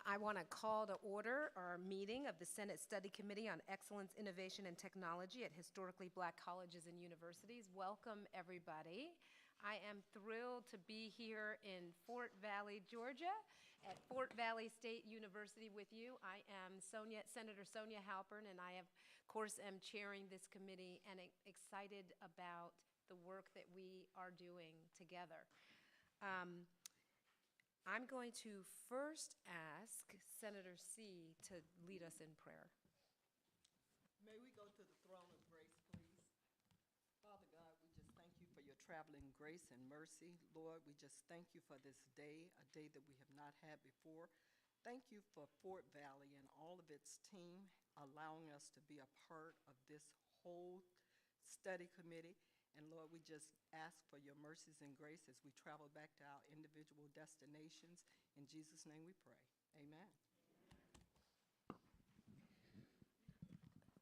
I want to call to order our meeting of the Senate Study Committee on Excellence, Innovation, and Technology at Historically Black Colleges and Universities. Welcome, everybody. I am thrilled to be here in Fort Valley, Georgia, at Fort Valley State University with you. I am Senator Sonia Halpern, and I, of course, am chairing this committee and excited about the work that we are doing together. I'm going to first ask Senator C. to lead us in prayer. May we go to the throne of grace, please? Father God, we just thank you for your traveling grace and mercy. Lord, we just thank you for this day, a day that we have not had before. Thank you for Fort Valley and all of its team allowing us to be a part of this whole study committee. And Lord, we just ask for your mercies and grace as we travel back to our individual destinations. In Jesus' name we pray. Amen.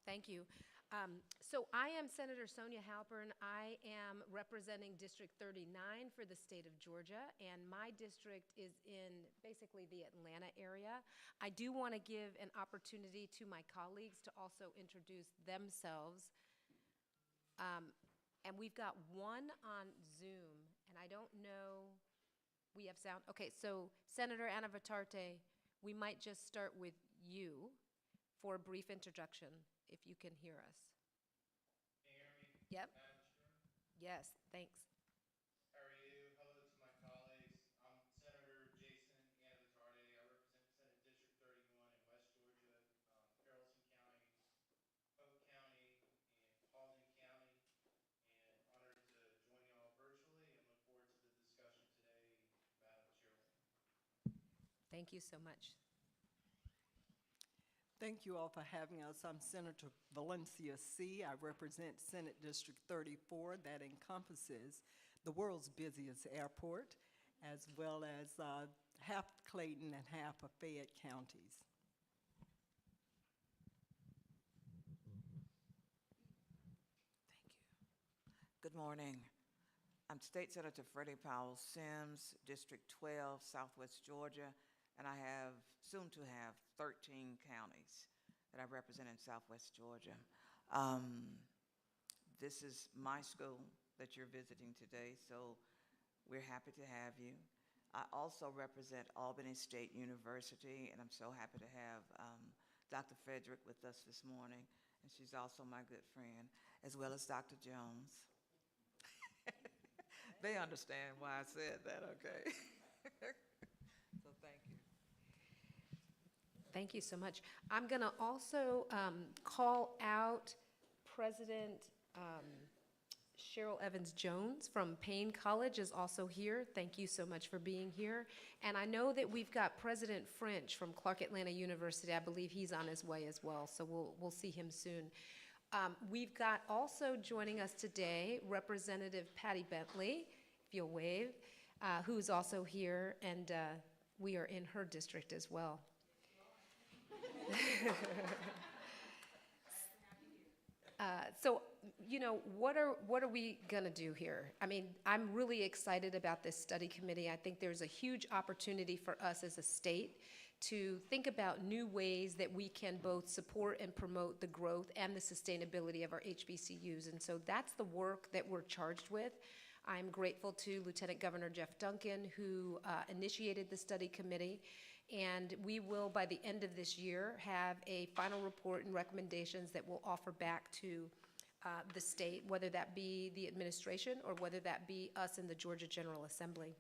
Thank you. So I am Senator Sonia Halpern. I am representing District 39 for the state of Georgia, and my district is in basically the Atlanta area. I do want to give an opportunity to my colleagues to also introduce themselves. And we've got one on Zoom, and I don't know, we have sound? Okay, so Senator Anna Vitarte, we might just start with you for a brief introduction, if you can hear us. Can you hear me? Yep. Madam Chair? Yes, thanks. How are you? Hello to my colleagues. I'm Senator Jason Anna Vitarte. I represent Senate District 31 in West Georgia, Haralson County, Polk County, and Paulding County. And honored to join y'all virtually and look forward to the discussion today, Madam Chairwoman. Thank you so much. Thank you all for having us. I'm Senator Valencia C. I represent Senate District 34 that encompasses the world's busiest airport, as well as half Clayton and half of Fayette counties. Thank you. Good morning. I'm State Senator Freddie Powell Sims, District 12, Southwest Georgia, and I have soon to have 13 counties that I represent in Southwest Georgia. This is my school that you're visiting today, so we're happy to have you. I also represent Albany State University, and I'm so happy to have Dr. Frederick with us this morning, and she's also my good friend, as well as Dr. Jones. They understand why I said that, okay? So thank you. Thank you so much. I'm going to also call out President Cheryl Evans-Jones from Payne College is also here. Thank you so much for being here. And I know that we've got President French from Clark Atlanta University. I believe he's on his way as well, so we'll see him soon. We've got also joining us today Representative Patty Bentley, if you'll wave, who's also here, and we are in her district as well. So, you know, what are we going to do here? I mean, I'm really excited about this study committee. I think there's a huge opportunity for us as a state to think about new ways that we can both support and promote the growth and the sustainability of our HBCUs. And so that's the work that we're charged with. I'm grateful to Lieutenant Governor Jeff Duncan, who initiated the study committee. And we will, by the end of this year, have a final report and recommendations that we'll offer back to the state, whether that be the administration or whether that be us in the Georgia General Assembly.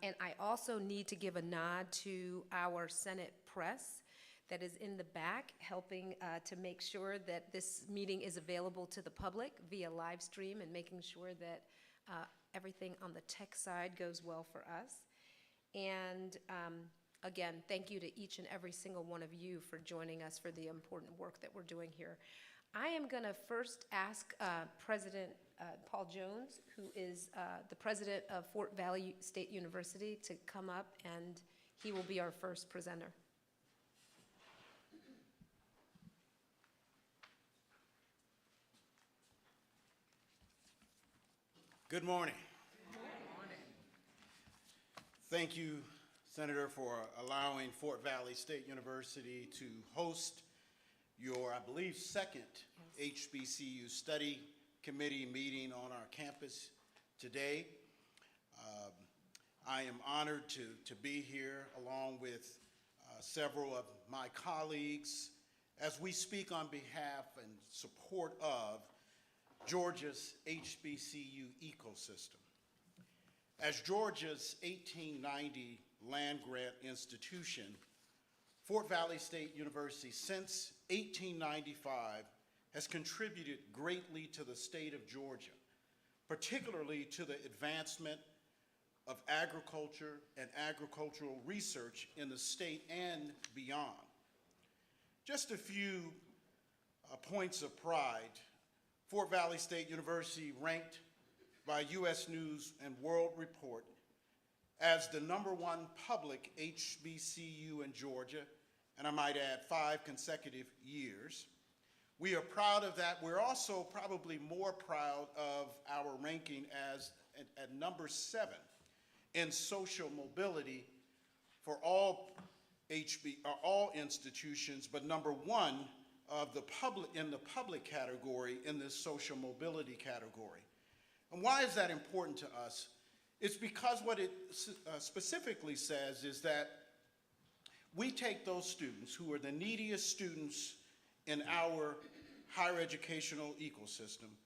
And I also need to give a nod to our Senate press that is in the back, helping to make sure that this meeting is available to the public via live stream and making sure that everything on the tech side goes well for us. And again, thank you to each and every single one of you for joining us for the important work that we're doing here. I am going to first ask President Paul Jones, who is the president of Fort Valley State University, to come up, and he will be our first presenter. Good morning. Thank you, Senator, for allowing Fort Valley State University to host your, I believe, second HBCU Study Committee meeting on our campus today. I am honored to be here along with several of my colleagues as we speak on behalf and support of Georgia's HBCU ecosystem. As Georgia's 1890 land-grant institution, Fort Valley State University since 1895 has contributed greatly to the state of Georgia, particularly to the advancement of agriculture and agricultural research in the state and beyond. Just a few points of pride. Fort Valley State University ranked by U.S. News and World Report as the #1 public HBCU in Georgia, and I might add 5 consecutive years. We are proud of that. We're also probably more proud of our ranking as at #7 in social mobility for all institutions, but #1 of the public in the public category in this social mobility category. And why is that important to us? It's because what it specifically says is that we take those students who are the neediest students in our higher educational ecosystem,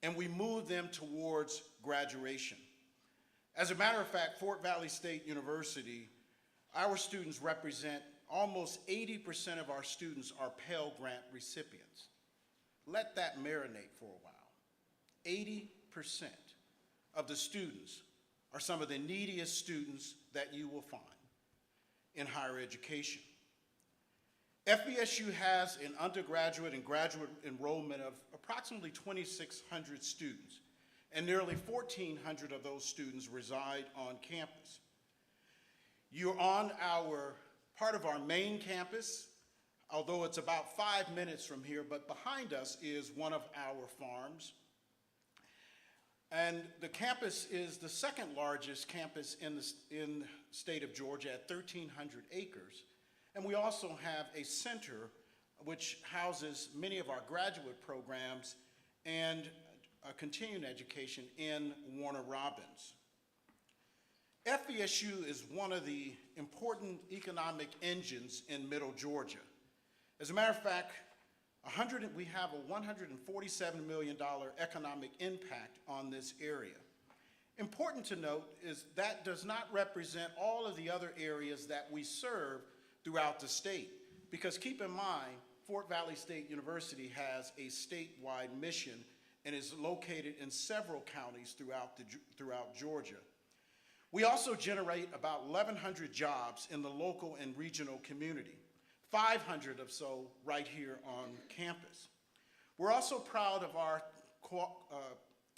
and we move them towards graduation. As a matter of fact, Fort Valley State University, our students represent almost 80% of our students are Pell Grant recipients. Let that marinate for a while. 80% of the students are some of the neediest students that you will find in higher education. FVSU has an undergraduate and graduate enrollment of approximately 2,600 students, and nearly 1,400 of those students reside on campus. You're on part of our main campus, although it's about 5 minutes from here, but behind us is one of our farms. And the campus is the second largest campus in the state of Georgia at 1,300 acres. And we also have a center which houses many of our graduate programs and continuing education in Warner Robins. FVSU is one of the important economic engines in Middle Georgia. As a matter of fact, we have a $147 million economic impact on this area. Important to note is that does not represent all of the other areas that we serve throughout the state, because keep in mind, Fort Valley State University has a statewide mission and is located in several counties throughout Georgia. We also generate about 1,100 jobs in the local and regional community, 500 or so right here on campus. We're also proud of our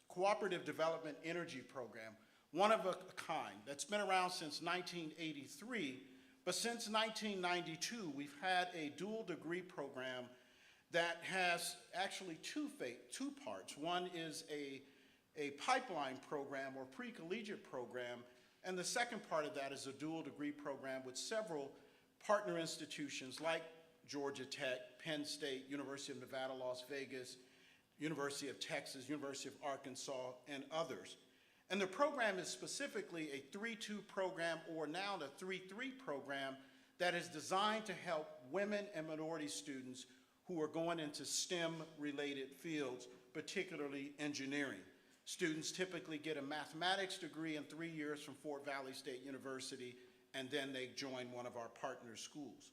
Cooperative Development Energy Program, one of a kind that's been around since 1983, but since 1992, we've had a dual degree program that has actually two parts. One is a pipeline program or pre-collegiate program, and the second part of that is a dual degree program with several partner institutions like Georgia Tech, Penn State, University of Nevada, Las Vegas, University of Texas, University of Arkansas, and others. And the program is specifically a 3-2 program, or now the 3-3 program, that is designed to help women and minority students who are going into STEM-related fields, particularly engineering. Students typically get a mathematics degree in 3 years from Fort Valley State University, and then they join one of our partner schools.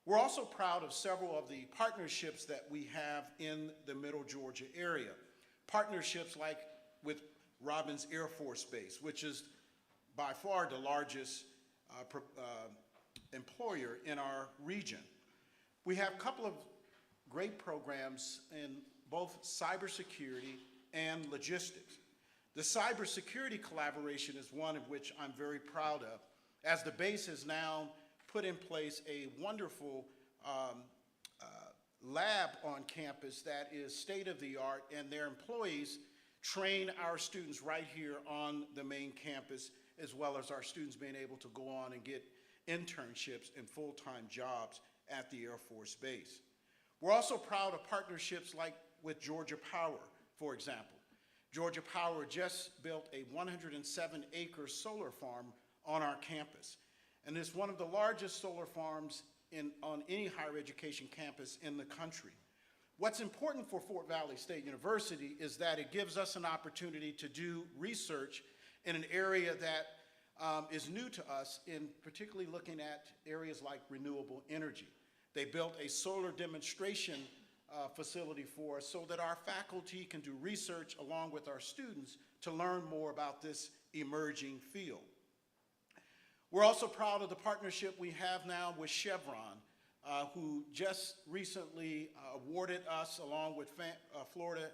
We're also proud of several of the partnerships that we have in the Middle Georgia area. Partnerships like with Robins Air Force Base, which is by far the largest employer in our region. We have a couple of great programs in both cybersecurity and logistics. The cybersecurity collaboration is one of which I'm very proud of, as the base has now put in place a wonderful lab on campus that is state-of-the-art, and their employees train our students right here on the main campus, as well as our students being able to go on and get internships and full-time jobs at the Air Force Base. We're also proud of partnerships like with Georgia Power, for example. Georgia Power just built a 107-acre solar farm on our campus, and it's one of the largest solar farms on any higher education campus in the country. What's important for Fort Valley State University is that it gives us an opportunity to do research in an area that is new to us, in particularly looking at areas like renewable energy. They built a solar demonstration facility for us so that our faculty can do research along with our students to learn more about this emerging field. We're also proud of the partnership we have now with Chevron, who just recently awarded us, along with Florida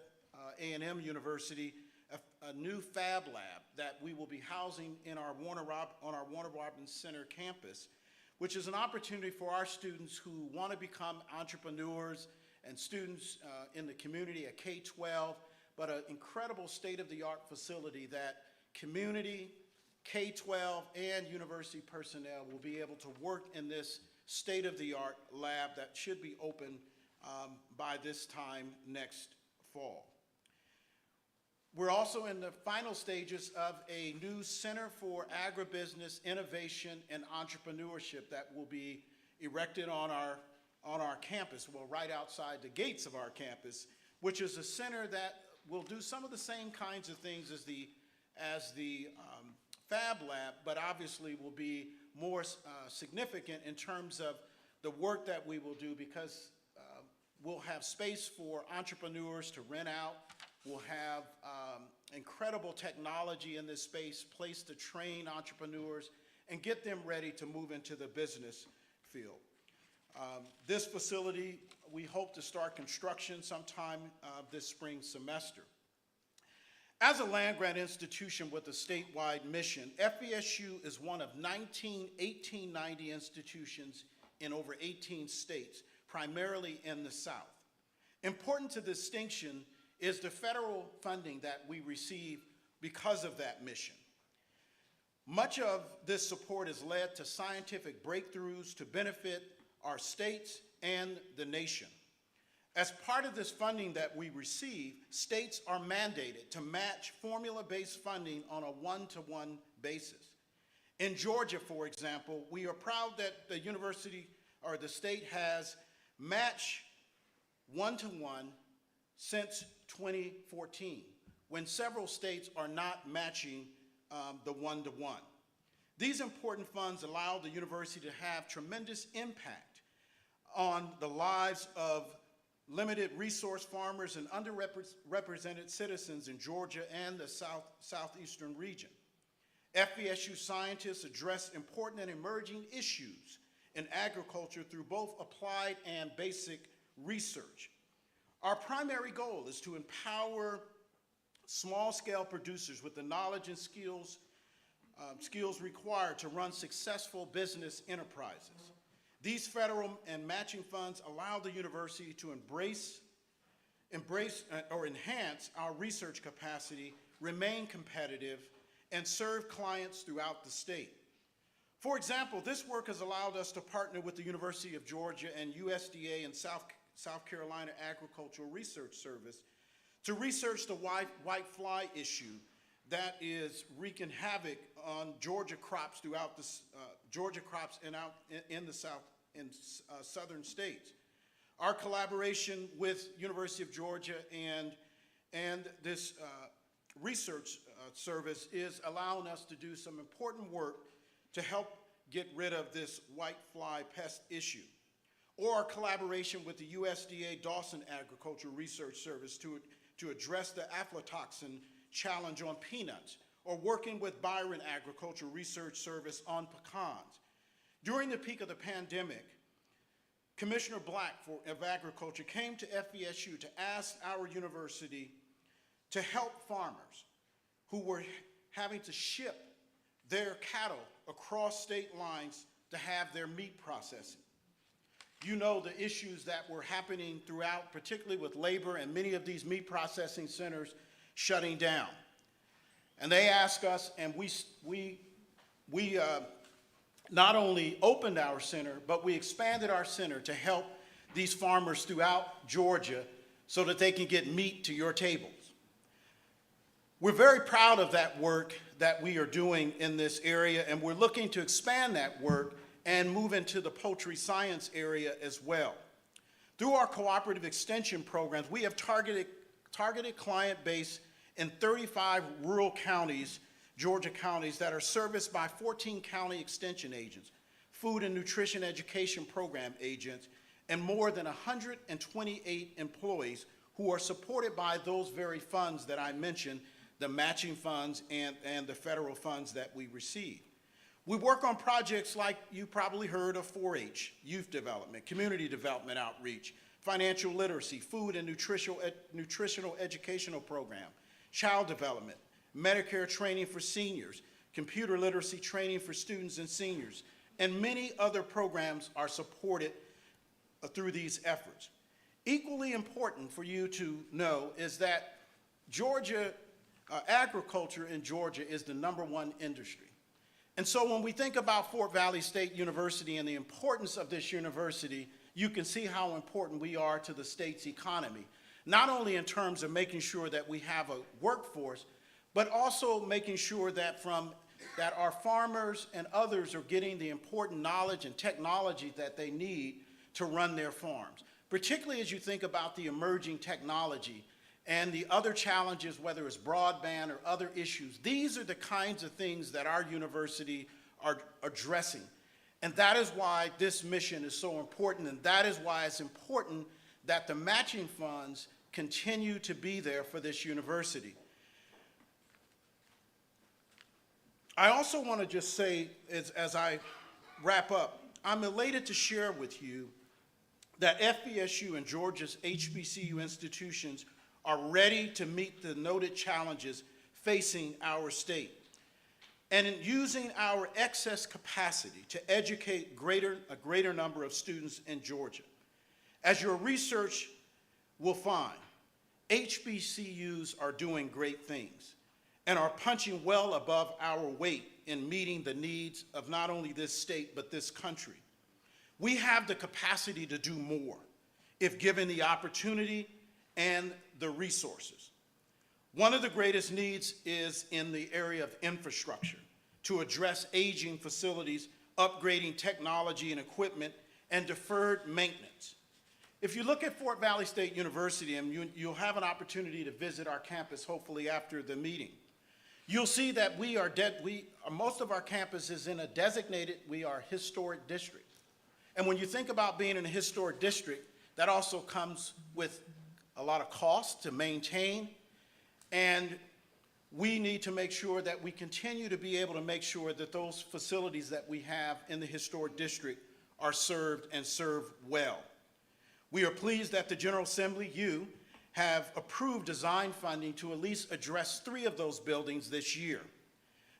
A&M University, a new fab lab that we will be housing in our on our Warner Robins Center campus, which is an opportunity for our students who want to become entrepreneurs and students in the community at K-12, but an incredible state-of-the-art facility that community, K-12, and university personnel will be able to work in this state-of-the-art lab that should be open by this time next fall. We're also in the final stages of a new Center for Agribusiness Innovation and Entrepreneurship that will be erected on our campus, well, right outside the gates of our campus, which is a center that will do some of the same kinds of things as the Fab Lab, but obviously will be more significant in terms of the work that we will do, because we'll have space for entrepreneurs to rent out. We'll have incredible technology in this space, place to train entrepreneurs and get them ready to move into the business field. This facility, we hope to start construction sometime this spring semester. As a land-grant institution with a statewide mission, FVSU is one of 19 1890 institutions in over 18 states, primarily in the South. Important to distinction is the federal funding that we receive because of that mission. Much of this support has led to scientific breakthroughs to benefit our states and the nation. As part of this funding that we receive, states are mandated to match formula-based funding on a one-to-one basis. In Georgia, for example, we are proud that the university or the state has matched one-to-one since 2014, when several states are not matching the one-to-one. These important funds allow the university to have tremendous impact on the lives of limited resource farmers and underrepresented citizens in Georgia and the southeastern region. FVSU scientists address important and emerging issues in agriculture through both applied and basic research. Our primary goal is to empower small-scale producers with the knowledge and skills required to run successful business enterprises. These federal and matching funds allow the university to embrace or enhance our research capacity, remain competitive, and serve clients throughout the state. For example, this work has allowed us to partner with the University of Georgia and USDA and South Carolina Agricultural Research Service to research the white fly issue that is wreaking havoc on Georgia crops throughout the southern states. Our collaboration with University of Georgia and this research service is allowing us to do some important work to help get rid of this white fly pest issue. Or our collaboration with the USDA Dawson Agricultural Research Service to address the aflatoxin challenge on peanuts, or working with Byron Agricultural Research Service on pecans. During the peak of the pandemic, Commissioner Black of Agriculture came to FVSU to ask our university to help farmers who were having to ship their cattle across state lines to have their meat processing. You know the issues that were happening throughout, particularly with labor, and many of these meat processing centers shutting down. And they asked us, and we not only opened our center, but we expanded our center to help these farmers throughout Georgia so that they can get meat to your tables. We're very proud of that work that we are doing in this area, and we're looking to expand that work and move into the poultry science area as well. Through our cooperative extension programs, we have targeted client base in 35 rural counties, Georgia counties, that are serviced by 14 county extension agents, food and nutrition education program agents, and more than 128 employees who are supported by those very funds that I mentioned, the matching funds and the federal funds that we receive. We work on projects like you probably heard of 4-H, youth development, community development outreach, financial literacy, food and nutritional educational program, child development, Medicare training for seniors, computer literacy training for students and seniors, and many other programs are supported through these efforts. Equally important for you to know is that Georgia, agriculture in Georgia is the #1 industry. And so when we think about Fort Valley State University and the importance of this university, you can see how important we are to the state's economy, not only in terms of making sure that we have a workforce, but also making sure that our farmers and others are getting the important knowledge and technology that they need to run their farms, particularly as you think about the emerging technology and the other challenges, whether it's broadband or other issues. These are the kinds of things that our university are addressing. And that is why this mission is so important, and that is why it's important that the matching funds continue to be there for this university. I also want to just say, as I wrap up, I'm elated to share with you that FVSU and Georgia's HBCU institutions are ready to meet the noted challenges facing our state, and in using our excess capacity to educate a greater number of students in Georgia. As your research will find, HBCUs are doing great things and are punching well above our weight in meeting the needs of not only this state, but this country. We have the capacity to do more if given the opportunity and the resources. One of the greatest needs is in the area of infrastructure to address aging facilities, upgrading technology and equipment, and deferred maintenance. If you look at Fort Valley State University, and you'll have an opportunity to visit our campus hopefully after the meeting, you'll see that most of our campus is in a designated, historic district. And when you think about being in a historic district, that also comes with a lot of cost to maintain, and we need to make sure that we continue to be able to make sure that those facilities that we have in the historic district are served and served well. We are pleased that the General Assembly, you, have approved design funding to at least address 3 of those buildings this year.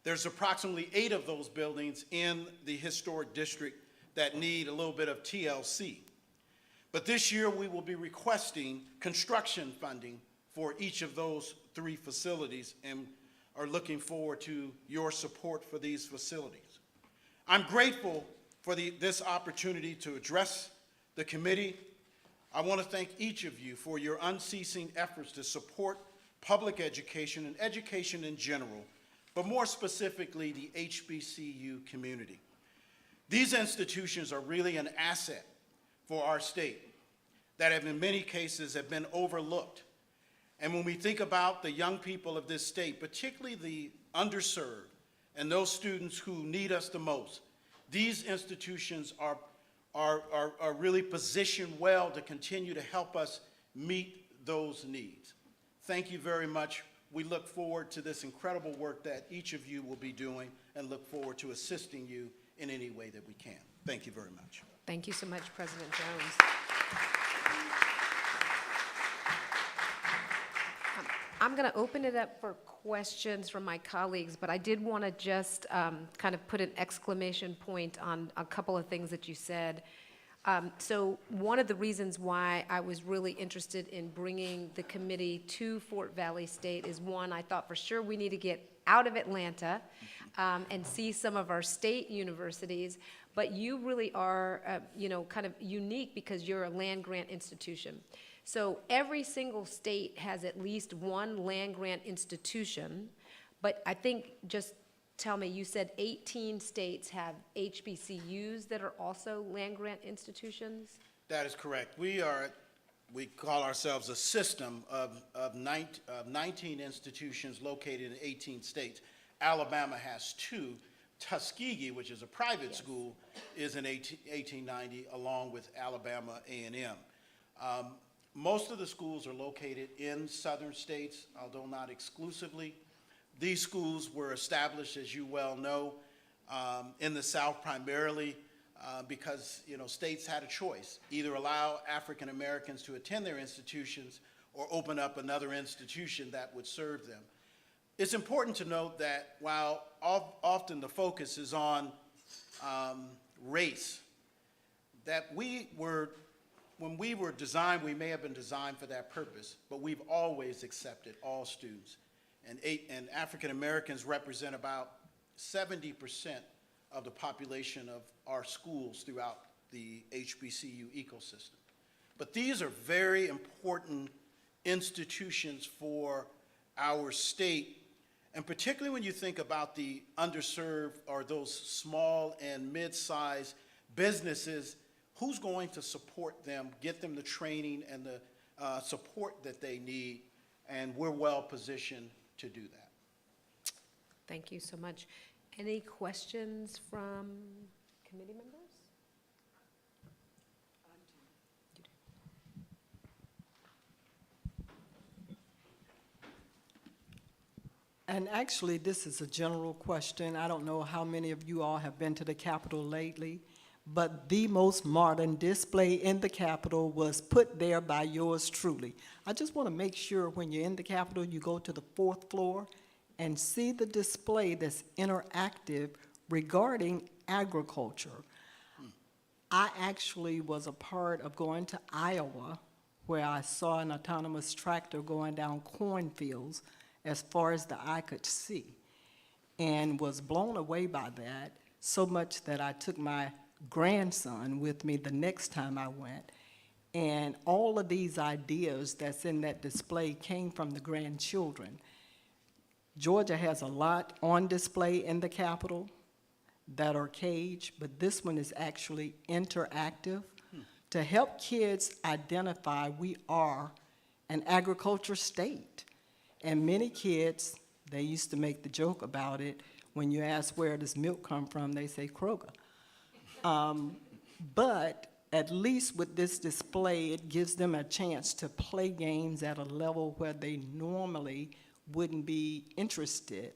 There's approximately 8 of those buildings in the historic district that need a little bit of TLC. But this year we will be requesting construction funding for each of those 3 facilities and are looking forward to your support for these facilities. I'm grateful for this opportunity to address the committee. I want to thank each of you for your unceasing efforts to support public education and education in general, but more specifically the HBCU community. These institutions are really an asset for our state that have in many cases have been overlooked. And when we think about the young people of this state, particularly the underserved and those students who need us the most, these institutions are really positioned well to continue to help us meet those needs. Thank you very much. We look forward to this incredible work that each of you will be doing and look forward to assisting you in any way that we can. Thank you very much. Thank you so much, President Jones. I'm going to open it up for questions from my colleagues, but I did want to just kind of put an exclamation point on a couple of things that you said. So one of the reasons why I was really interested in bringing the committee to Fort Valley State is, one, I thought for sure we need to get out of Atlanta and see some of our state universities. But you really are, kind of unique because you're a land grant institution. So every single state has at least one land grant institution. But I think, just tell me, you said 18 states have HBCUs that are also land grant institutions? That is correct. We call ourselves a system of 19 institutions located in 18 states. Alabama has 2. Tuskegee, which is a private school, is in 1890, along with Alabama A&M. Most of the schools are located in southern states, although not exclusively. These schools were established, as you well know, in the South primarily because states had a choice: either allow African Americans to attend their institutions or open up another institution that would serve them. It's important to note that while often the focus is on race, that when we were designed, we may have been designed for that purpose, but we've always accepted all students. And African Americans represent about 70% of the population of our schools throughout the HBCU ecosystem. But these are very important institutions for our state, and particularly when you think about the underserved or those small and mid-sized businesses, who's going to support them, get them the training and the support that they need, and we're well positioned to do that. Thank you so much. Any questions from committee members? And actually, this is a general question. I don't know how many of you all have been to the Capitol lately, but the most modern display in the Capitol was put there by yours truly. I just want to make sure when you're in the Capitol, you go to the 4th floor and see the display that's interactive regarding agriculture. I actually was a part of going to Iowa, where I saw an autonomous tractor going down cornfields as far as the eye could see, and was blown away by that, so much that I took my grandson with me the next time I went. And all of these ideas that's in that display came from the grandchildren. Georgia has a lot on display in the Capitol that are caged, but this one is actually interactive to help kids identify we are an agriculture state. And many kids, they used to make the joke about it. When you ask where does milk come from, they say Kroger. But at least with this display, it gives them a chance to play games at a level where they normally wouldn't be interested,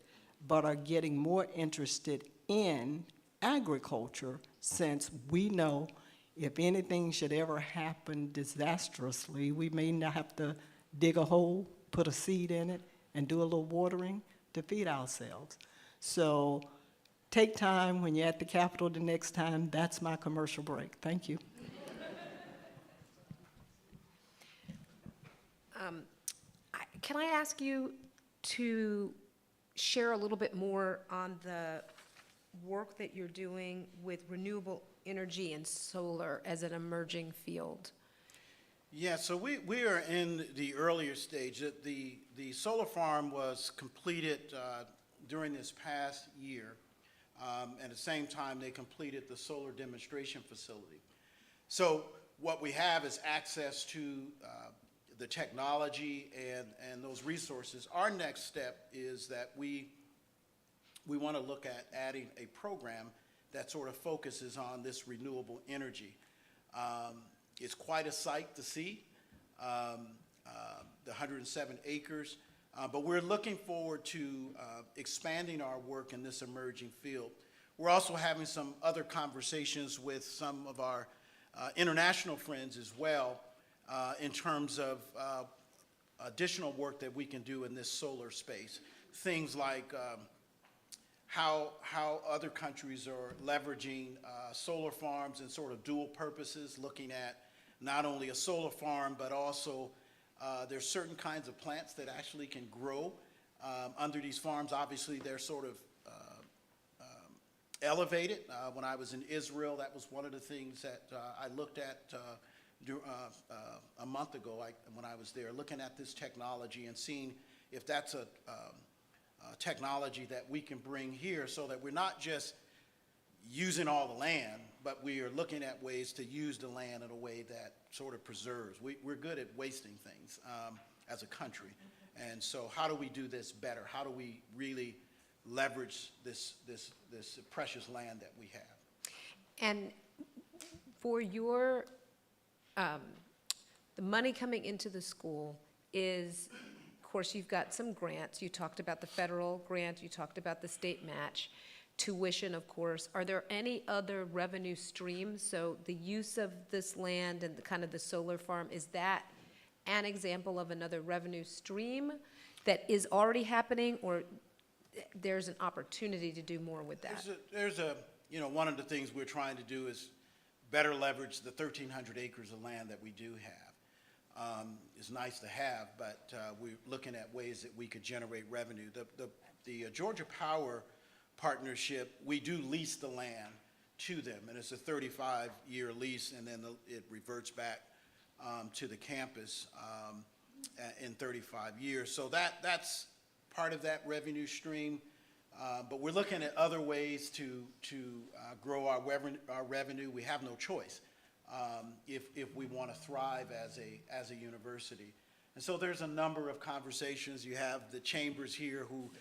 but are getting more interested in agriculture, since we know if anything should ever happen disastrously, we may not have to dig a hole, put a seed in it, and do a little watering to feed ourselves. So take time when you're at the Capitol the next time. That's my commercial break. Thank you. Can I ask you to share a little bit more on the work that you're doing with renewable energy and solar as an emerging field? Yeah, so we are in the earlier stage. The solar farm was completed during this past year. At the same time, they completed the solar demonstration facility. So what we have is access to the technology and those resources. Our next step is that we want to look at adding a program that sort of focuses on this renewable energy. It's quite a sight to see, the 107 acres, but we're looking forward to expanding our work in this emerging field. We're also having some other conversations with some of our international friends as well in terms of additional work that we can do in this solar space. Things like how other countries are leveraging solar farms and sort of dual purposes, looking at not only a solar farm, but also there's certain kinds of plants that actually can grow under these farms. Obviously, they're sort of elevated. When I was in Israel, that was one of the things that I looked at a month ago when I was there, looking at this technology and seeing if that's a technology that we can bring here, so that we're not just using all the land, but we are looking at ways to use the land in a way that sort of preserves. We're good at wasting things as a country. And so how do we do this better? How do we really leverage this precious land that we have? And for your, the money coming into the school is, of course, you've got some grants. You talked about the federal grant, you talked about the state match, tuition, of course. Are there any other revenue streams? So the use of this land and the kind of the solar farm, is that an example of another revenue stream that is already happening, or there's an opportunity to do more with that? You know, one of the things we're trying to do is better leverage the 1,300 acres of land that we do have. It's nice to have, but we're looking at ways that we could generate revenue. The Georgia Power partnership, we do lease the land to them, and it's a 35-year lease, and then it reverts back to the campus in 35 years. So that's part of that revenue stream. But we're looking at other ways to grow our revenue. We have no choice if we want to thrive as a university. And so there's a number of conversations. You have the chambers here who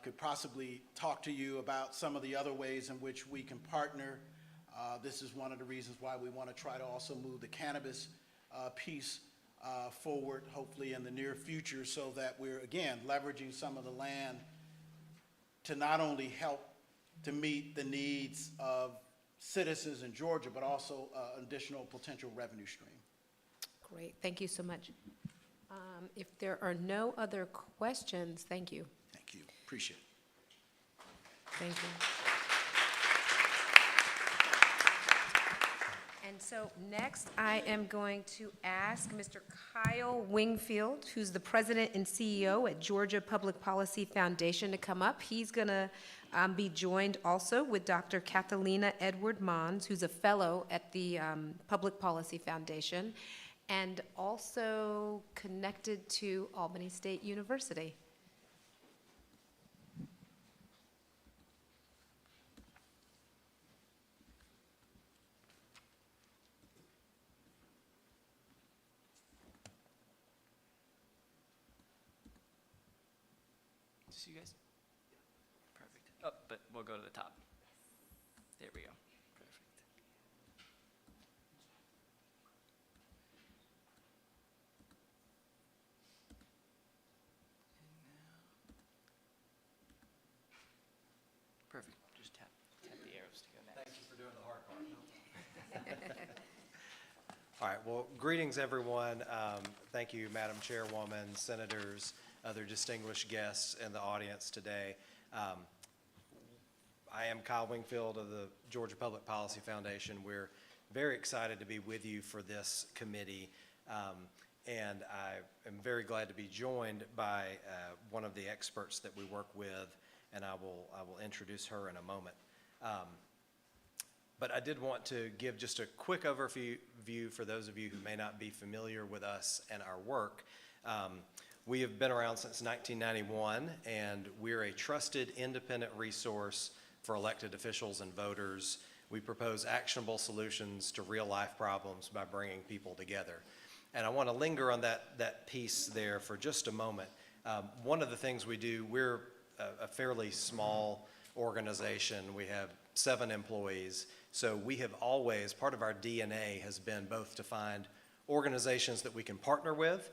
could possibly talk to you about some of the other ways in which we can partner. This is one of the reasons why we want to try to also move the cannabis piece forward, hopefully in the near future, so that we're, again, leveraging some of the land to not only help to meet the needs of citizens in Georgia, but also an additional potential revenue stream. Great, thank you so much. If there are no other questions, thank you. Thank you. Appreciate it. Thank you. And so next, I am going to ask Mr. Kyle Wingfield, who's the president and CEO at Georgia Public Policy Foundation, to come up. He's going to be joined also with Dr. Catalina Edward Mons, who's a fellow at the Public Policy Foundation, and also connected to Albany State University. You guys? Perfect. Oh, but we'll go to the top. There we go. Perfect. Perfect. Just tap the arrows to go next. Thank you for doing the hard part. All right, well, greetings, everyone. Thank you, Madam Chairwoman, senators, other distinguished guests in the audience today. I am Kyle Wingfield of the Georgia Public Policy Foundation. We're very excited to be with you for this committee, and I am very glad to be joined by one of the experts that we work with, and I will introduce her in a moment. But I did want to give just a quick overview for those of you who may not be familiar with us and our work. We have been around since 1991, and we're a trusted independent resource for elected officials and voters. We propose actionable solutions to real-life problems by bringing people together. And I want to linger on that piece there for just a moment. One of the things we do, we're a fairly small organization. We have 7 employees. So we have always, part of our DNA has been both to find organizations that we can partner with,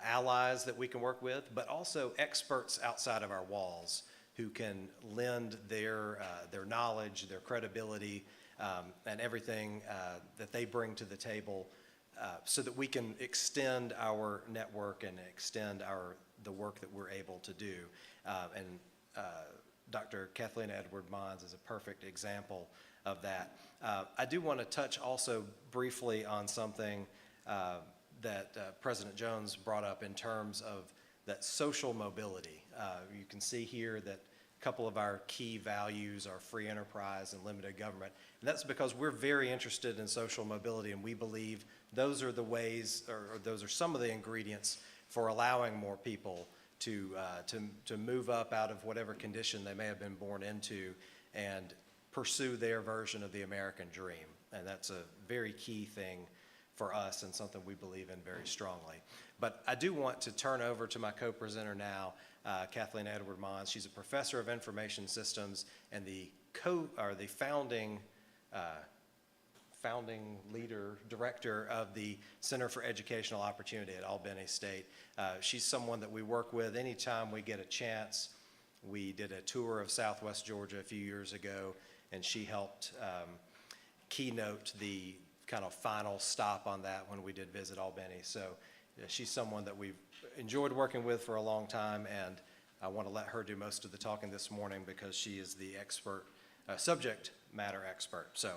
allies that we can work with, but also experts outside of our walls who can lend their knowledge, their credibility, and everything that they bring to the table so that we can extend our network and extend the work that we're able to do. And Dr. Kathleen Edward-Mons is a perfect example of that. I do want to touch also briefly on something that President Jones brought up in terms of that social mobility. You can see here that a couple of our key values are free enterprise and limited government. And that's because we're very interested in social mobility, and we believe those are the ways, or those are some of the ingredients for allowing more people to move up out of whatever condition they may have been born into and pursue their version of the American dream. And that's a very key thing for us and something we believe in very strongly. But I do want to turn over to my co-presenter now, Kathleen Edward-Mons. She's a professor of information systems and the founding leader, director of the Center for Educational Opportunity at Albany State. She's someone that we work with anytime we get a chance. We did a tour of Southwest Georgia a few years ago, and she helped keynote the kind of final stop on that when we did visit Albany. So she's someone that we've enjoyed working with for a long time, and I want to let her do most of the talking this morning because she is the expert, subject matter expert. So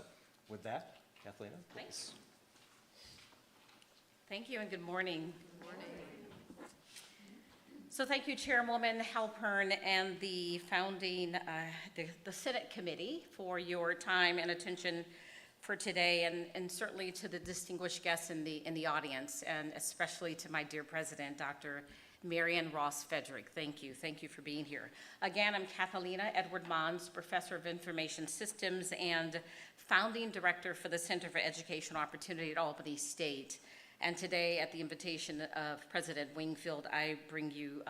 with that, Kathleen, please. Thank you and good morning. Good morning. So thank you, Chairwoman Halpern and the founding, the Senate Committee for your time and attention for today, and certainly to the distinguished guests in the audience, and especially to my dear President, Dr. Marian Ross Frederick. Thank you for being here. Again, I'm Kathalina Edward-Mons, Professor of Information Systems and Founding Director for the Center for Educational Opportunity at Albany State. And today, at the invitation of President Wingfield, I bring you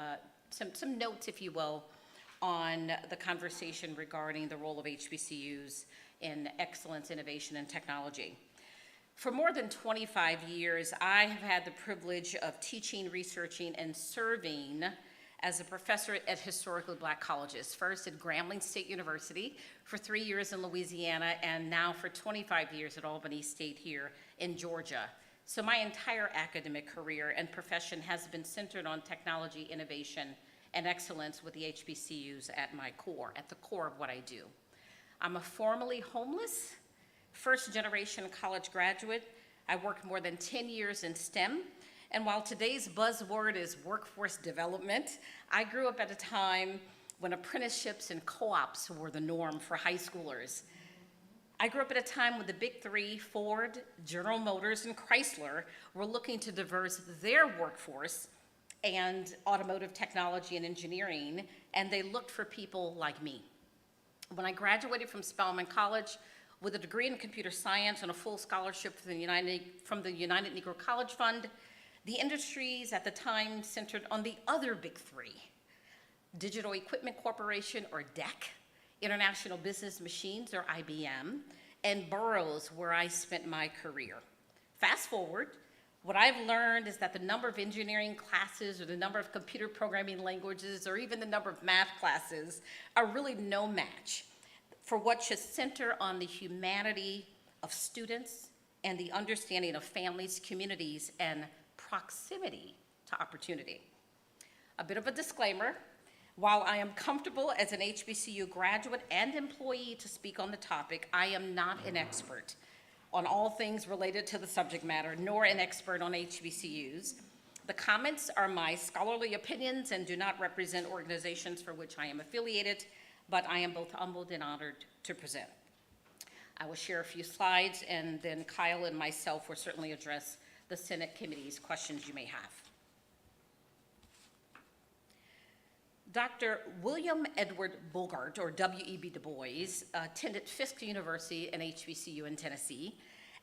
some notes, if you will, on the conversation regarding the role of HBCUs in excellence, innovation, and technology. For more than 25 years, I have had the privilege of teaching, researching, and serving as a professor at historically black colleges, first at Grambling State University for 3 years in Louisiana, and now for 25 years at Albany State here in Georgia. So my entire academic career and profession has been centered on technology, innovation, and excellence with the HBCUs at the core of what I do. I'm a formerly homeless, first-generation college graduate. I worked more than 10 years in STEM, and while today's buzzword is workforce development, I grew up at a time when apprenticeships and co-ops were the norm for high schoolers. I grew up at a time when the big three, Ford, General Motors, and Chrysler, were looking to diverse their workforce and automotive technology and engineering, and they looked for people like me. When I graduated from Spelman College with a degree in computer science and a full scholarship from the United Negro College Fund, the industries at the time centered on the other big three: Digital Equipment Corporation, or DEC, International Business Machines, or IBM, and Burroughs, where I spent my career. Fast forward, what I've learned is that the number of engineering classes or the number of computer programming languages or even the number of math classes are really no match for what should center on the humanity of students and the understanding of families, communities, and proximity to opportunity. A bit of a disclaimer: while I am comfortable as an HBCU graduate and employee to speak on the topic, I am not an expert on all things related to the subject matter, nor an expert on HBCUs. The comments are my scholarly opinions and do not represent organizations for which I am affiliated, but I am both humbled and honored to present. I will share a few slides, and then Kyle and myself will certainly address the Senate Committee's questions you may have. Dr. William Edward Bogart, or W.E.B. Du Bois, attended Fisk University, an HBCU in Tennessee,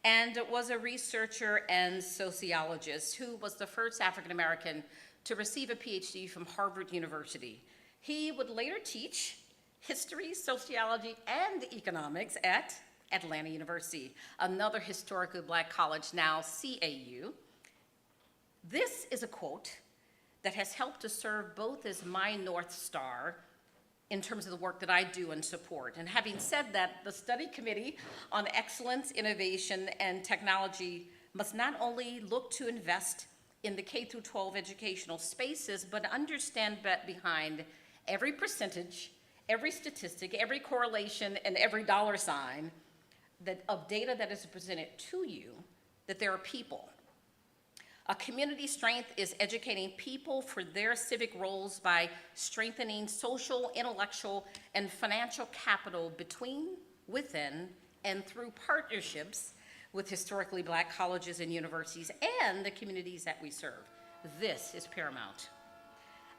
and was a researcher and sociologist who was the first African-American to receive a PhD from Harvard University. He would later teach history, sociology, and economics at Atlanta University, another historically black college, now CAU. This is a quote that has helped to serve both as my North Star in terms of the work that I do and support. And having said that, the Study Committee on Excellence, Innovation, and Technology must not only look to invest in the K-12 educational spaces, but understand that behind every percentage every statistic, every correlation, and every dollar sign of data that is presented to you, that there are people. A community strength is educating people for their civic roles by strengthening social, intellectual, and financial capital between, within, and through partnerships with historically Black colleges and universities and the communities that we serve. This is paramount.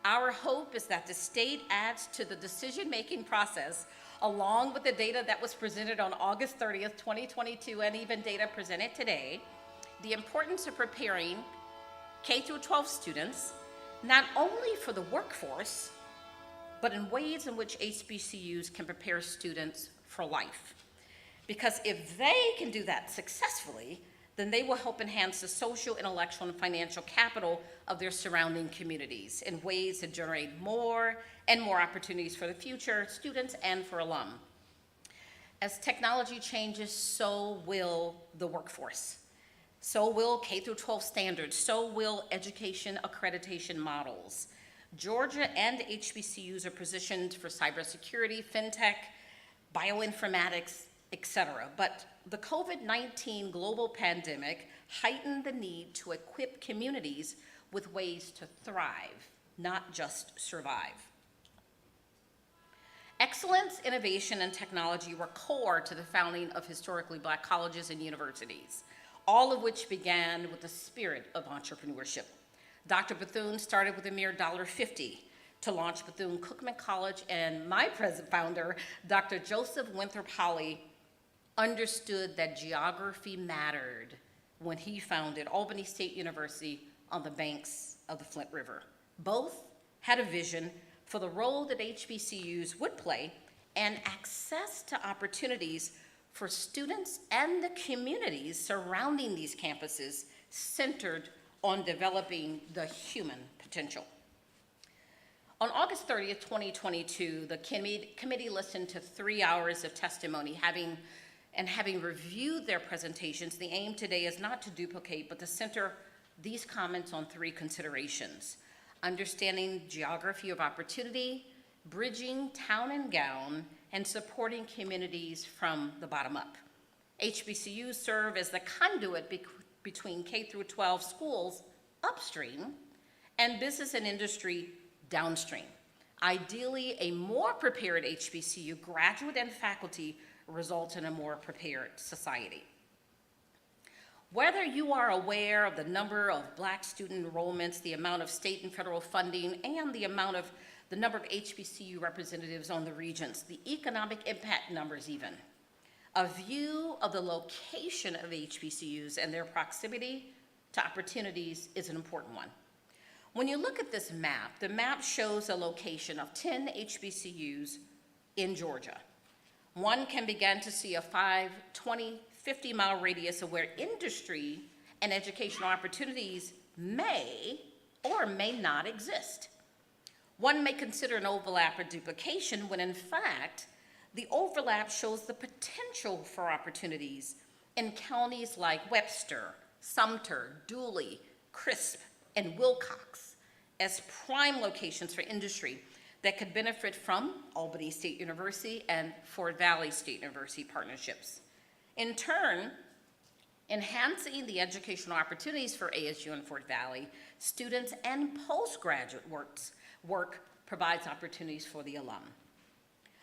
Our hope is that the state adds to the decision-making process, along with the data that was presented on August 30th, 2022, and even data presented today, the importance of preparing K-12 students, not only for the workforce, but in ways in which HBCUs can prepare students for life. Because if they can do that successfully, then they will help enhance the social, intellectual, and financial capital of their surrounding communities in ways that generate more and more opportunities for the future students and for alum. As technology changes, so will the workforce. So will K-12 standards, so will education accreditation models. Georgia and HBCUs are positioned for cybersecurity, fintech, bioinformatics, etc. But the COVID-19 global pandemic heightened the need to equip communities with ways to thrive, not just survive. Excellence, innovation, and technology were core to the founding of historically Black colleges and universities, all of which began with the spirit of entrepreneurship. Dr. Bethune started with a mere $1.50 to launch Bethune-Cookman College, and my present founder, Dr. Joseph Winthrop Holley, understood that geography mattered when he founded Albany State University on the banks of the Flint River. Both had a vision for the role that HBCUs would play and access to opportunities for students and the communities surrounding these campuses centered on developing the human potential. On August 30th, 2022, the committee listened to 3 hours of testimony. Having reviewed their presentations, the aim today is not to duplicate, but to center these comments on 3 considerations: understanding geography of opportunity, bridging town and gown, and supporting communities from the bottom up. HBCUs serve as the conduit between K-12 schools upstream and business and industry downstream. Ideally, a more prepared HBCU graduate and faculty results in a more prepared society. Whether you are aware of the number of Black student enrollments, the amount of state and federal funding, and the number of HBCU representatives on the regents, the economic impact numbers even, a view of the location of HBCUs and their proximity to opportunities is an important one. When you look at this map, the map shows a location of 10 HBCUs in Georgia. One can begin to see a 5, 20, 50-mile radius of where industry and educational opportunities may or may not exist. One may consider an overlap or duplication when in fact, the overlap shows the potential for opportunities in counties like Webster, Sumter, Dooley, Crisp, and Wilcox as prime locations for industry that could benefit from Albany State University and Fort Valley State University partnerships. In turn, enhancing the educational opportunities for ASU and Fort Valley students and postgraduate work provides opportunities for the alum.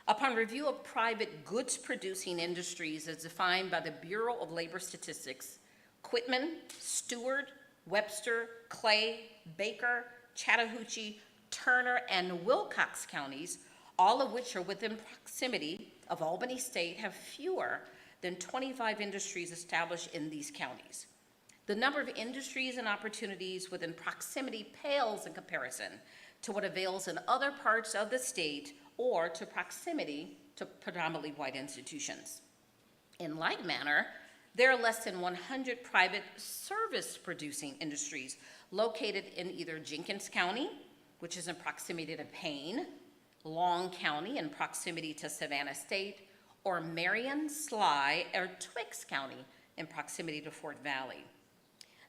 Upon review of private goods-producing industries as defined by the Bureau of Labor Statistics, Quitman, Stewart, Webster, Clay, Baker, Chattahoochee, Turner, and Wilcox counties, all of which are within proximity of Albany State, have fewer than 25 industries established in these counties. The number of industries and opportunities within proximity pales in comparison to what avails in other parts of the state or to proximity to predominantly white institutions. In like manner, there are less than 100 private service-producing industries located in either Jenkins County, which is in proximity to Payne, Long County in proximity to Savannah State, or Marion, Sly, or Twix County in proximity to Fort Valley.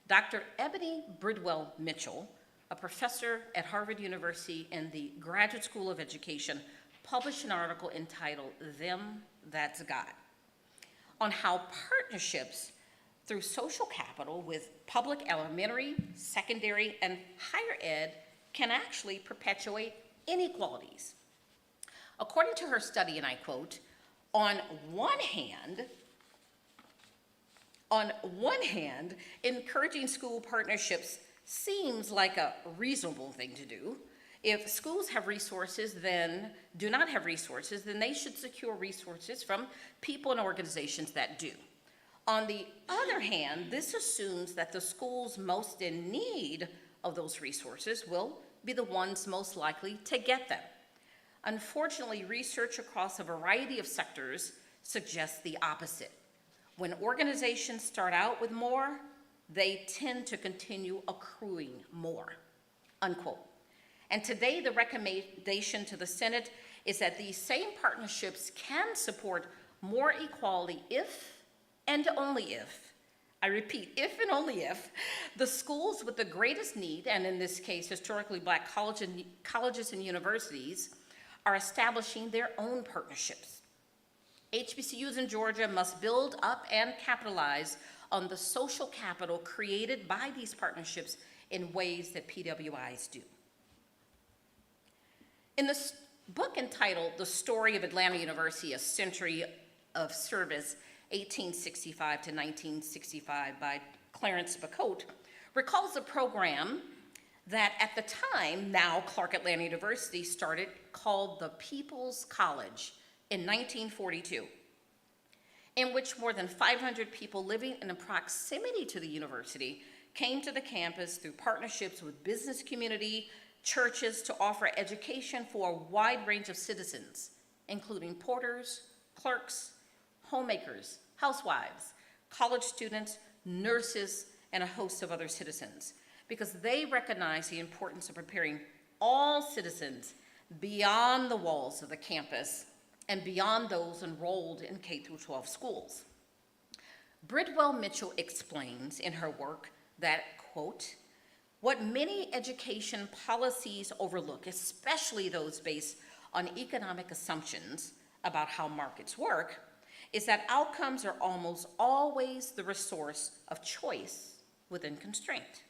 Dr. Ebony Bridwell Mitchell, a professor at Harvard University in the Graduate School of Education, published an article entitled "Them That's God" on how partnerships through social capital with public elementary, secondary, and higher ed can actually perpetuate inequalities. According to her study, and I quote, on one hand, encouraging school partnerships seems like a reasonable thing to do. If schools do not have resources, then they should secure resources from people and organizations that do. On the other hand, this assumes that the schools most in need of those resources will be the ones most likely to get them. Unfortunately, research across a variety of sectors suggests the opposite. When organizations start out with more, they tend to continue accruing more, unquote. And today, the recommendation to the Senate is that these same partnerships can support more equality if and only if, I repeat, if and only if, the schools with the greatest need, and in this case, historically Black colleges and universities, are establishing their own partnerships. HBCUs in Georgia must build up and capitalize on the social capital created by these partnerships in ways that PWIs do. In this book entitled "The Story of Atlanta University, A Century of Service, 1865 to 1965" by Clarence Bacote, recalls a program that at the time, now Clark Atlanta University, started called the People's College in 1942, in which more than 500 people living in proximity to the university came to the campus through partnerships with business community, churches to offer education for a wide range of citizens, including porters, clerks, homemakers, housewives, college students, nurses, and a host of other citizens, because they recognize the importance of preparing all citizens beyond the walls of the campus and beyond those enrolled in K-12 schools. Bridwell Mitchell explains in her work that, quote, what many education policies overlook, especially those based on economic assumptions about how markets work, is that outcomes are almost always the resource of choice within constraint.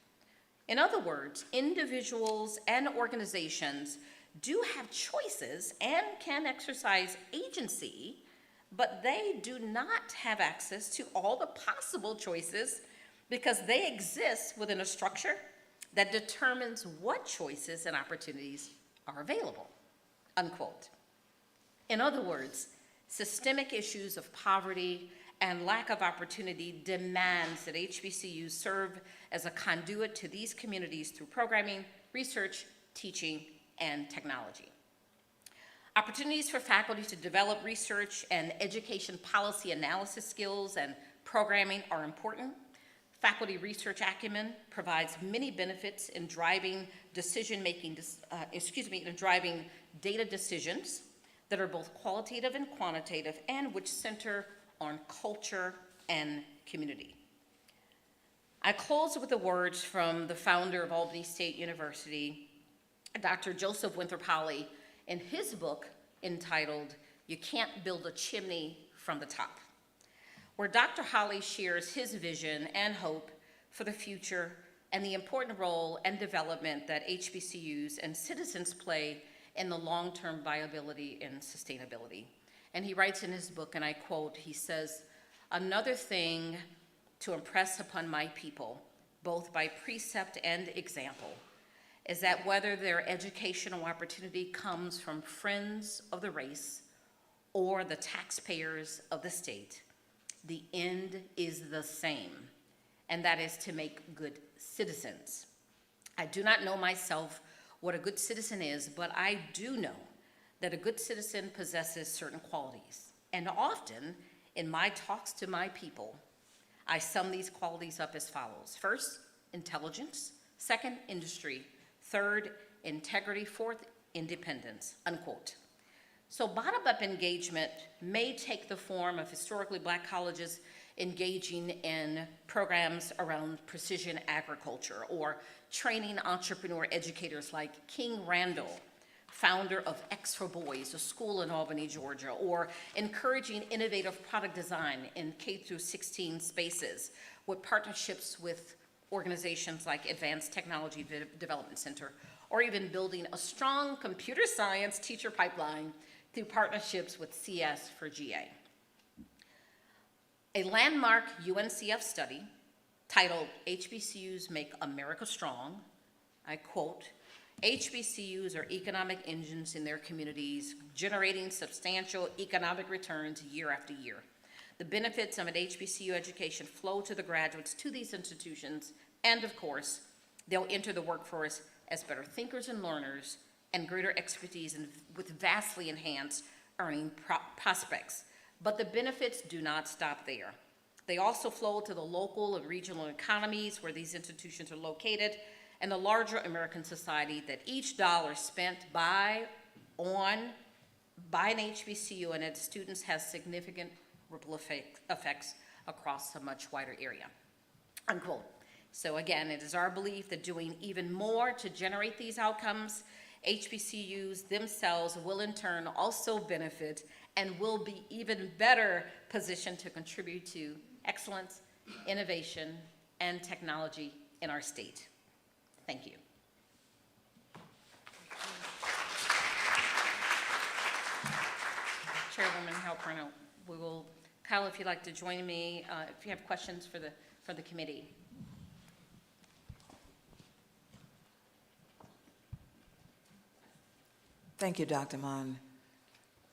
In other words, individuals and organizations do have choices and can exercise agency, but they do not have access to all the possible choices because they exist within a structure that determines what choices and opportunities are available, unquote. In other words, systemic issues of poverty and lack of opportunity demands that HBCUs serve as a conduit to these communities through programming, research, teaching, and technology. Opportunities for faculty to develop research and education policy analysis skills and programming are important. Faculty research acumen provides many benefits in driving driving data decisions that are both qualitative and quantitative and which center on culture and community. I close with the words from the founder of Albany State University, Dr. Joseph Winthrop Holley, in his book entitled "You Can't Build a Chimney from the Top," where Dr. Holley shares his vision and hope for the future and the important role and development that HBCUs and citizens play in the long-term viability and sustainability. And he writes in his book, and I quote, he says, "Another thing to impress upon my people, both by precept and example, is that whether their educational opportunity comes from friends of the race or the taxpayers of the state, the end is the same, and that is to make good citizens. I do not know myself what a good citizen is, but I do know that a good citizen possesses certain qualities. And often, in my talks to my people, I sum these qualities up as follows. First, intelligence. Second, industry. Third, integrity. Fourth, independence," unquote. So bottom-up engagement may take the form of historically Black colleges engaging in programs around precision agriculture or training entrepreneur educators like King Randall founder of X for Boys, a school in Albany, Georgia, or encouraging innovative product design in K through 16 spaces with partnerships with organizations like Advanced Technology Development Center, or even building a strong computer science teacher pipeline through partnerships with CS for GA. A landmark UNCF study titled HBCUs Make America Strong, I quote, HBCUs are economic engines in their communities, generating substantial economic returns year after year. The benefits of an HBCU education flow to the graduates to these institutions, and of course, they'll enter the workforce as better thinkers and learners and greater expertise and with vastly enhanced earning prospects. But the benefits do not stop there. They also flow to the local and regional economies where these institutions are located and the larger American society, that each dollar spent by an HBCU and its students has significant ripple effects across a much wider area, unquote. So again, it is our belief that doing even more to generate these outcomes, HBCUs themselves will in turn also benefit and will be even better positioned to contribute to excellence, innovation, and technology in our state. Thank you. Chairwoman Halpern, we will, Kyle, if you'd like to join me, if you have questions for the committee. Thank you, Dr. Mon.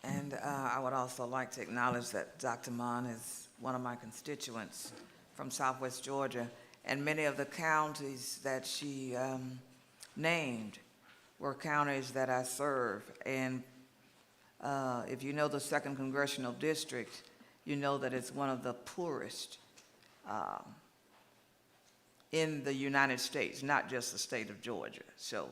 And I would also like to acknowledge that Dr. Mon is one of my constituents from Southwest Georgia, and many of the counties that she named were counties that I serve. And if you know the 2nd Congressional District, you know that it's one of the poorest in the United States, not just the state of Georgia. So,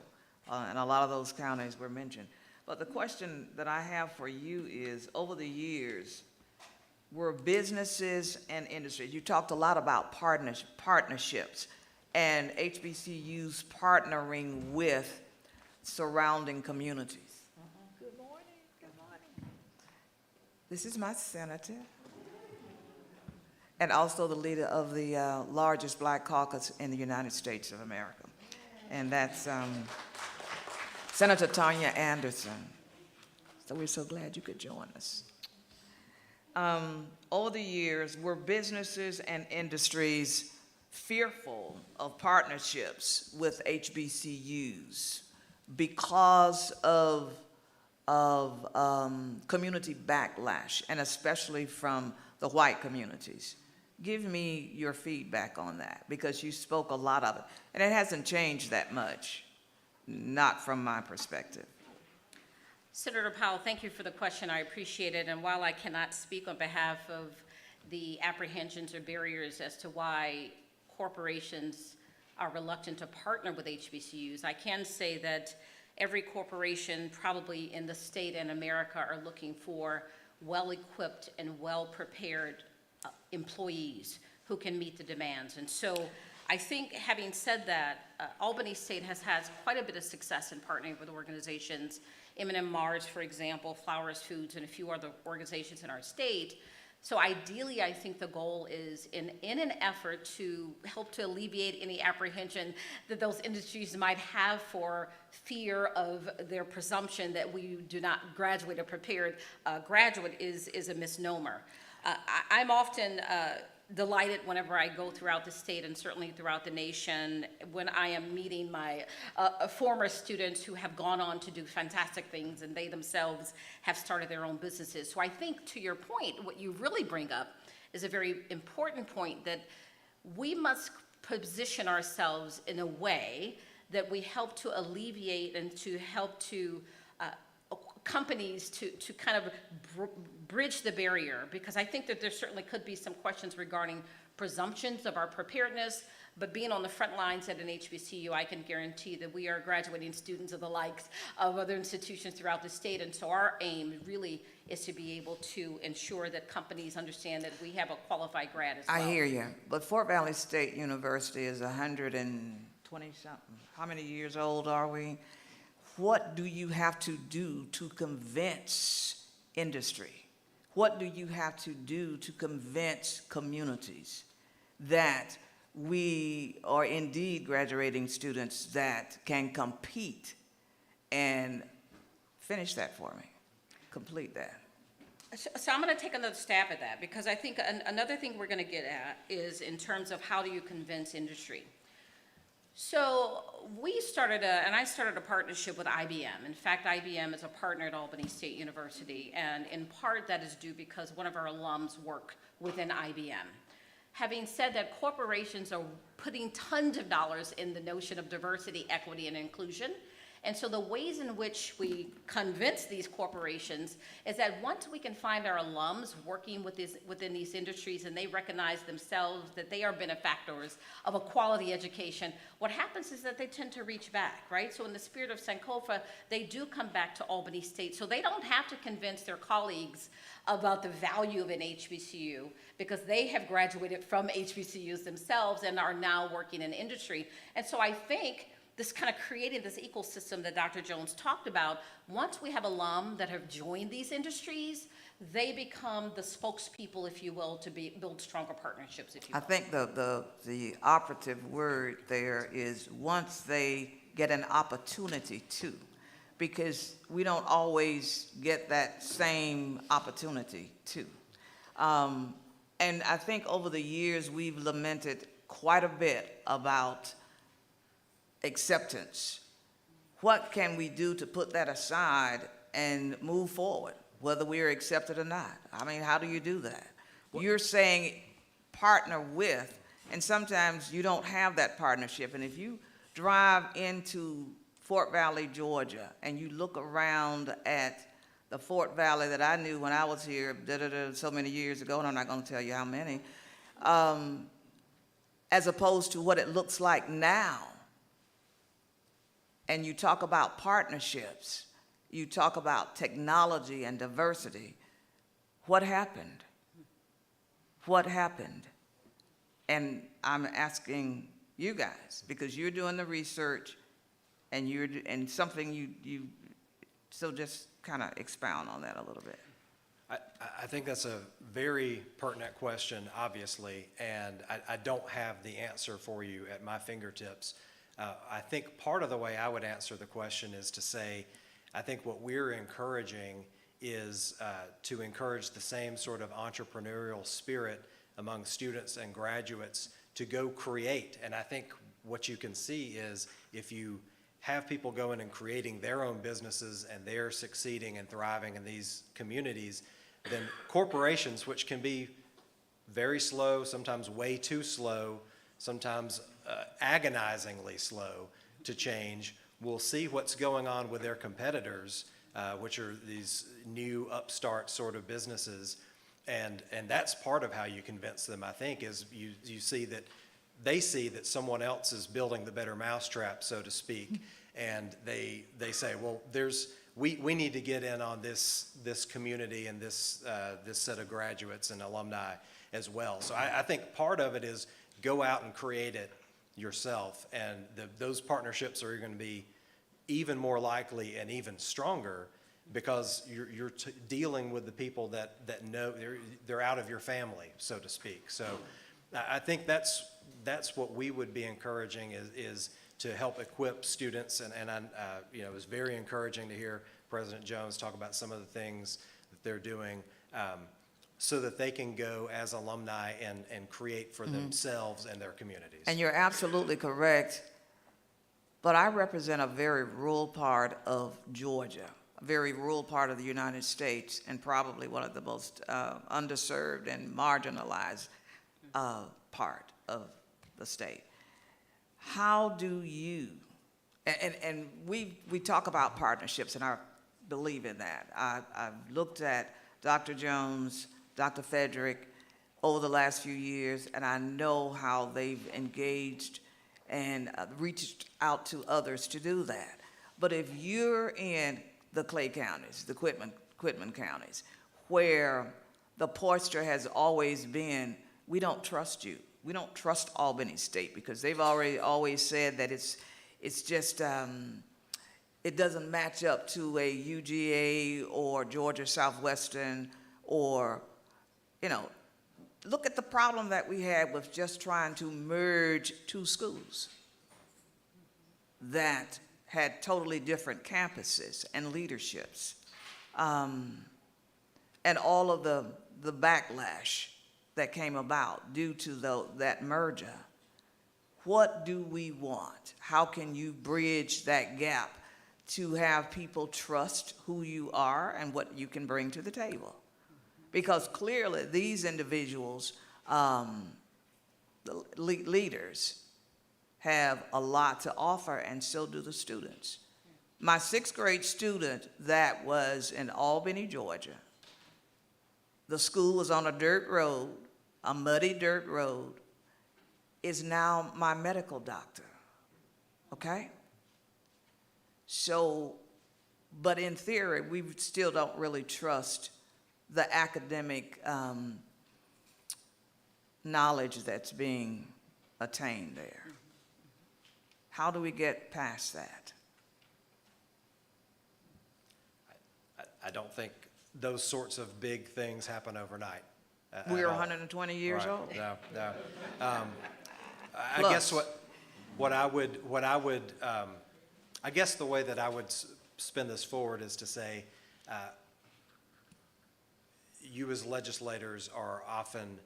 and a lot of those counties were mentioned. But the question that I have for you is, over the years, were businesses and industries, you talked a lot about partnerships and HBCUs partnering with surrounding communities. Good morning, good morning. This is my senator, and also the leader of the largest Black caucus in the United States of America. And that's Senator Tanya Anderson. So we're so glad you could join us. Over the years, were businesses and industries fearful of partnerships with HBCUs because of community backlash, and especially from the white communities? Give me your feedback on that, because you spoke a lot of it, and it hasn't changed that much, not from my perspective. Senator Powell, thank you for the question. I appreciate it. And while I cannot speak on behalf of the apprehensions or barriers as to why corporations are reluctant to partner with HBCUs, I can say that every corporation probably in the state and America are looking for well-equipped and well-prepared employees who can meet the demands. And so I think, having said that, Albany State has had quite a bit of success in partnering with organizations, M&M Mars, for example, Flowers Foods, and a few other organizations in our state. So ideally, I think the goal is in an effort to help to alleviate any apprehension that those industries might have for fear of their presumption that we do not graduate a prepared graduate is a misnomer. I'm often delighted whenever I go throughout the state and certainly throughout the nation when I am meeting my former students who have gone on to do fantastic things, and they themselves have started their own businesses. So I think, to your point, what you really bring up is a very important point, that we must position ourselves in a way that we help to alleviate and to help to companies to kind of bridge the barrier, because I think that there certainly could be some questions regarding presumptions of our preparedness, but being on the front lines at an HBCU, I can guarantee that we are graduating students of the likes of other institutions throughout the state, and so our aim really is to be able to ensure that companies understand that we have a qualified grad as well. I hear you, but Fort Valley State University is 120-something. How many years old are we? what do you have to do to convince industry? What do you have to do to convince communities that we are indeed graduating students that can compete? And finish that for me, complete that. So I'm going to take another stab at that, because I think another thing we're going to get at is in terms of how do you convince industry. So I started a partnership with IBM. In fact, IBM is a partner at Albany State University, and in part that is due because one of our alums work within IBM. Having said that, corporations are putting tons of dollars in the notion of diversity, equity, and inclusion. And so the ways in which we convince these corporations is that once we can find our alums working within these industries and they recognize themselves that they are benefactors of a quality education, what happens is that they tend to reach back, right? So in the spirit of Sankofa, they do come back to Albany State. So they don't have to convince their colleagues about the value of an HBCU because they have graduated from HBCUs themselves and are now working in industry. And so I think this kind of creating this ecosystem that Dr. Jones talked about, once we have alum that have joined these industries, they become the spokespeople, if you will, to build stronger partnerships, if you will. I think the operative word there is once they get an opportunity to, because we don't always get that same opportunity to. And I think over the years, we've lamented quite a bit about acceptance. What can we do to put that aside and move forward, whether we are accepted or not? I mean, how do you do that? You're saying partner with, and sometimes you don't have that partnership. And if you drive into Fort Valley, Georgia, and you look around at the Fort Valley that I knew when I was here so many years ago, and I'm not going to tell you how many, as opposed to what it looks like now, and you talk about partnerships, you talk about technology and diversity, what happened? What happened? And I'm asking you guys, because you're doing the research and something you so just kind of expound on that a little bit. I think that's a very pertinent question, obviously, and I don't have the answer for you at my fingertips. I think part of the way I would answer the question is to say, I think what we're encouraging is to encourage the same sort of entrepreneurial spirit among students and graduates to go create. And I think what you can see is if you have people going and creating their own businesses and they're succeeding and thriving in these communities, then corporations, which can be very slow, sometimes way too slow, sometimes agonizingly slow to change, will see what's going on with their competitors, which are these new upstart sort of businesses. And that's part of how you convince them, I think, is you see that they see that someone else is building the better mousetrap, so to speak, and they say, well, we need to get in on this community and this set of graduates and alumni as well. So I think part of it is go out and create it yourself, and those partnerships are going to be even more likely and even stronger because you're dealing with the people that know they're out of your family, so to speak. So I think that's what we would be encouraging is to help equip students, and I it was very encouraging to hear President Jones talk about some of the things that they're doing so that they can go as alumni and create for themselves and their communities. And you're absolutely correct, but I represent a very rural part of Georgia, a very rural part of the United States, and probably one of the most underserved and marginalized part of the state. How do you, and we talk about partnerships, and I believe in that. I've looked at Dr. Jones, Dr. Frederick over the last few years, and I know how they've engaged and reached out to others to do that. But if you're in the Clay counties, the Quitman counties, where the posture has always been, we don't trust you. We don't trust Albany State because they've always said that it's just it doesn't match up to a UGA or Georgia Southwestern or, look at the problem that we had with just trying to merge two schools that had totally different campuses and leaderships. And all of the backlash that came about due to that merger. What do we want? How can you bridge that gap to have people trust who you are and what you can bring to the table? Because clearly these individuals, the leaders, have a lot to offer, and so do the students. My 6th grade student that was in Albany, Georgia, the school was on a dirt road, a muddy dirt road, is now my medical doctor, okay? So, but in theory, we still don't really trust the academic knowledge that's being attained there. How do we get past that? I don't think those sorts of big things happen overnight. We're at all. 120 years Right. old. No. I Plus. guess what I would, I guess the way that I would spin this forward is to say, you as legislators are often,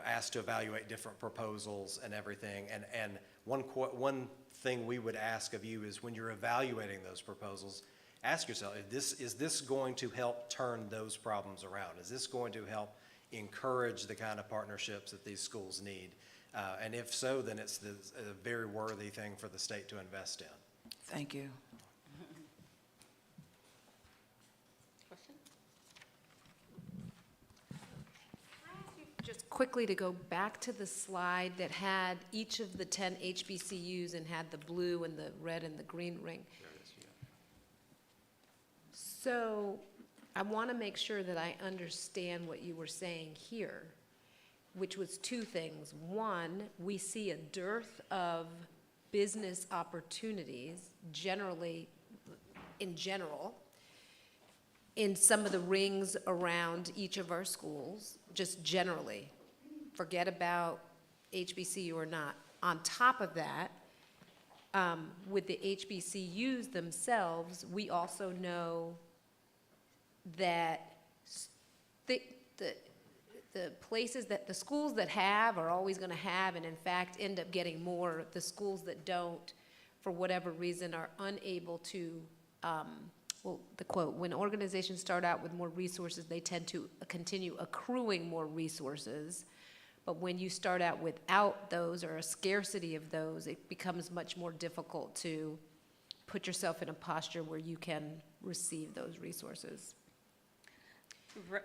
asked to evaluate different proposals and everything. And one thing we would ask of you is when you're evaluating those proposals, ask yourself, is this going to help turn those problems around? Is this going to help encourage the kind of partnerships that these schools need? And if so, then it's a very worthy thing for the state to invest in. Thank you. Question? Just quickly to go back to the slide that had each of the 10 HBCUs and had the blue and the red and the green ring. So I want to make sure that I understand what you were saying here, which was two things. One, we see a dearth of business opportunities in general, in some of the rings around each of our schools, just generally. Forget about HBCU or not. On top of that, with the HBCUs themselves, we also know that the places that the schools that have are always going to have, and in fact end up getting more. The schools that don't, for whatever reason, are unable to, well, the quote, when organizations start out with more resources, they tend to continue accruing more resources. But when you start out without those or a scarcity of those, it becomes much more difficult to put yourself in a posture where you can receive those resources.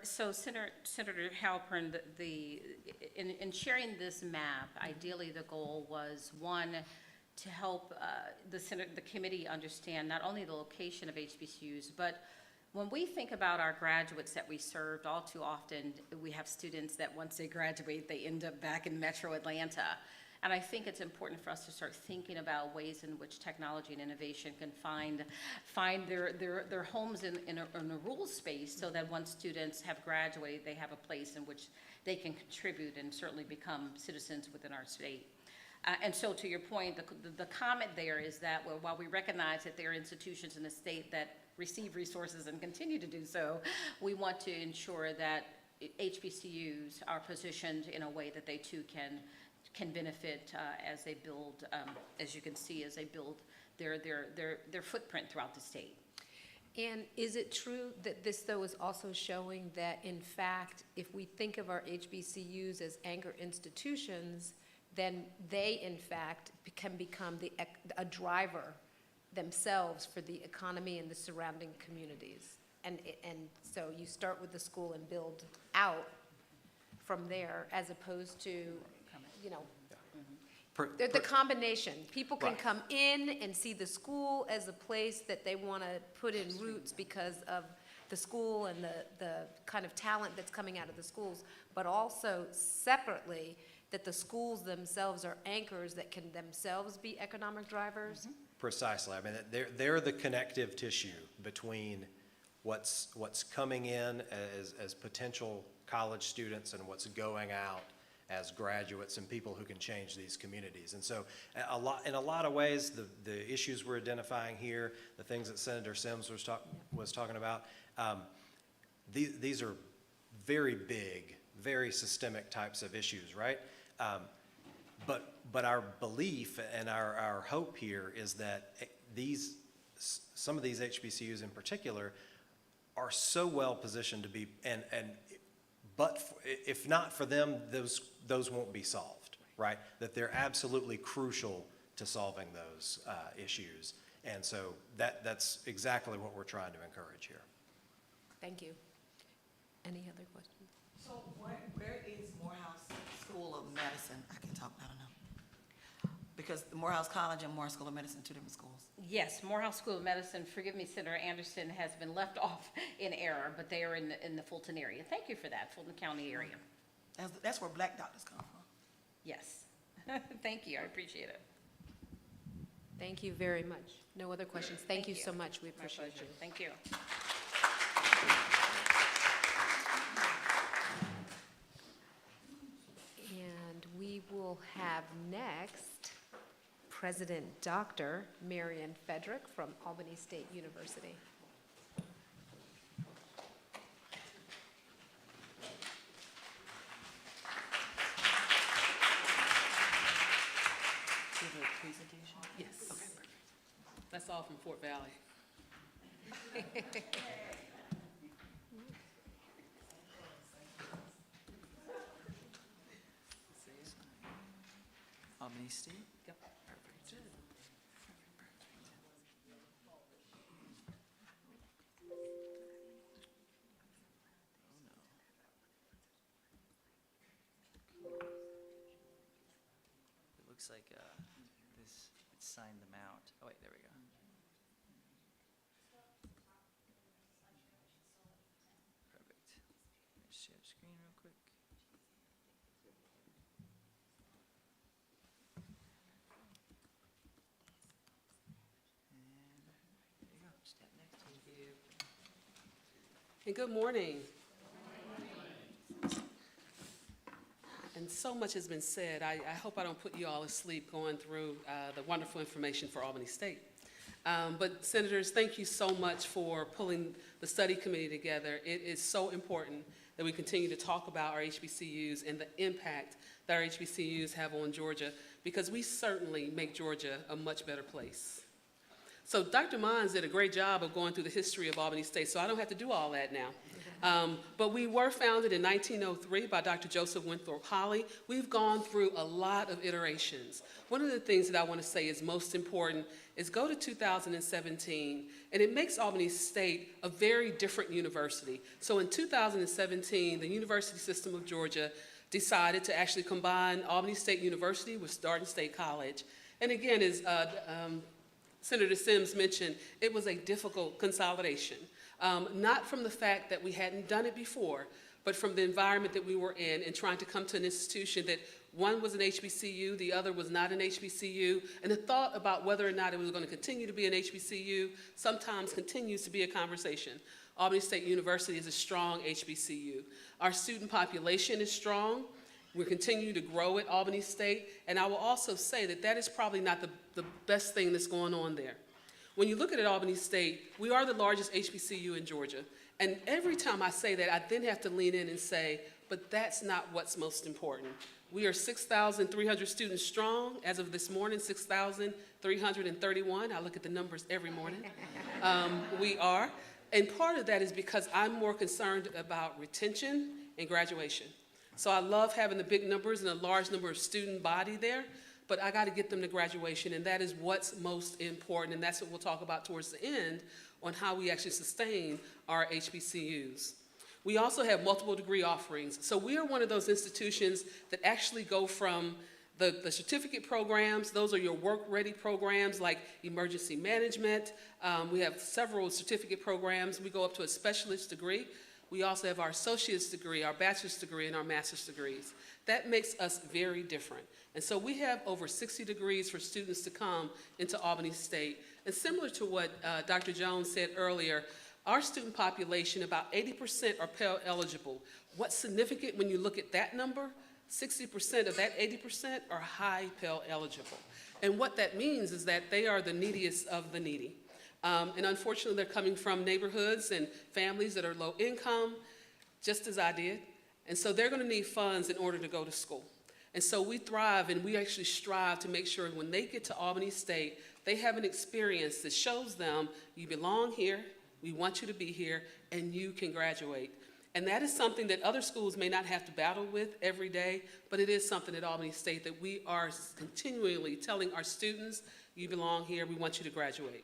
So Senator Halpern, in sharing this map, ideally the goal was, one, to help the committee understand not only the location of HBCUs, but when we think about our graduates that we served, all too often we have students that once they graduate, they end up back in Metro Atlanta. And I think it's important for us to start thinking about ways in which technology and innovation can find their homes in a rural space, so that once students have graduated, they have a place in which they can contribute and certainly become citizens within our state. And so to your point, the comment there is that, well, while we recognize that there are institutions in the state that receive resources and continue to do so, we want to ensure that HBCUs are positioned in a way that they too can benefit as they build, as you can see, as they build their footprint throughout the state. And is it true that this, though, is also showing that, in fact, if we think of our HBCUs as anchor institutions, then they, in fact, can become a driver themselves for the economy and the surrounding communities. And so you start with the school and build out from there, as opposed to, the combination. People can Right. come in and see the school as a place that they want to put in roots because of the school and the kind of talent that's coming out of the schools, but also separately that the schools themselves are anchors that can themselves be economic drivers. Precisely. I mean, they're the connective tissue between what's coming in as potential college students and what's going out as graduates and people who can change these communities. And so in a lot of ways, the issues we're identifying here, the things that Senator Sims was talking about, these are very big, very systemic types of issues, right? But our belief and our hope here is that some of these HBCUs in particular are so well positioned to be, but if not for them, those won't be solved, right? That they're absolutely crucial to solving those issues. And so that's exactly what we're trying to encourage here. Thank you. Any other questions? So where is Morehouse School of Medicine? I can talk, I don't know. Because the Morehouse College and Morehouse School of Medicine, two different schools. Yes, Morehouse School of Medicine, forgive me, Senator Anderson, has been left off in error, but they are in the Fulton area. Thank you for that, Fulton County area. That's where black doctors come from. Yes. Thank you, I appreciate it. Thank you very much. No other questions. Thank you you. so much. We My appreciate pleasure. you. Thank you. And we will have next President Dr. Marian Fedrick from Albany State University. Presentation? Yes. Okay, perfect. That's all from Fort Valley. Albany State? Yep. It looks like it signed them out. Oh, wait, there we go. Perfect. Let's share the screen real quick. And there you go. Step next. Thank you. And good morning. And so much has been said. I hope I don't put you all asleep going through the wonderful information for Albany State. But Senators, thank you so much for pulling the study committee together. It is so important that we continue to talk about our HBCUs and the impact that our HBCUs have on Georgia, because we certainly make Georgia a much better place. So Dr. Mons did a great job of going through the history of Albany State, so I don't have to do all that now. But we were founded in 1903 by Dr. Joseph Winthrop Holley. We've gone through a lot of iterations. One of the things that I want to say is most important is go to 2017, and it makes Albany State a very different university. So in 2017, the University System of Georgia decided to actually combine Albany State University with Darden State College. And again, as Senator Sims mentioned, it was a difficult consolidation. Not from the fact that we hadn't done it before, but from the environment that we were in and trying to come to an institution that one was an HBCU, the other was not an HBCU, and the thought about whether or not it was going to continue to be an HBCU sometimes continues to be a conversation. Albany State University is a strong HBCU. Our student population is strong. We're continuing to grow at Albany State, and I will also say that that is probably not the best thing that's going on there. When you look at Albany State, we are the largest HBCU in Georgia, and every time I say that, I then have to lean in and say, but that's not what's most important. We are 6,300 students strong. As of this morning, 6,331. I look at the numbers every morning. We are, and part of that is because I'm more concerned about retention and graduation. So I love having the big numbers and a large number of student body there, but I got to get them to graduation, and that is what's most important, and that's what we'll talk about towards the end on how we actually sustain our HBCUs. We also have multiple degree offerings. So we are one of those institutions that actually go from the certificate programs. Those are your work-ready programs like emergency management. We have several certificate programs. We go up to a specialist degree. We also have our associate's degree, our bachelor's degree, and our master's degrees. That makes us very different. And so we have over 60 degrees for students to come into Albany State. And similar to what Dr. Jones said earlier, our student population, about 80% are Pell eligible. What's significant when you look at that number, 60% of that 80% are high Pell eligible. And what that means is that they are the neediest of the needy. And unfortunately, they're coming from neighborhoods and families that are low income, just as I did. And so they're going to need funds in order to go to school. And so we thrive and we actually strive to make sure when they get to Albany State, they have an experience that shows them you belong here, we want you to be here, and you can graduate. And that is something that other schools may not have to battle with every day, but it is something at Albany State that we are continually telling our students, you belong here, we want you to graduate.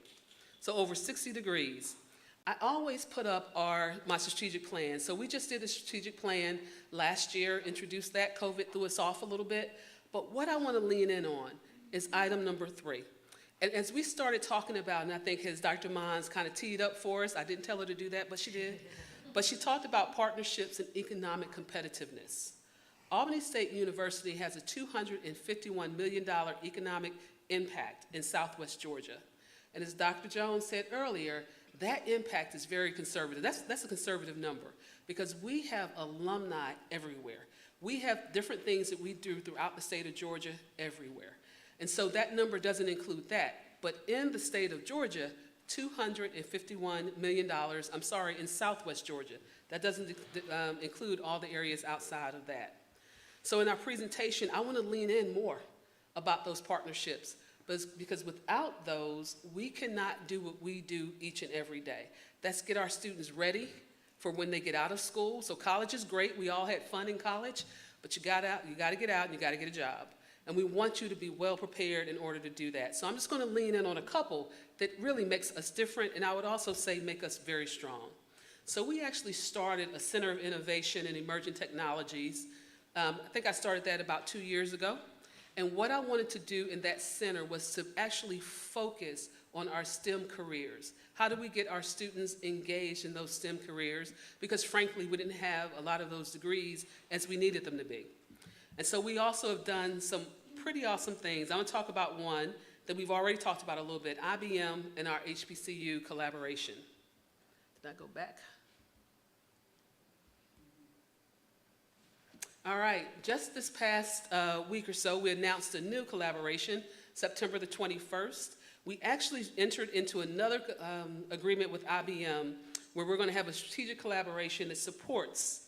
So over 60 degrees. I always put up my strategic plan. So we just did a strategic plan last year, introduced that. COVID threw us off a little bit. But what I want to lean in on is item number 3. And as we started talking about, and I think as Dr. Mons kind of teed up for us, I didn't tell her to do that, but she did. But she talked about partnerships and economic competitiveness. Albany State University has a $251 million economic impact in Southwest Georgia. And as Dr. Jones said earlier, that impact is very conservative. That's a conservative number because we have alumni everywhere. We have different things that we do throughout the state of Georgia everywhere. And so that number doesn't include that. But in the state of Georgia, $251 million, in Southwest Georgia. That doesn't include all the areas outside of that. So in our presentation, I want to lean in more about those partnerships because without those, we cannot do what we do each and every day. That's get our students ready for when they get out of school. So college is great. We all had fun in college, but you got to get out and you got to get a job. And we want you to be well prepared in order to do that. So I'm just going to lean in on a couple that really makes us different, and I would also say make us very strong. So we actually started a Center of Innovation and Emerging Technologies. I think I started that about 2 years ago. And what I wanted to do in that center was to actually focus on our STEM careers. How do we get our students engaged in those STEM careers? Because frankly, we didn't have a lot of those degrees as we needed them to be. And so we also have done some pretty awesome things. I'm going to talk about one that we've already talked about a little bit, IBM and our HBCU collaboration. Did I go back? All right, just this past week or so, we announced a new collaboration, September the 21st. We actually entered into another agreement with IBM where we're going to have a strategic collaboration that supports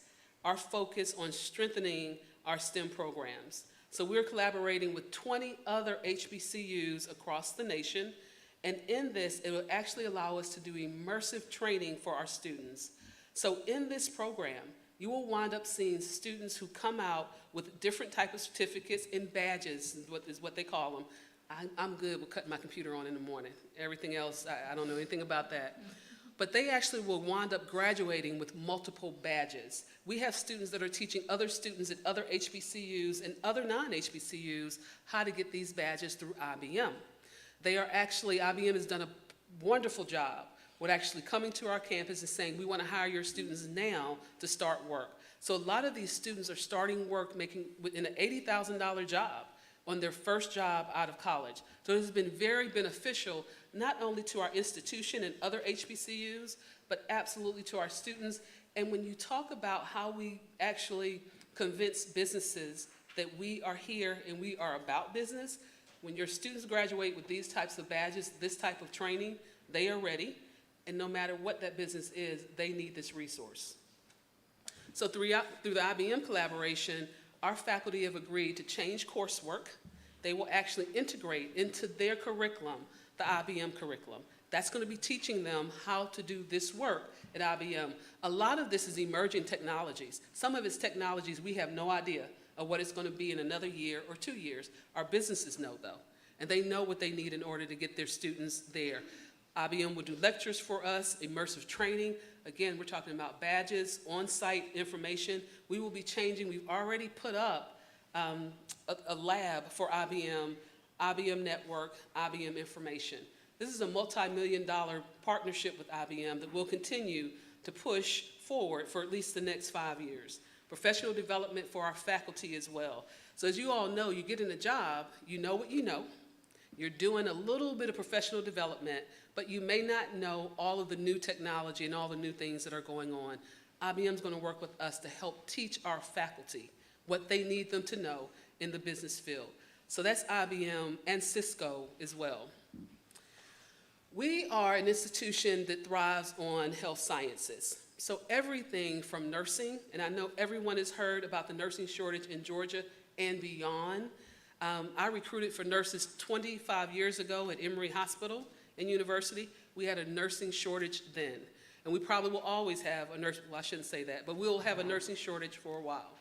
our focus on strengthening our STEM programs. So we're collaborating with 20 other HBCUs across the nation, and in this, it will actually allow us to do immersive training for our students. So in this program, you will wind up seeing students who come out with different types of certificates and badges, is what they call them. I'm good with cutting my computer on in the morning. Everything else, I don't know anything about that. But they actually will wind up graduating with multiple badges. We have students that are teaching other students at other HBCUs and other non-HBCUs how to get these badges through IBM. IBM has done a wonderful job with actually coming to our campus and saying, we want to hire your students now to start work. So a lot of these students are starting work making within an $80,000 job on their first job out of college. So it has been very beneficial, not only to our institution and other HBCUs, but absolutely to our students. And when you talk about how we actually convince businesses that we are here and we are about business, when your students graduate with these types of badges, this type of training, they are ready. And no matter what that business is, they need this resource. So through the IBM collaboration, our faculty have agreed to change coursework. They will actually integrate into their curriculum the IBM curriculum. That's going to be teaching them how to do this work at IBM. A lot of this is emerging technologies. Some of it's technologies we have no idea of what it's going to be in another year or 2 years. Our businesses know, though, and they know what they need in order to get their students there. IBM will do lectures for us, immersive training. Again, we're talking about badges, on-site information. We will be changing. We've already put up a lab for IBM, IBM Network, IBM Information. This is a multi-million-dollar partnership with IBM that will continue to push forward for at least the next 5 years. Professional development for our faculty as well. So as you all know, you get in a job, you know what you know. You're doing a little bit of professional development, but you may not know all of the new technology and all the new things that are going on. IBM's going to work with us to help teach our faculty what they need them to know in the business field. So that's IBM and Cisco as well. We are an institution that thrives on health sciences. So everything from nursing, and I know everyone has heard about the nursing shortage in Georgia and beyond. I recruited for nurses 25 years ago at Emory Hospital and University. We had a nursing shortage then. And we probably will always have a nurse, well, I shouldn't say that, but we'll have a nursing shortage for a while.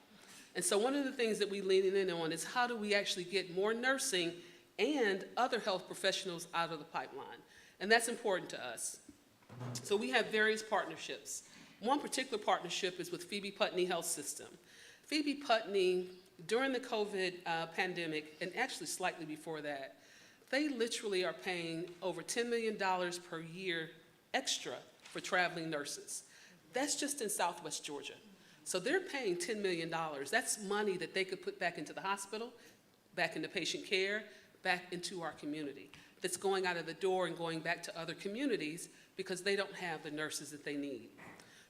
And so one of the things that we lean in on is how do we actually get more nursing and other health professionals out of the pipeline? And that's important to us. So we have various partnerships. One particular partnership is with Phoebe Putney Health System. Phoebe Putney, during the COVID pandemic, and actually slightly before that, they literally are paying over $10 million per year extra for traveling nurses. That's just in Southwest Georgia. So they're paying $10 million. That's money that they could put back into the hospital, back into patient care, back into our community. That's going out of the door and going back to other communities because they don't have the nurses that they need.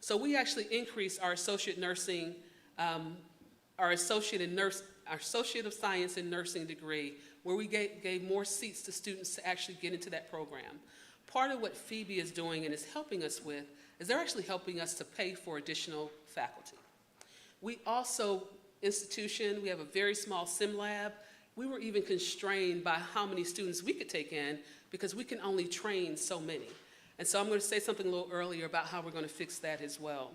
So we actually increased our associate nursing, our associate of science in nursing degree, where we gave more seats to students to actually get into that program. Part of what Phoebe is doing and is helping us with is they're actually helping us to pay for additional faculty. We also, institution, we have a very small sim lab. We were even constrained by how many students we could take in because we can only train so many. And so I'm going to say something a little earlier about how we're going to fix that as well.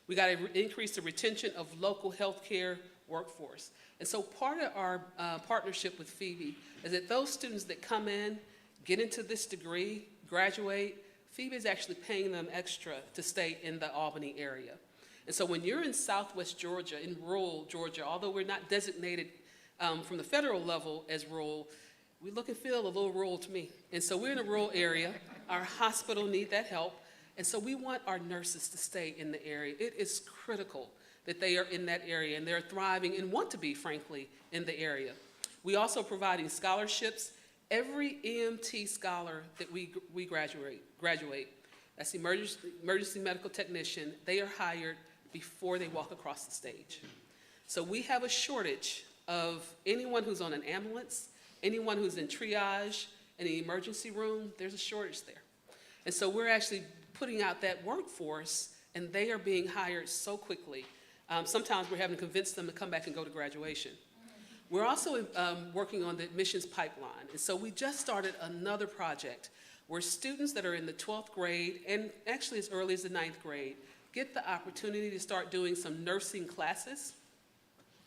We got to increase the retention of local healthcare workforce. And so part of our partnership with Phoebe is that those students that come in, get into this degree, graduate, Phoebe is actually paying them extra to stay in the Albany area. And so when you're in Southwest Georgia, in rural Georgia, although we're not designated from the federal level as rural, we look and feel a little rural to me. And so we're in a rural area. Our hospital need that help. And so we want our nurses to stay in the area. It is critical that they are in that area and they're thriving and want to be, frankly, in the area. We also providing scholarships. Every EMT scholar that we graduate, that's emergency medical technician, they are hired before they walk across the stage. So we have a shortage of anyone who's on an ambulance, anyone who's in triage, in the emergency room, there's a shortage there. And so we're actually putting out that workforce and they are being hired so quickly. Sometimes we're having to convince them to come back and go to graduation. We're also working on the admissions pipeline. And so we just started another project where students that are in the 12th grade, and actually as early as the 9th grade, get the opportunity to start doing some nursing classes.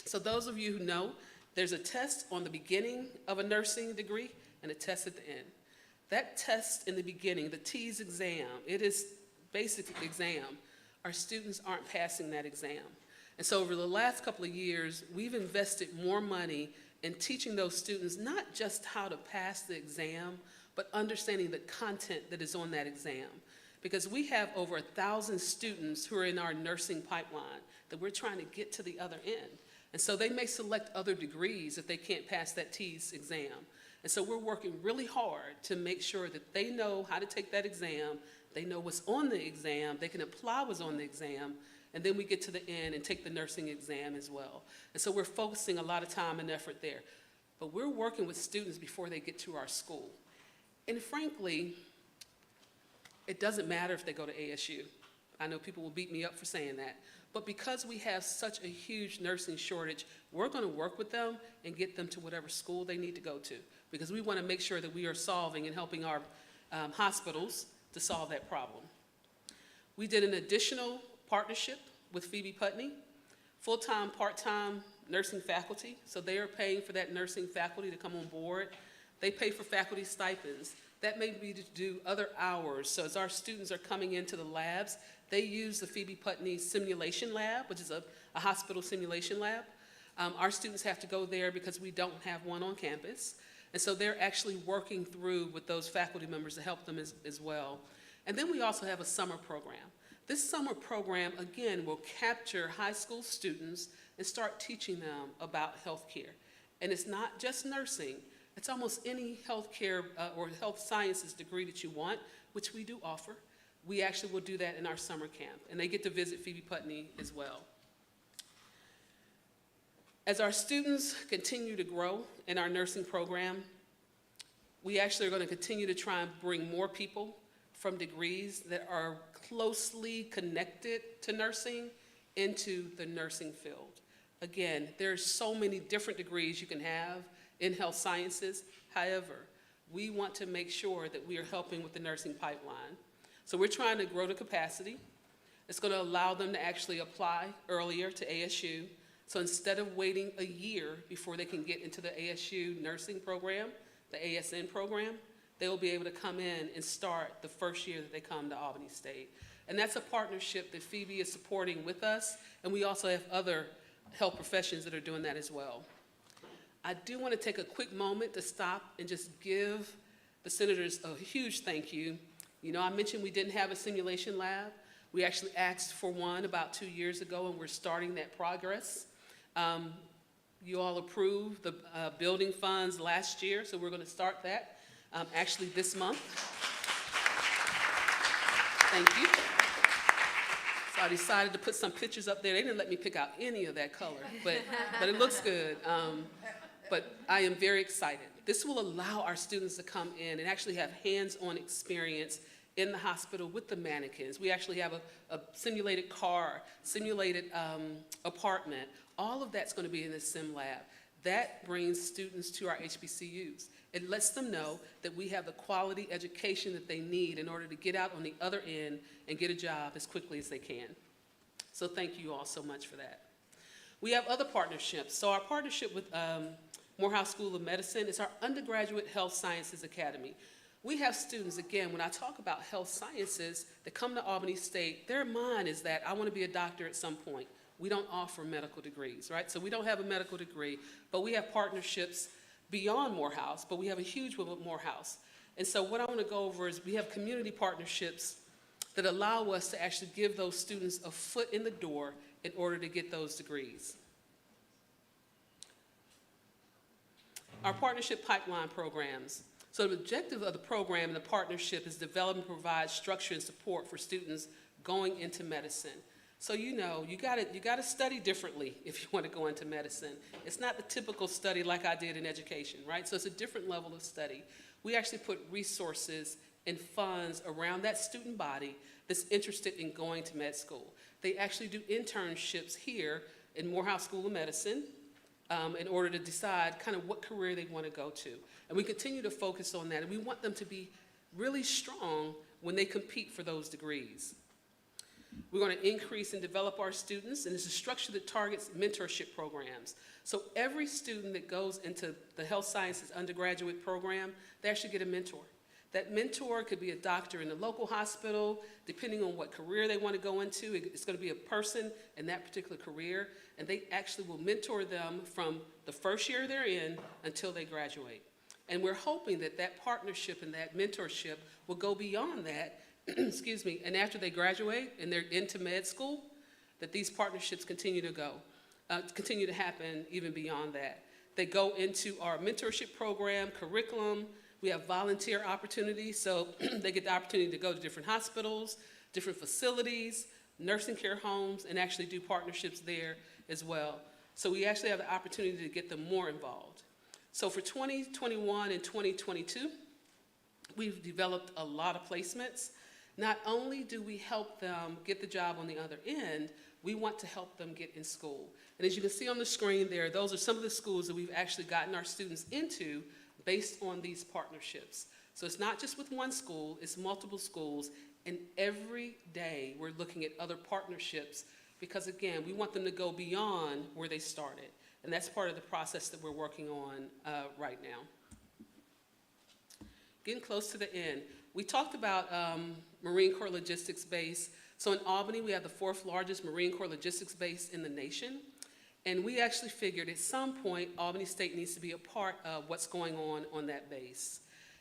So those of you who know, there's a test on the beginning of a nursing degree and a test at the end. That test in the beginning, the TEAS exam, it is basic exam. Our students aren't passing that exam. And so over the last couple of years, we've invested more money in teaching those students not just how to pass the exam, but understanding the content that is on that exam. Because we have over 1,000 students who are in our nursing pipeline that we're trying to get to the other end. And so they may select other degrees if they can't pass that TEAS exam. And so we're working really hard to make sure that they know how to take that exam, they know what's on the exam, they can apply what's on the exam, and then we get to the end and take the nursing exam as well. And so we're focusing a lot of time and effort there. But we're working with students before they get to our school. And frankly, it doesn't matter if they go to ASU. I know people will beat me up for saying that. But because we have such a huge nursing shortage, we're going to work with them and get them to whatever school they need to go to. Because we want to make sure that we are solving and helping our hospitals to solve that problem. We did an additional partnership with Phoebe Putney, full-time, part-time nursing faculty. So they are paying for that nursing faculty to come on board. They pay for faculty stipends. That may be to do other hours. So as our students are coming into the labs, they use the Phoebe Putney simulation lab, which is a hospital simulation lab. Our students have to go there because we don't have one on campus. And so they're actually working through with those faculty members to help them as well. And then we also have a summer program. This summer program, again, will capture high school students and start teaching them about healthcare. And it's not just nursing, it's almost any healthcare or health sciences degree that you want, which we do offer. We actually will do that in our summer camp, and they get to visit Phoebe Putney as well. As our students continue to grow in our nursing program, we actually are going to continue to try and bring more people from degrees that are closely connected to nursing into the nursing field. Again, there's so many different degrees you can have in health sciences. However, we want to make sure that we are helping with the nursing pipeline. So we're trying to grow the capacity. It's going to allow them to actually apply earlier to ASU. So instead of waiting a year before they can get into the ASU nursing program, the ASN program, they will be able to come in and start the first year that they come to Albany State. And that's a partnership that Phoebe is supporting with us, and we also have other health professions that are doing that as well. I do want to take a quick moment to stop and just give the senators a huge thank you. You know, I mentioned we didn't have a simulation lab. We actually asked for one about 2 years ago, and we're starting that progress. You all approved the building funds last year, so we're going to start that actually this month. Thank you. So I decided to put some pictures up there. They didn't let me pick out any of that color, but it looks good. But I am very excited. This will allow our students to come in and actually have hands-on experience in the hospital with the mannequins. We actually have a simulated car, simulated apartment. All of that's going to be in the sim lab. That brings students to our HBCUs. It lets them know that we have the quality education that they need in order to get out on the other end and get a job as quickly as they can. So thank you all so much for that. We have other partnerships. So our partnership with Morehouse School of Medicine is our undergraduate health sciences academy. We have students, again, when I talk about health sciences that come to Albany State, their mind is that I want to be a doctor at some point. We don't offer medical degrees, right? So we don't have a medical degree, but we have partnerships beyond Morehouse, but we have a huge one with Morehouse. And so what I want to go over is we have community partnerships that allow us to actually give those students a foot in the door in order to get those degrees. Our partnership pipeline programs. So the objective of the program and the partnership is develop and provide structure and support for students going into medicine. So you know, you gotta study differently if you want to go into medicine. It's not the typical study like I did in education, right? So it's a different level of study. We actually put resources and funds around that student body that's interested in going to med school. They actually do internships here in Morehouse School of Medicine in order to decide kind of what career they want to go to. And we continue to focus on that, and we want them to be really strong when they compete for those degrees. We're going to increase and develop our students, and it's a structure that targets mentorship programs. So every student that goes into the health sciences undergraduate program, they actually get a mentor. That mentor could be a doctor in the local hospital, depending on what career they want to go into. It's going to be a person in that particular career, and they actually will mentor them from the first year they're in until they graduate. And we're hoping that that partnership and that mentorship will go beyond that, excuse me, and after they graduate and they're into med school, that these partnerships continue to happen even beyond that. They go into our mentorship program, curriculum. We have volunteer opportunities, so they get the opportunity to go to different hospitals, different facilities, nursing care homes, and actually do partnerships there as well. So we actually have the opportunity to get them more involved. So for 2021 and 2022, we've developed a lot of placements. Not only do we help them get the job on the other end, we want to help them get in school. And as you can see on the screen there, those are some of the schools that we've actually gotten our students into based on these partnerships. So it's not just with one school, it's multiple schools, and every day we're looking at other partnerships because, again, we want them to go beyond where they started. And that's part of the process that we're working on right now. Getting close to the end. We talked about Marine Corps Logistics Base. So in Albany, we have the 4th largest Marine Corps Logistics Base in the nation. And we actually figured at some point, Albany State needs to be a part of what's going on that base.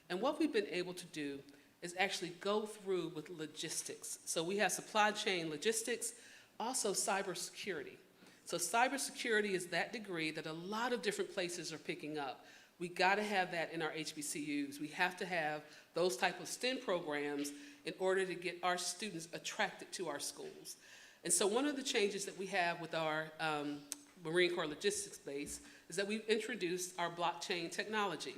And what we've been able to do is actually go through with logistics. So we have supply chain logistics, also cybersecurity. So cybersecurity is that degree that a lot of different places are picking up. We got to have that in our HBCUs. We have to have those type of STEM programs in order to get our students attracted to our schools. And so one of the changes that we have with our Marine Corps logistics base is that we've introduced our blockchain technology.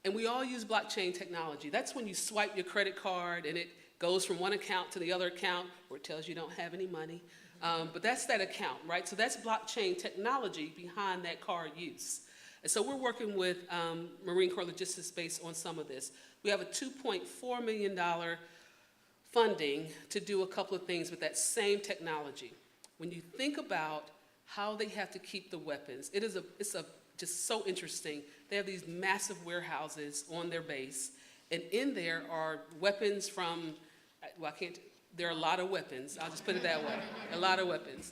And we all use blockchain technology. That's when you swipe your credit card and it goes from one account to the other account, or it tells you don't have any money. But that's that account, right? So that's blockchain technology behind that card use. And so we're working with Marine Corps Logistics Base on some of this. We have a $2.4 million funding to do a couple of things with that same technology. When you think about how they have to keep the weapons, it's just so interesting. They have these massive warehouses on their base, and in there are weapons from, well, there are a lot of weapons, I'll just put it that way, a lot of weapons.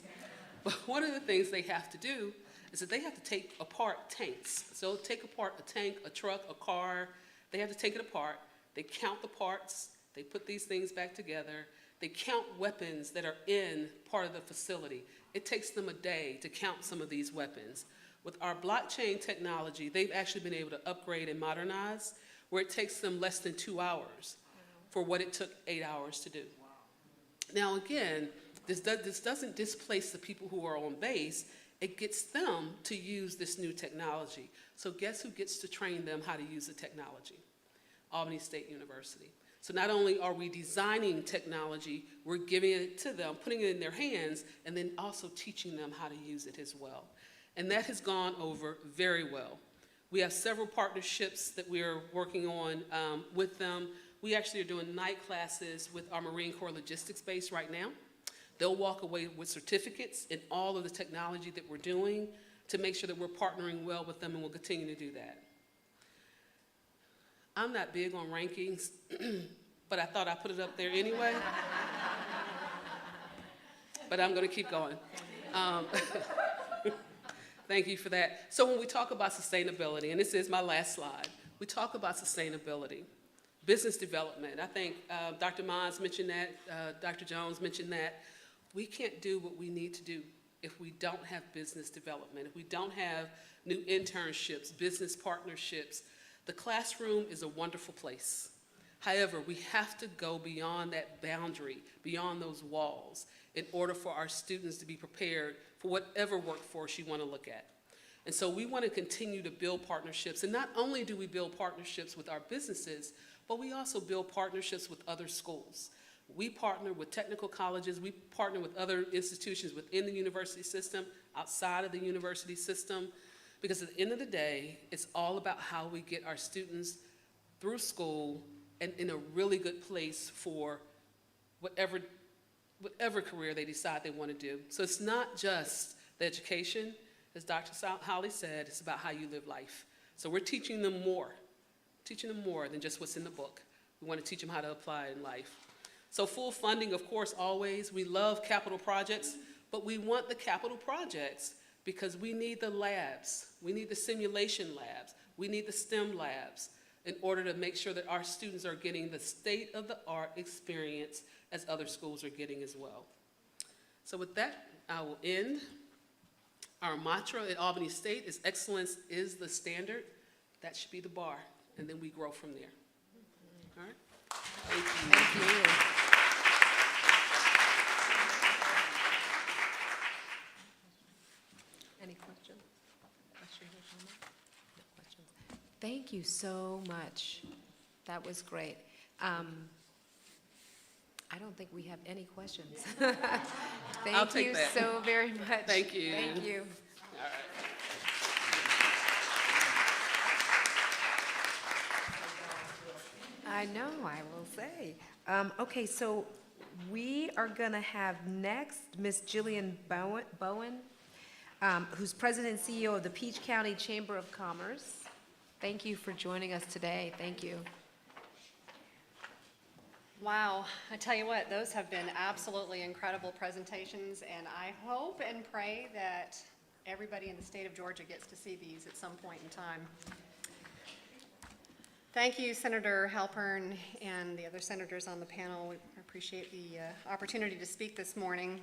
But one of the things they have to do is that they have to take apart tanks. So take apart a tank, a truck, a car, they have to take it apart, they count the parts, they put these things back together, they count weapons that are in part of the facility. It takes them a day to count some of these weapons. With our blockchain technology, they've actually been able to upgrade and modernize, where it takes them less than 2 hours for what it took 8 hours to do. Now again, this doesn't displace the people who are on base, it gets them to use this new technology. So guess who gets to train them how to use the technology? Albany State University. So not only are we designing technology, we're giving it to them, putting it in their hands, and then also teaching them how to use it as well. And that has gone over very well. We have several partnerships that we are working on with them. We actually are doing night classes with our Marine Corps logistics base right now. They'll walk away with certificates in all of the technology that we're doing to make sure that we're partnering well with them, and we'll continue to do that. I'm not big on rankings, but I thought I'd put it up there anyway. But I'm going to keep going. Thank you for that. So when we talk about sustainability, and this is my last slide, we talk about sustainability, business development. I think Dr. Mons mentioned that, Dr. Jones mentioned that. We can't do what we need to do if we don't have business development, if we don't have new internships, business partnerships. The classroom is a wonderful place. However, we have to go beyond that boundary, beyond those walls, in order for our students to be prepared for whatever workforce you want to look at. And so we want to continue to build partnerships. And not only do we build partnerships with our businesses, but we also build partnerships with other schools. We partner with technical colleges, we partner with other institutions within the university system, outside of the university system, because at the end of the day, it's all about how we get our students through school and in a really good place for whatever career they decide they want to do. So it's not just the education, as Dr. Holly said, it's about how you live life. So we're teaching them more than just what's in the book. We want to teach them how to apply it in life. So full funding, of course, always. We love capital projects, but we want the capital projects because we need the labs. We need the simulation labs. We need the STEM labs in order to make sure that our students are getting the state-of-the-art experience as other schools are getting as well. So with that, I will end. Our mantra at Albany State is excellence is the standard. That should be the bar, and then we grow from there. All right? Thank you. Thank you. Any questions? Questions or comments? No questions. Thank you so much. That was great. I don't think we have any questions. I'll take Thank you that. so very much. Thank you. Thank you. All right. I know, I will say. Okay, so we are going to have next Miss Jillian Bowen, who's President and CEO of the Peach County Chamber of Commerce. Thank you for joining us today. Thank you. Wow, I tell you what, those have been absolutely incredible presentations, and I hope and pray that everybody in the state of Georgia gets to see these at some point in time. Thank you, Senator Halpern and the other senators on the panel. We appreciate the opportunity to speak this morning.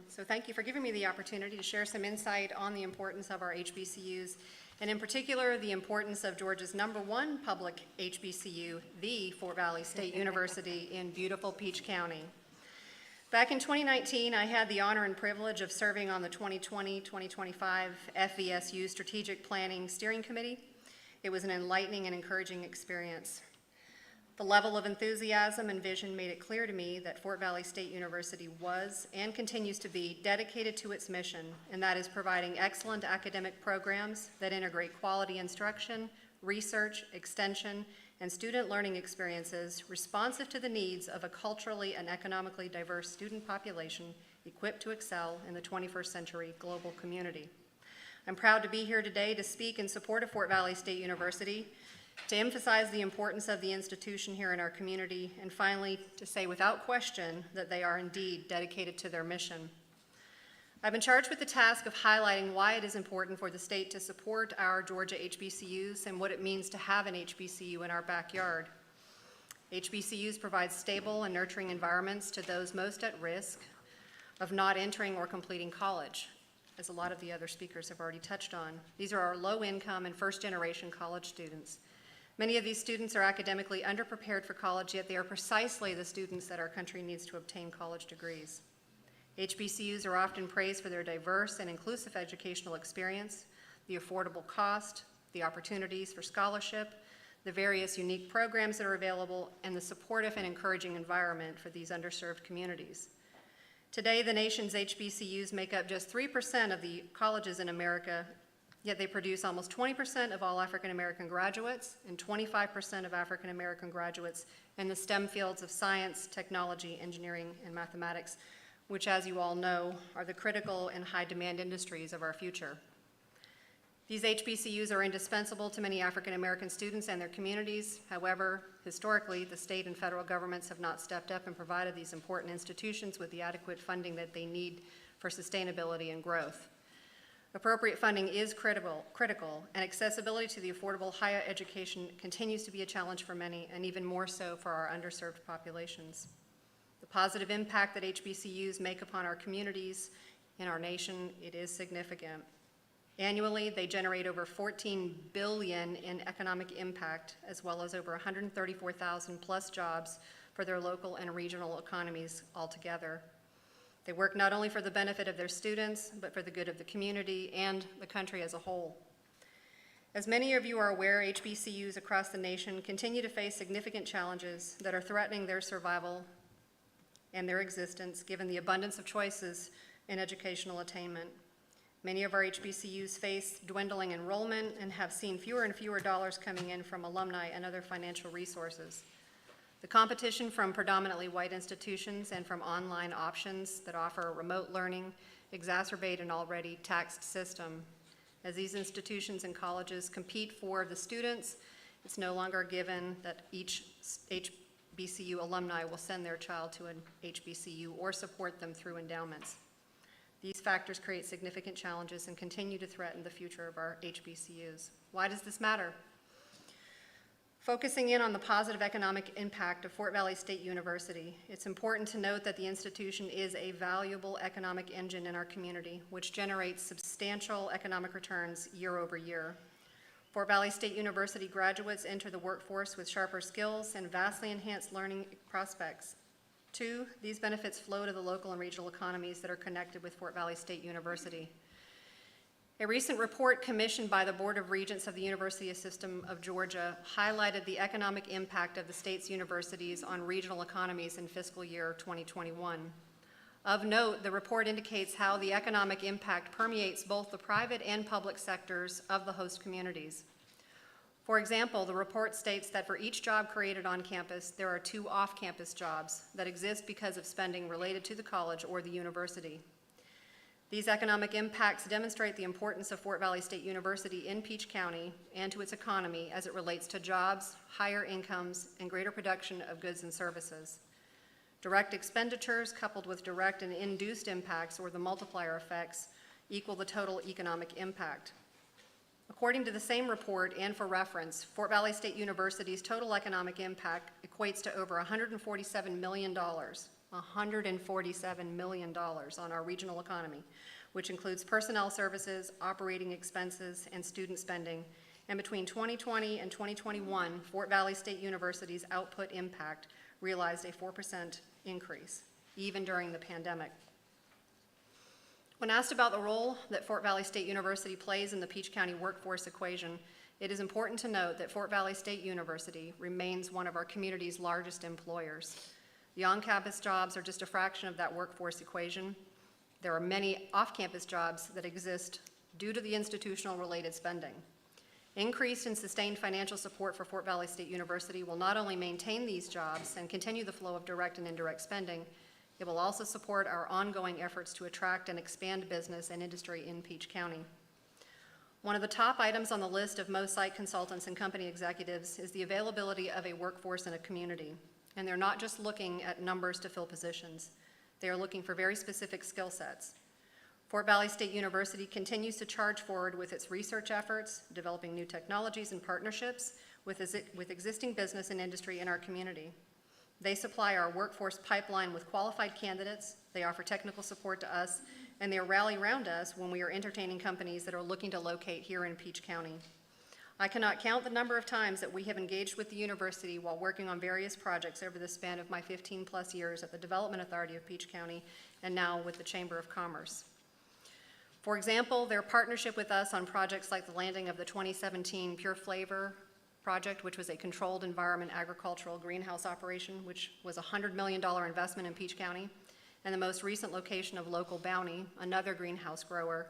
So thank you for giving me the opportunity to share some insight on the importance of our HBCUs, and in particular, the importance of Georgia's #1 public HBCU, the Fort Valley State University in beautiful Peach County. Back in 2019, I had the honor and privilege of serving on the 2020-2025 FVSU Strategic Planning Steering Committee. It was an enlightening and encouraging experience. The level of enthusiasm and vision made it clear to me that Fort Valley State University was and continues to be dedicated to its mission, and that is providing excellent academic programs that integrate quality instruction, research, extension, and student learning experiences responsive to the needs of a culturally and economically diverse student population equipped to excel in the 21st century global community. I'm proud to be here today to speak in support of Fort Valley State University, to emphasize the importance of the institution here in our community, and finally, to say without question that they are indeed dedicated to their mission. I've been charged with the task of highlighting why it is important for the state to support our Georgia HBCUs and what it means to have an HBCU in our backyard. HBCUs provide stable and nurturing environments to those most at risk of not entering or completing college, as a lot of the other speakers have already touched on. These are our low-income and first-generation college students. Many of these students are academically underprepared for college, yet they are precisely the students that our country needs to obtain college degrees. HBCUs are often praised for their diverse and inclusive educational experience, the affordable cost, the opportunities for scholarship, the various unique programs that are available, and the supportive and encouraging environment for these underserved communities. Today, the nation's HBCUs make up just 3% of the colleges in America, yet they produce almost 20% of all African American graduates and 25% of African American graduates in the STEM fields of science, technology, engineering, and mathematics, which, as you all know, are the critical and high-demand industries of our future. These HBCUs are indispensable to many African American students and their communities. However, historically, the state and federal governments have not stepped up and provided these important institutions with the adequate funding that they need for sustainability and growth. Appropriate funding is critical, and accessibility to the affordable higher education continues to be a challenge for many, and even more so for our underserved populations. The positive impact that HBCUs make upon our communities in our nation, it is significant. Annually, they generate over $14 billion in economic impact, as well as over 134,000 plus jobs for their local and regional economies altogether. They work not only for the benefit of their students, but for the good of the community and the country as a whole. As many of you are aware, HBCUs across the nation continue to face significant challenges that are threatening their survival and their existence, given the abundance of choices in educational attainment. Many of our HBCUs face dwindling enrollment and have seen fewer and fewer dollars coming in from alumni and other financial resources. The competition from predominantly white institutions and from online options that offer remote learning exacerbate an already taxed system. As these institutions and colleges compete for the students, it's no longer given that each HBCU alumni will send their child to an HBCU or support them through endowments. These factors create significant challenges and continue to threaten the future of our HBCUs. Why does this matter? Focusing in on the positive economic impact of Fort Valley State University, it's important to note that the institution is a valuable economic engine in our community, which generates substantial economic returns year over year. Fort Valley State University graduates enter the workforce with sharper skills and vastly enhanced learning prospects. 2, these benefits flow to the local and regional economies that are connected with Fort Valley State University. A recent report commissioned by the Board of Regents of the University System of Georgia highlighted the economic impact of the state's universities on regional economies in fiscal year 2021. Of note, the report indicates how the economic impact permeates both the private and public sectors of the host communities. For example, the report states that for each job created on campus, there are 2 off-campus jobs that exist because of spending related to the college or the university. These economic impacts demonstrate the importance of Fort Valley State University in Peach County and to its economy as it relates to jobs, higher incomes, and greater production of goods and services. Direct expenditures coupled with direct and induced impacts, or the multiplier effects, equal the total economic impact. According to the same report, and for reference, Fort Valley State University's total economic impact equates to over $147 million, $147 million on our regional economy, which includes personnel services, operating expenses, and student spending. And between 2020 and 2021, Fort Valley State University's output impact realized a 4% increase, even during the pandemic. When asked about the role that Fort Valley State University plays in the Peach County workforce equation, it is important to note that Fort Valley State University remains one of our community's largest employers. The on-campus jobs are just a fraction of that workforce equation. There are many off-campus jobs that exist due to the institutional-related spending. Increased and sustained financial support for Fort Valley State University will not only maintain these jobs and continue the flow of direct and indirect spending, it will also support our ongoing efforts to attract and expand business and industry in Peach County. One of the top items on the list of most site consultants and company executives is the availability of a workforce in a community. And they're not just looking at numbers to fill positions. They are looking for very specific skill sets. Fort Valley State University continues to charge forward with its research efforts, developing new technologies and partnerships with existing business and industry in our community. They supply our workforce pipeline with qualified candidates, they offer technical support to us, and they rally around us when we are entertaining companies that are looking to locate here in Peach County. I cannot count the number of times that we have engaged with the university while working on various projects over the span of my 15+ years at the Development Authority of Peach County and now with the Chamber of Commerce. For example, their partnership with us on projects like the landing of the 2017 Pure Flavor project, which was a controlled environment agricultural greenhouse operation, which was a $100 million investment in Peach County, and the most recent location of Local Bounty, another greenhouse grower,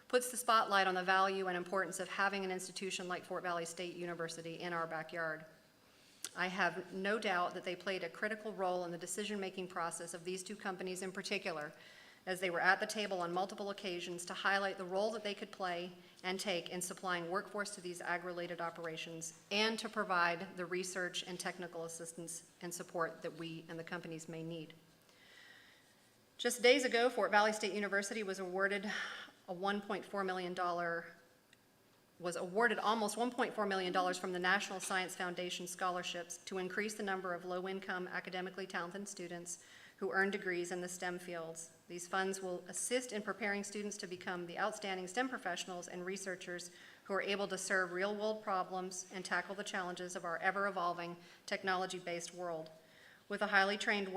puts the spotlight on the value and importance of having an institution like Fort Valley State University in our backyard. I have no doubt that they played a critical role in the decision-making process of these two companies in particular, as they were at the table on multiple occasions to highlight the role that they could play and take in supplying workforce to these ag-related operations and to provide the research and technical assistance and support that we and the companies may need. Just days ago, Fort Valley State University was awarded almost $1.4 million from the National Science Foundation scholarships to increase the number of low-income, academically talented students who earn degrees in the STEM fields. These funds will assist in preparing students to become the outstanding STEM professionals and researchers who are able to serve real-world problems and tackle the challenges of our ever-evolving technology-based world. With a highly trained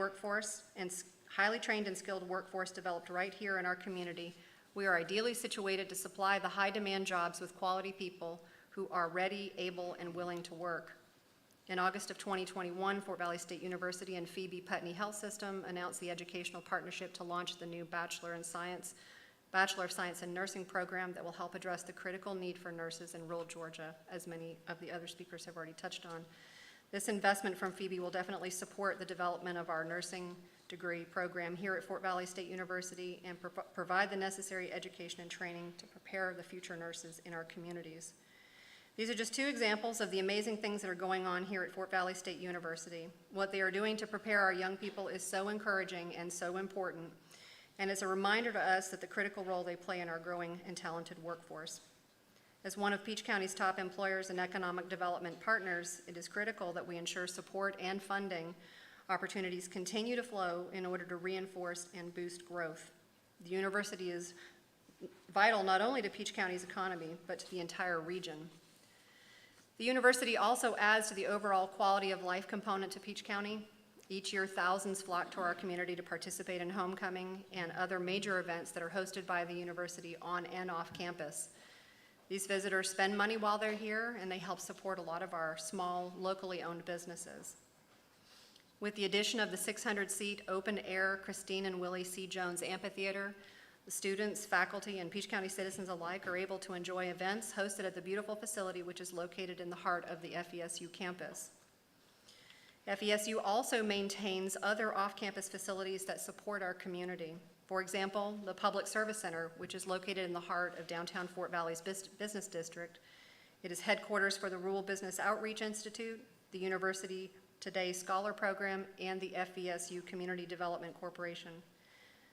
and skilled workforce developed right here in our community, we are ideally situated to supply the high-demand jobs with quality people who are ready, able, and willing to work. In August of 2021, Fort Valley State University and Phoebe Putney Health System announced the educational partnership to launch the new Bachelor of Science in Nursing program that will help address the critical need for nurses in rural Georgia, as many of the other speakers have already touched on. This investment from Phoebe will definitely support the development of our nursing degree program here at Fort Valley State University and provide the necessary education and training to prepare the future nurses in our communities. These are just two examples of the amazing things that are going on here at Fort Valley State University. What they are doing to prepare our young people is so encouraging and so important, and it's a reminder to us that the critical role they play in our growing and talented workforce. As one of Peach County's top employers and economic development partners, it is critical that we ensure support and funding opportunities continue to flow in order to reinforce and boost growth. The university is vital not only to Peach County's economy, but to the entire region. The university also adds to the overall quality of life component to Peach County. Each year, thousands flock to our community to participate in homecoming and other major events that are hosted by the university on and off campus. These visitors spend money while they're here, and they help support a lot of our small, locally owned businesses. With the addition of the 600-seat open-air Christine and Willie C. Jones Amphitheater, the students, faculty, and Peach County citizens alike are able to enjoy events hosted at the beautiful facility which is located in the heart of the FESU campus. FESU also maintains other off-campus facilities that support our community. For example, the Public Service Center, which is located in the heart of downtown Fort Valley's business district. It is headquarters for the Rural Business Outreach Institute, the University Today Scholar Program, and the FESU Community Development Corporation.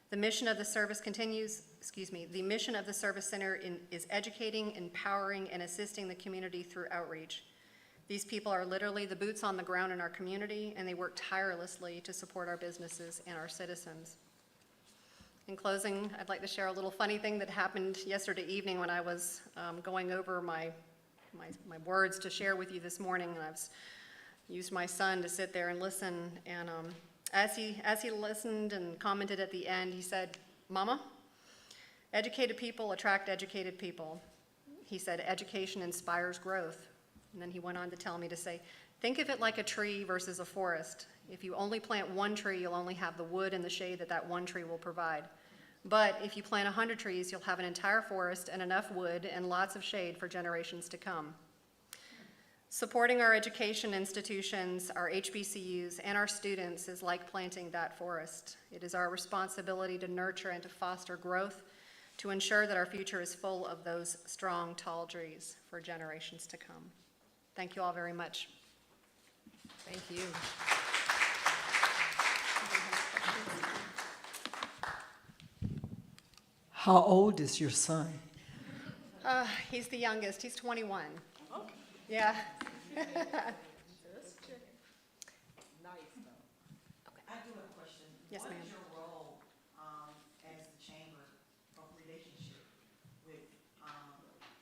The mission of the service the mission of the Service Center is educating, empowering, and assisting the community through outreach. These people are literally the boots on the ground in our community, and they work tirelessly to support our businesses and our citizens. In closing, I'd like to share a little funny thing that happened yesterday evening when I was going over my words to share with you this morning, and I've used my son to sit there and listen, and as he listened and commented at the end, he said, "Mama, educated people attract educated people." He said, "Education inspires growth." And then he went on to tell me to say, "Think of it like a tree versus a forest. If you only plant one tree, you'll only have the wood and the shade that one tree will provide. But if you plant 100 trees, you'll have an entire forest and enough wood and lots of shade for generations to come." Supporting our education institutions, our HBCUs, and our students is like planting that forest. It is our responsibility to nurture and to foster growth, to ensure that our future is full of those strong, tall trees for generations to come. Thank you all very much. Thank you. How old is your son? He's the youngest. He's 21. Okay. Yeah. I do have a question. Yes, ma'am. What is your role as the chamber of relationship with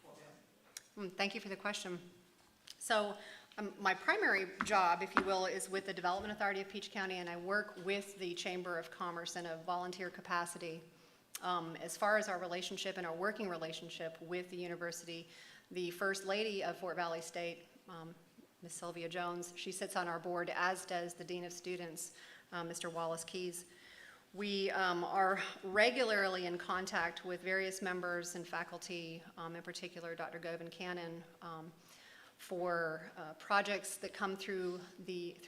Fort Valley? Thank you for the question. So my primary job, if you will, is with the Development Authority of Peach County, and I work with the Chamber of Commerce in a volunteer capacity. As far as our relationship and our working relationship with the university, the First Lady of Fort Valley State, Ms. Sylvia Jones, she sits on our board, as does the Dean of Students, Mr. Wallace Keys. We are regularly in contact with various members and faculty, in particular Dr. Govan Cannon, for projects that come through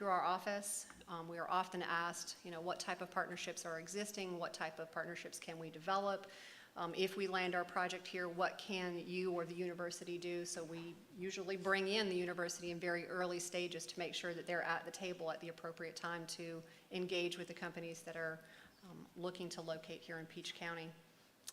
our office. We are often asked, what type of partnerships are existing, what type of partnerships can we develop? If we land our project here, what can you or the university do? So we usually bring in the university in very early stages to make sure that they're at the table at the appropriate time to engage with the companies that are looking to locate here in Peach County.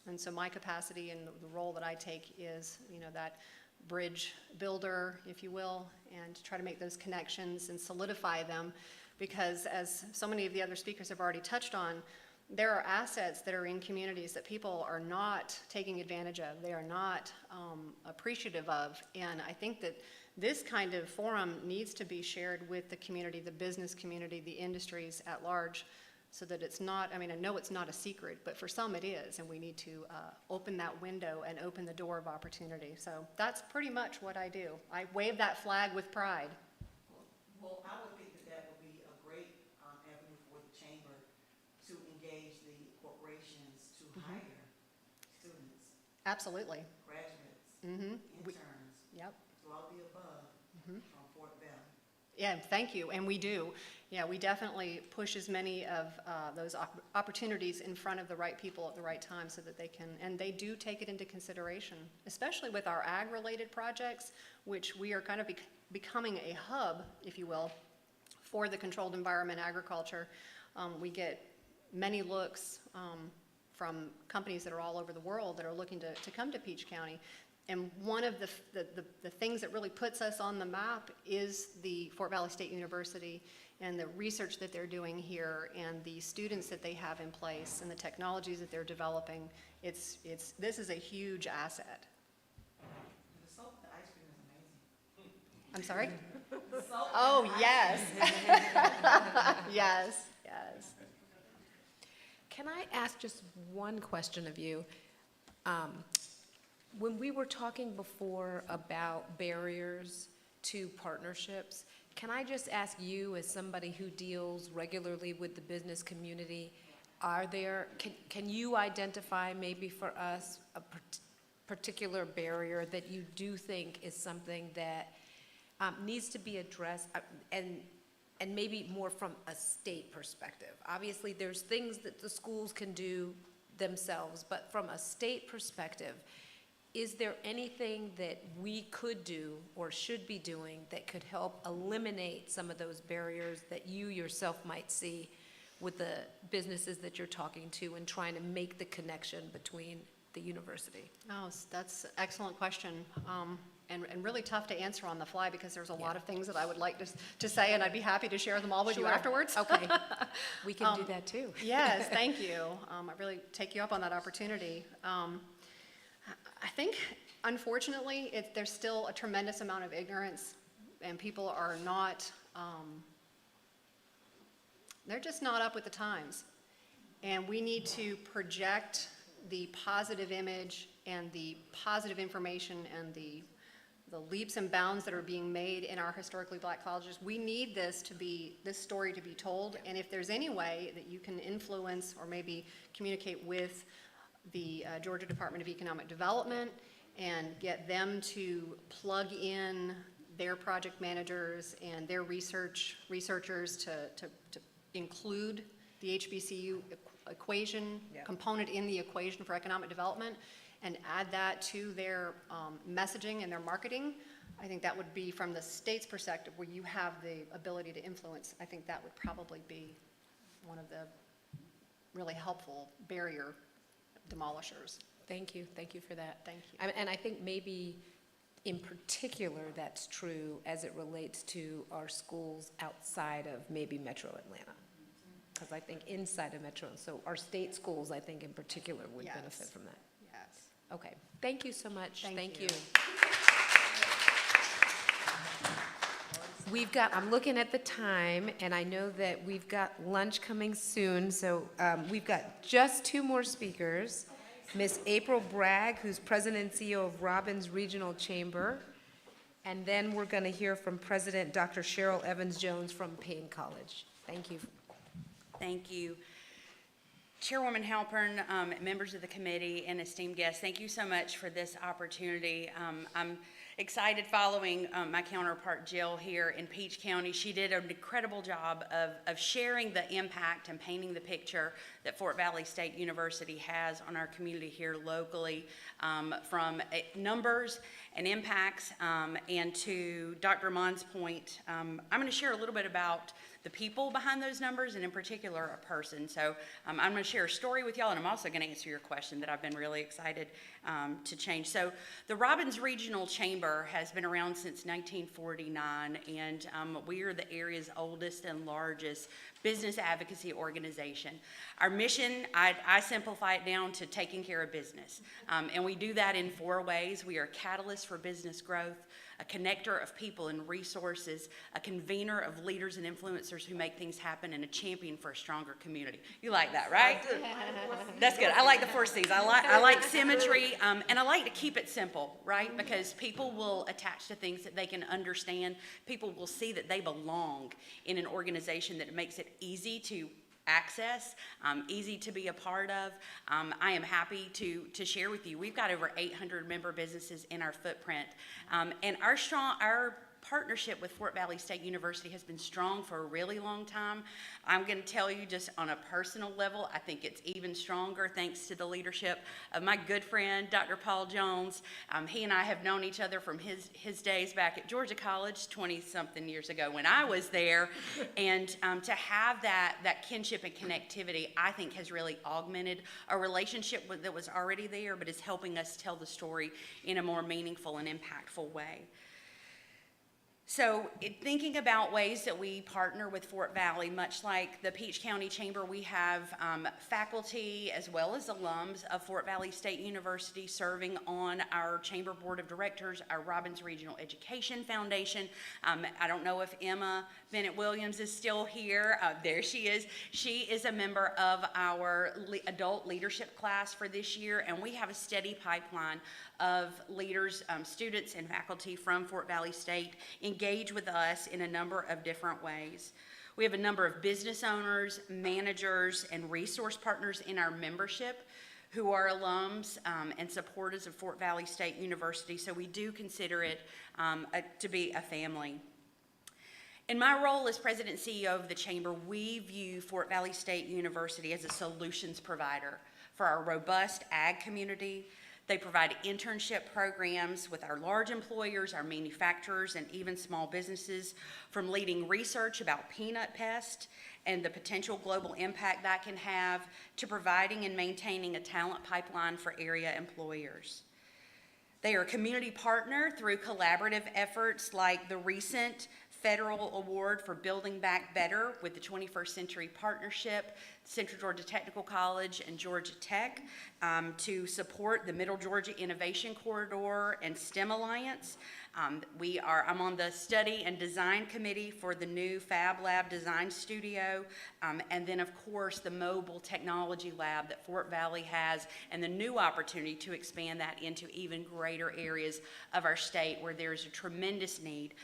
And so my capacity and the role that I take is, that bridge builder, if you will, and try to make those connections and solidify them, because as so many of the other speakers have already touched on, there are assets that are in communities that people are not taking advantage of, they are not appreciative of, and I think that this kind of forum needs to be shared with the community, the business community, the industries at large, so that it's not, I know it's not a secret, but for some it is, and we need to open that window and open the door of opportunity. So that's pretty much what I do. I wave that flag with pride. Well, I would think that would be a great avenue for the chamber to engage the corporations to hire students, Absolutely. graduates, interns, Yep. to all the above from Fort Valley. Yeah, thank you, and we do. Yeah, we definitely push as many of those opportunities in front of the right people at the right time so that they can, and they do take it into consideration, especially with our ag-related projects, which we are kind of becoming a hub, if you will, for the controlled environment agriculture. We get many looks from companies that are all over the world that are looking to come to Peach County. And one of the things that really puts us on the map is the Fort Valley State University and the research that they're doing here and the students that they have in place and the technologies that they're developing. This is a huge asset. The soap, the ice cream is amazing. I'm sorry? The soap Oh, yes. Yes, yes. Can I ask just one question of you? When we were talking before about barriers to partnerships, can I just ask you, as somebody who deals regularly with the business community, can you identify maybe for us a particular barrier that you do think is something that needs to be addressed, and maybe more from a state perspective? Obviously, there's things that the schools can do themselves, but from a state perspective, is there anything that we could do or should be doing that could help eliminate some of those barriers that you yourself might see with the businesses that you're talking to and trying to make the connection between the university? Oh, that's an excellent question, and really tough to answer on the fly because there's a lot of things that I would like to say, and I'd be happy to share them all with you Sure. afterwards. Okay, we can do that too. Yes, thank you. I really take you up on that opportunity. I think, unfortunately, there's still a tremendous amount of ignorance, and people are not, they're just not up with the times. And we need to project the positive image and the positive information and the leaps and bounds that are being made in our historically black colleges. We need this story to be told, and if there's any way that you can influence or maybe communicate with the Georgia Department of Economic Development and get them to plug in their project managers and their researchers to include the HBCU equation, component in the equation for economic development, and add that to their messaging and their marketing, I think that would be, from the state's perspective, where you have the ability to influence, I think that would probably be one of the really helpful barrier demolishers. Thank you for that. Thank you. And I think maybe in particular that's true as it relates to our schools outside of maybe Metro Atlanta. Because I think inside of Metro, so our state schools, I think in particular, would Yes. benefit from that. Yes. Okay, thank you so much. Thank you. I'm looking at the time, and I know that we've got lunch coming soon, so we've got just two more speakers. Miss April Bragg, who's President and CEO of Robbins Regional Chamber, and then we're going to hear from President Dr. Cheryl Evans-Jones from Payne College. Thank you. Thank you. Chairwoman Halpern, members of the committee, and esteemed guests, thank you so much for this opportunity. I'm excited following my counterpart Jill here in Peach County. She did an incredible job of sharing the impact and painting the picture that Fort Valley State University has on our community here locally, from numbers and impacts, and to Dr. Amon's point, I'm going to share a little bit about the people behind those numbers, and in particular, a person. So I'm going to share a story with y'all, and I'm also going to answer your question that I've been really excited to change. So the Robbins Regional Chamber has been around since 1949, and we are the area's oldest and largest business advocacy organization. Our mission, I simplify it down to taking care of business, and we do that in 4 ways. We are a catalyst for business growth, a connector of people and resources, a convener of leaders and influencers who make things happen, and a champion for a stronger community. You like that, right? That's good. I like the 4 C's. I like symmetry, and I like to keep it simple, right? Because people will attach to things that they can understand. People will see that they belong in an organization that makes it easy to access, easy to be a part of. I am happy to share with you, we've got over 800 member businesses in our footprint, and our partnership with Fort Valley State University has been strong for a really long time. I'm going to tell you, just on a personal level, I think it's even stronger thanks to the leadership of my good friend, Dr. Paul Jones. He and I have known each other from his days back at Georgia College 20-something years ago when I was there, and to have that kinship and connectivity, I think has really augmented a relationship that was already there, but is helping us tell the story in a more meaningful and impactful way. So thinking about ways that we partner with Fort Valley, much like the Peach County Chamber, we have faculty as well as alums of Fort Valley State University serving on our Chamber Board of Directors, our Robbins Regional Education Foundation. I don't know if Emma Bennett-Williams is still here. There she is. She is a member of our adult leadership class for this year, and we have a steady pipeline of leaders, students, and faculty from Fort Valley State engage with us in a number of different ways. We have a number of business owners, managers, and resource partners in our membership who are alums and supporters of Fort Valley State University, so we do consider it to be a family. In my role as President and CEO of the Chamber, we view Fort Valley State University as a solutions provider for our robust ag community, They provide internship programs with our large employers, our manufacturers, and even small businesses, from leading research about peanut pest and the potential global impact that can have, to providing and maintaining a talent pipeline for area employers. They are a community partner through collaborative efforts like the recent Federal Award for Building Back Better with the 21st Century Partnership, Central Georgia Technical College, and Georgia Tech, to support the Middle Georgia Innovation Corridor and STEM Alliance. I'm on the Study and Design Committee for the new Fab Lab Design Studio, and then, of course, the Mobile Technology Lab that Fort Valley has, and the new opportunity to expand that into even greater areas of our state where there's a tremendous need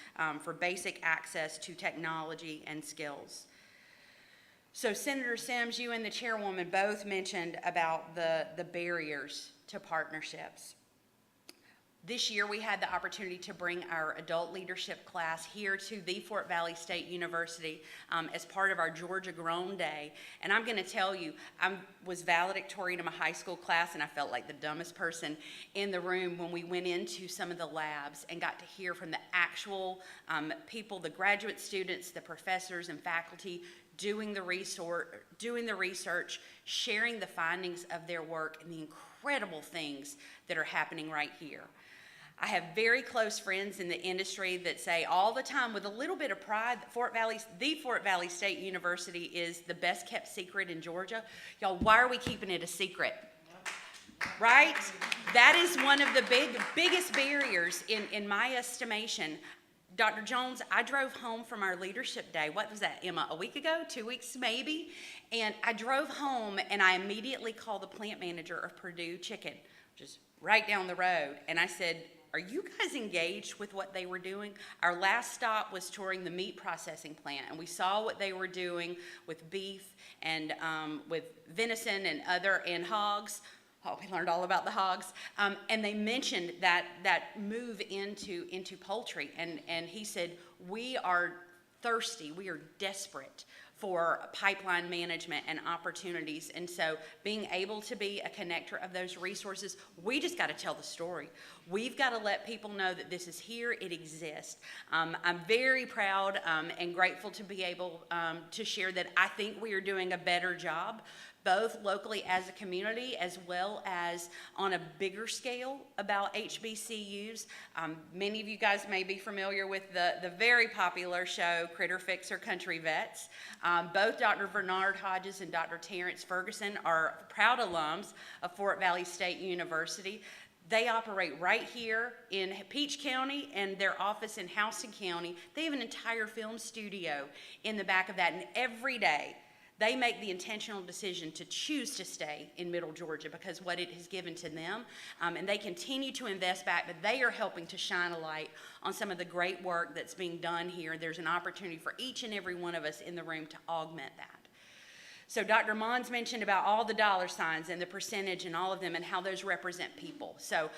for basic access to technology and skills. So Senator Sims, you and the chairwoman both mentioned about the barriers to partnerships. This year, we had the opportunity to bring our adult leadership class here to the Fort Valley State University as part of our Georgia Grown Day. And I'm going to tell you, I was valedictorian of my high school class, and I felt like the dumbest person in the room when we went into some of the labs and got to hear from the actual people, the graduate students, the professors and faculty doing the research, sharing the findings of their work, and the incredible things that are happening right here. I have very close friends in the industry that say all the time with a little bit of pride that the Fort Valley State University is the best kept secret in Georgia. Y'all, why are we keeping it a secret? Right? That is one of the biggest barriers in my estimation. Dr. Jones, I drove home from our leadership day. What was that, Emma, a week ago, 2 weeks maybe? And I drove home and I immediately called the plant manager of Purdue Chicken, which is right down the road. And I said, are you guys engaged with what they were doing? Our last stop was touring the meat processing plant, and we saw what they were doing with beef and with venison and hogs. Oh, we learned all about the hogs. And they mentioned that move into poultry. And he said, we are thirsty, we are desperate for pipeline management and opportunities. And so being able to be a connector of those resources, we just got to tell the story. We've got to let people know that this is here, it exists. I'm very proud and grateful to be able to share that I think we are doing a better job, both locally as a community as well as on a bigger scale about HBCUs. Many of you guys may be familiar with the very popular show Critter Fixer Country Vets. Both Dr. Bernard Hodges and Dr. Terrence Ferguson are proud alums of Fort Valley State University. They operate right here in Peach County, and their office in Houston County. They have an entire film studio in the back of that, and every day they make the intentional decision to choose to stay in Middle Georgia because what it has given to them, and they continue to invest back, but they are helping to shine a light on some of the great work that's being done here. There's an opportunity for each and every one of us in the room to augment that. So Dr. Mons mentioned about all the dollar signs and the percentage and all of them and how those represent people. So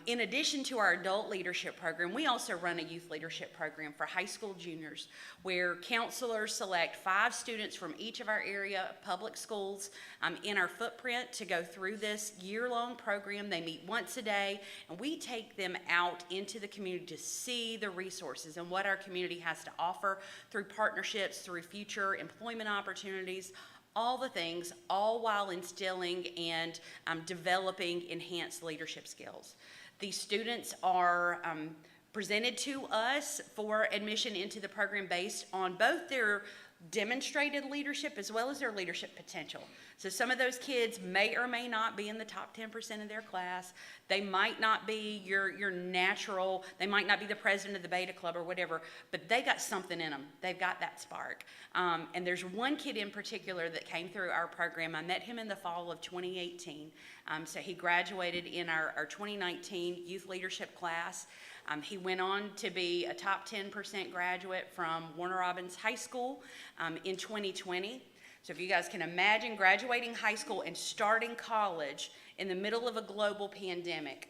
in addition to our adult leadership program, we also run a youth leadership program for high school juniors where counselors select 5 students from each of our area public schools in our footprint to go through this year-long program. They meet once a day, and we take them out into the community to see the resources and what our community has to offer through partnerships, through future employment opportunities, all the things, all while instilling and developing enhanced leadership skills. These students are presented to us for admission into the program based on both their demonstrated leadership as well as their leadership potential. So some of those kids may or may not be in the top 10% of their class. They might not be your natural, they might not be the president of the Beta Club or whatever, but they got something in them. They've got that spark. And there's one kid in particular that came through our program. I met him in the fall of 2018. So he graduated in our 2019 youth leadership class. He went on to be a top 10% graduate from Warner Robins High School in 2020. So if you guys can imagine graduating high school and starting college in the middle of a global pandemic,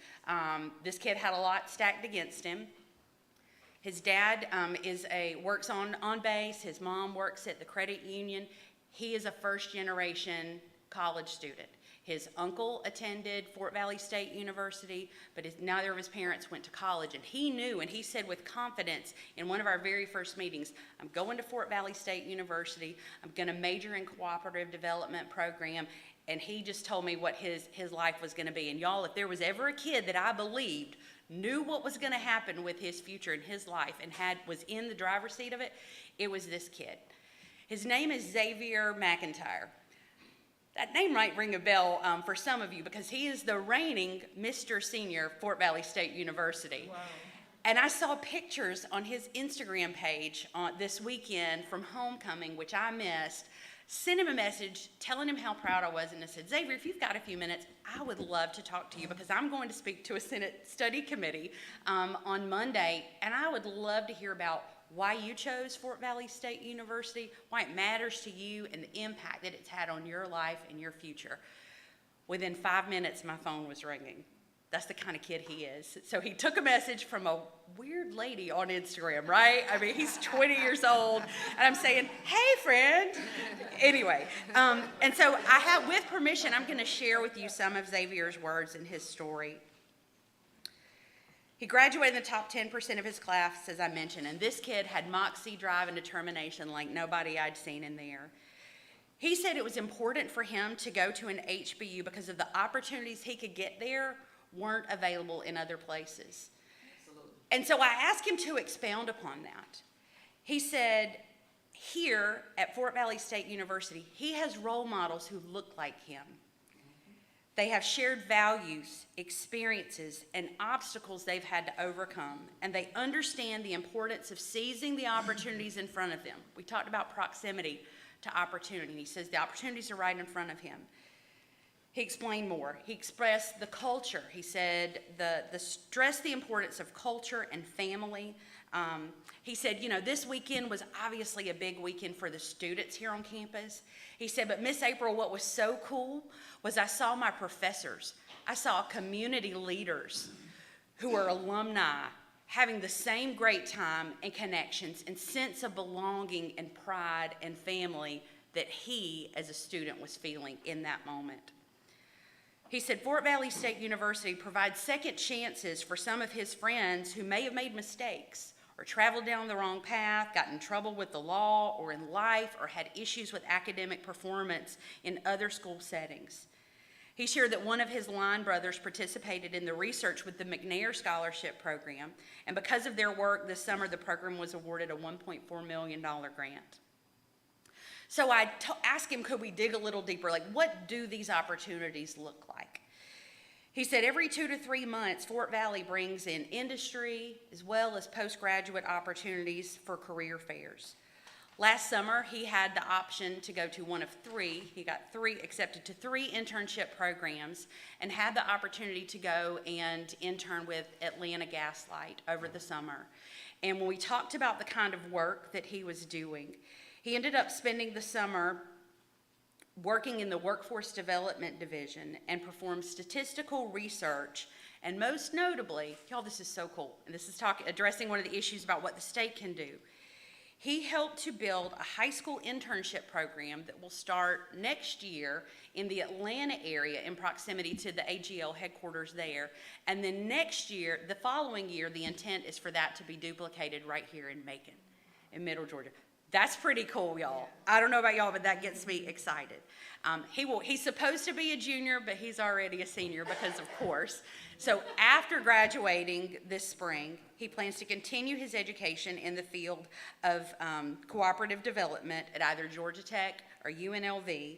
this kid had a lot stacked against him. His dad works on base. His mom works at the credit union. He is a first-generation college student. His uncle attended Fort Valley State University, but neither of his parents went to college. And he knew, and he said with confidence in one of our very first meetings, I'm going to Fort Valley State University. I'm going to major in cooperative development program. And he just told me what his life was going to be. And y'all, if there was ever a kid that I believed knew what was going to happen with his future and his life and was in the driver's seat of it, it was this kid. His name is Xavier McIntyre. That name might ring a bell for some of you because he is the reigning Mr. Senior Fort Valley State University. Wow. And I saw pictures on his Instagram page this weekend from homecoming, which I missed. Sent him a message telling him how proud I was, and I said, Xavier, if you've got a few minutes, I would love to talk to you because I'm going to speak to a Senate study committee on Monday, and I would love to hear about why you chose Fort Valley State University, why it matters to you, and the impact that it's had on your life and your future. Within 5 minutes, my phone was ringing. That's the kind of kid he is. So he took a message from a weird lady on Instagram, right? I mean, he's 20 years old, and I'm saying, hey, friend. Anyway, and so with permission, I'm going to share with you some of Xavier's words and his story. He graduated in the top 10% of his class, as I mentioned, and this kid had moxie, drive, and determination like nobody I'd seen in there. He said it was important for him to go to an HBU because of the opportunities he could get there weren't available in other places. Absolutely. And so I asked him to expound upon that. He said, here at Fort Valley State University, he has role models who look like him. They have shared values, experiences, and obstacles they've had to overcome, and they understand the importance of seizing the opportunities in front of them. We talked about proximity to opportunity. He says the opportunities are right in front of him. He explained more. He expressed the culture. He said stressed the importance of culture and family. He said, this weekend was obviously a big weekend for the students here on campus. He said, but Miss April, what was so cool was I saw my professors. I saw community leaders who are alumni having the same great time and connections and sense of belonging and pride and family that he, as a student, was feeling in that moment. He said Fort Valley State University provides second chances for some of his friends who may have made mistakes or traveled down the wrong path, got in trouble with the law or in life, or had issues with academic performance in other school settings. He shared that one of his line brothers participated in the research with the McNair Scholarship Program, and because of their work this summer, the program was awarded a $1.4 million grant. So I asked him, could we dig a little deeper? Like, what do these opportunities look like? He said every 2 to 3 months, Fort Valley brings in industry as well as postgraduate opportunities for career fairs. Last summer, he had the option to go to one of 3. He got accepted to 3 internship programs and had the opportunity to go and intern with Atlanta Gaslight over the summer. And when we talked about the kind of work that he was doing, he ended up spending the summer working in the Workforce Development Division and performed statistical research. And most notably, y'all, this is so cool, and this is addressing one of the issues about what the state can do. He helped to build a high school internship program that will start next year in the Atlanta area in proximity to the AGL headquarters there. And then next year, the following year, the intent is for that to be duplicated right here in Macon, in Middle Georgia. That's pretty cool, y'all. I don't know about y'all, but that gets me excited. He's supposed to be a junior, but he's already a senior because of course. So after graduating this spring, he plans to continue his education in the field of cooperative development at either Georgia Tech or UNLV,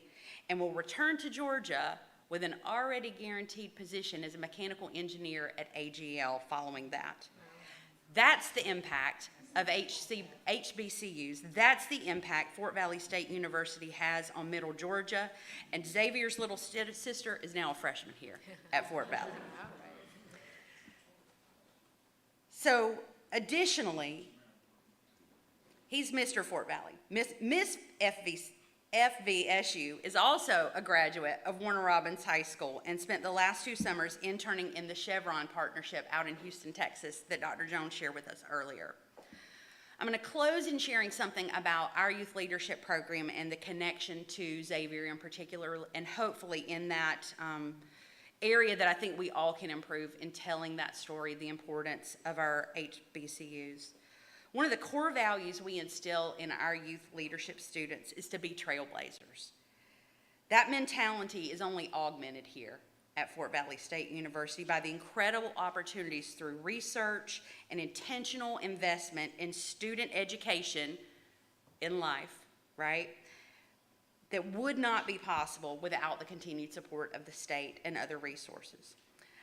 and will return to Georgia with an already guaranteed position as a mechanical engineer at AGL following that. That's the impact of HBCUs. That's the impact Fort Valley State University has on Middle Georgia. And Xavier's little sister is now a freshman here at Fort Valley. So additionally, he's Mr. Fort Valley. Miss FVSU is also a graduate of Warner Robins High School and spent the last 2 summers interning in the Chevron partnership out in Houston, Texas that Dr. Jones shared with us earlier. I'm going to close in sharing something about our youth leadership program and the connection to Xavier in particular, and hopefully in that area that I think we all can improve in telling that story, the importance of our HBCUs. One of the core values we instill in our youth leadership students is to be trailblazers. That mentality is only augmented here at Fort Valley State University by the incredible opportunities through research and intentional investment in student education in life, right? That would not be possible without the continued support of the state and other resources.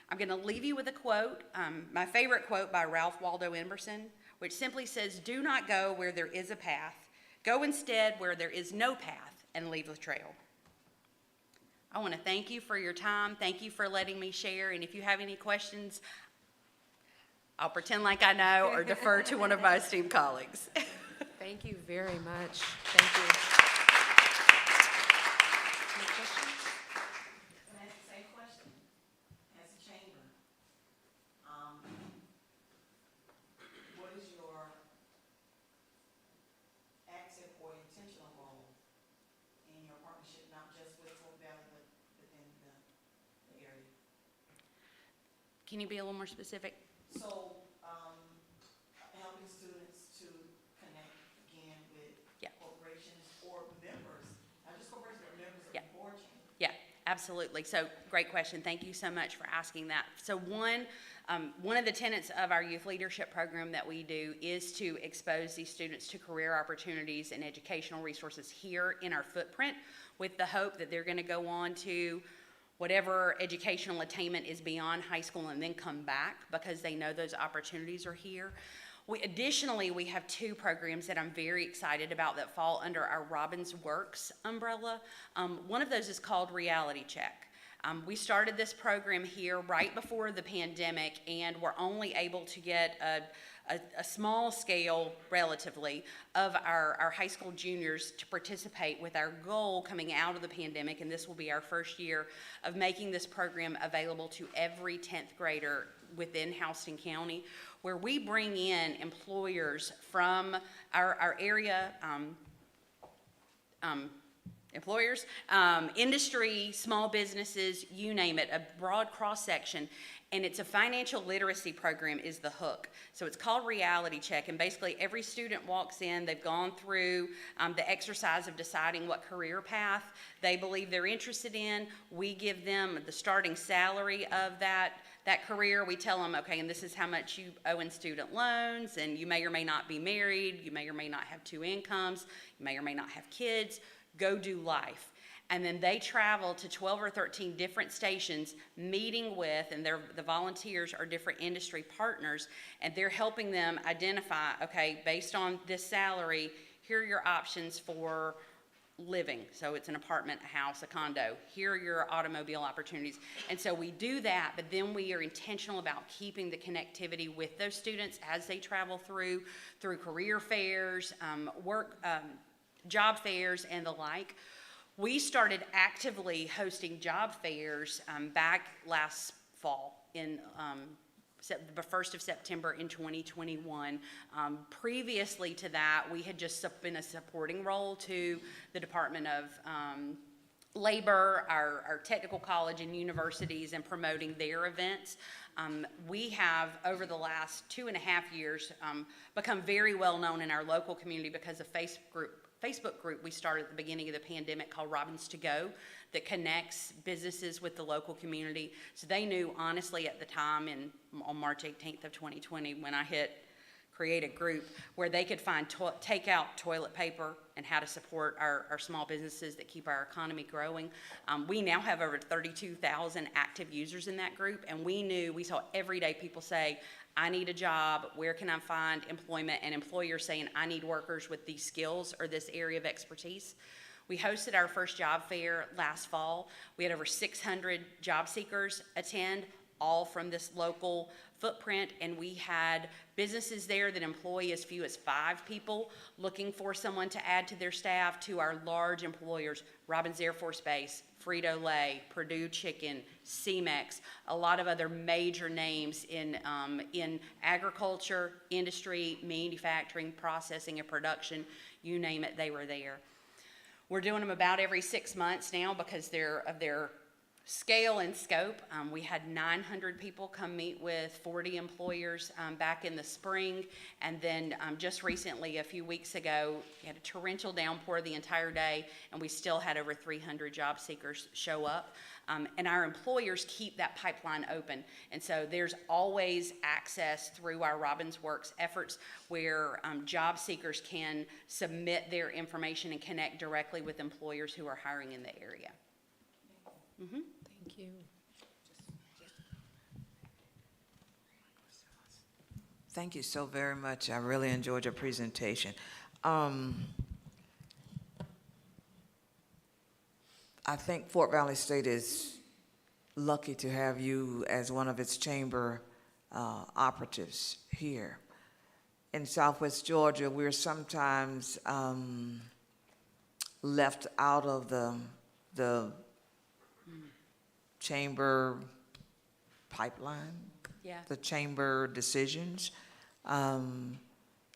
I'm going to leave you with a quote, my favorite quote by Ralph Waldo Emerson, which simply says, "Do not go where there is a path. Go instead where there is no path and leave the trail." I want to thank you for your time. Thank you for letting me share. And if you have any questions, I'll pretend like I know or defer to one of my esteemed colleagues. Thank you very much. Thank you. Any questions? Can I ask the same question as the chamber? What is your active or intentional role in your partnership, not just with Fort Valley, but within the area? Can you be a little more specific? So, helping students to connect again with Yeah. corporations or members, not just corporations, but members of Yeah. the board chamber. Yeah, absolutely. So, great question. Thank you so much for asking that. So one of the tenets of our youth leadership program that we do is to expose these students to career opportunities and educational resources here in our footprint, with the hope that they're going to go on to whatever educational attainment is beyond high school and then come back because they know those opportunities are here. Additionally, we have two programs that I'm very excited about that fall under our Robbins Works umbrella. One of those is called Reality Check. We started this program here right before the pandemic, and we're only able to get a small scale, relatively, of our high school juniors to participate, with our goal coming out of the pandemic, and this will be our first year, of making this program available to every 10th grader within Houston County, where we bring in employers from our area, employers, industry, small businesses, you name it, a broad cross-section. And it's a financial literacy program is the hook. So it's called Reality Check, and basically every student walks in, they've gone through the exercise of deciding what career path they believe they're interested in. We give them the starting salary of that career. We tell them, okay, and this is how much you owe in student loans, and you may or may not be married, you may or may not have two incomes, you may or may not have kids. Go do life. And then they travel to 12 or 13 different stations, meeting with, and the volunteers are different industry partners, and they're helping them identify, okay, based on this salary, here are your options for living. So it's an apartment, a house, a condo. Here are your automobile opportunities. And so we do that, but then we are intentional about keeping the connectivity with those students as they travel through career fairs, job fairs, and the like. We started actively hosting job fairs back last fall in the 1st of September in 2021. Previously to that, we had just been a supporting role to the Department of Labor, our technical college and universities, and promoting their events. We have, over the last 2.5 years, become very well known in our local community because of Facebook group we started at the beginning of the pandemic called Robbins to Go, that connects businesses with the local community. So they knew, honestly, at the time on March 18th of 2020, when I hit create a group, where they could find takeout toilet paper and how to support our small businesses that keep our economy growing. We now have over 32,000 active users in that group, and we saw every day people say, I need a job, where can I find employment? And employers saying, I need workers with these skills or this area of expertise. We hosted our first job fair last fall. We had over 600 job seekers attend, all from this local footprint, and we had businesses there that employ as few as 5 people looking for someone to add to their staff, to our large employers, Robins Air Force Base, Frito-Lay, Purdue Chicken, Cemex, a lot of other major names in agriculture, industry, manufacturing, processing, and production. You name it, they were there. We're doing them about every 6 months now because of their scale and scope. We had 900 people come meet with 40 employers back in the spring, and then just recently, a few weeks ago, we had a torrential downpour the entire day, and we still had over 300 job seekers show up. And our employers keep that pipeline open, and so there's always access through our Robins Works efforts where job seekers can submit their information and connect directly with employers who are hiring in the area. Thank you. Thank you so very much. I really enjoyed your presentation. I think Fort Valley State is lucky to have you as one of its chamber operatives here. In Southwest Georgia, we're sometimes left out of the chamber pipeline, the chamber decisions,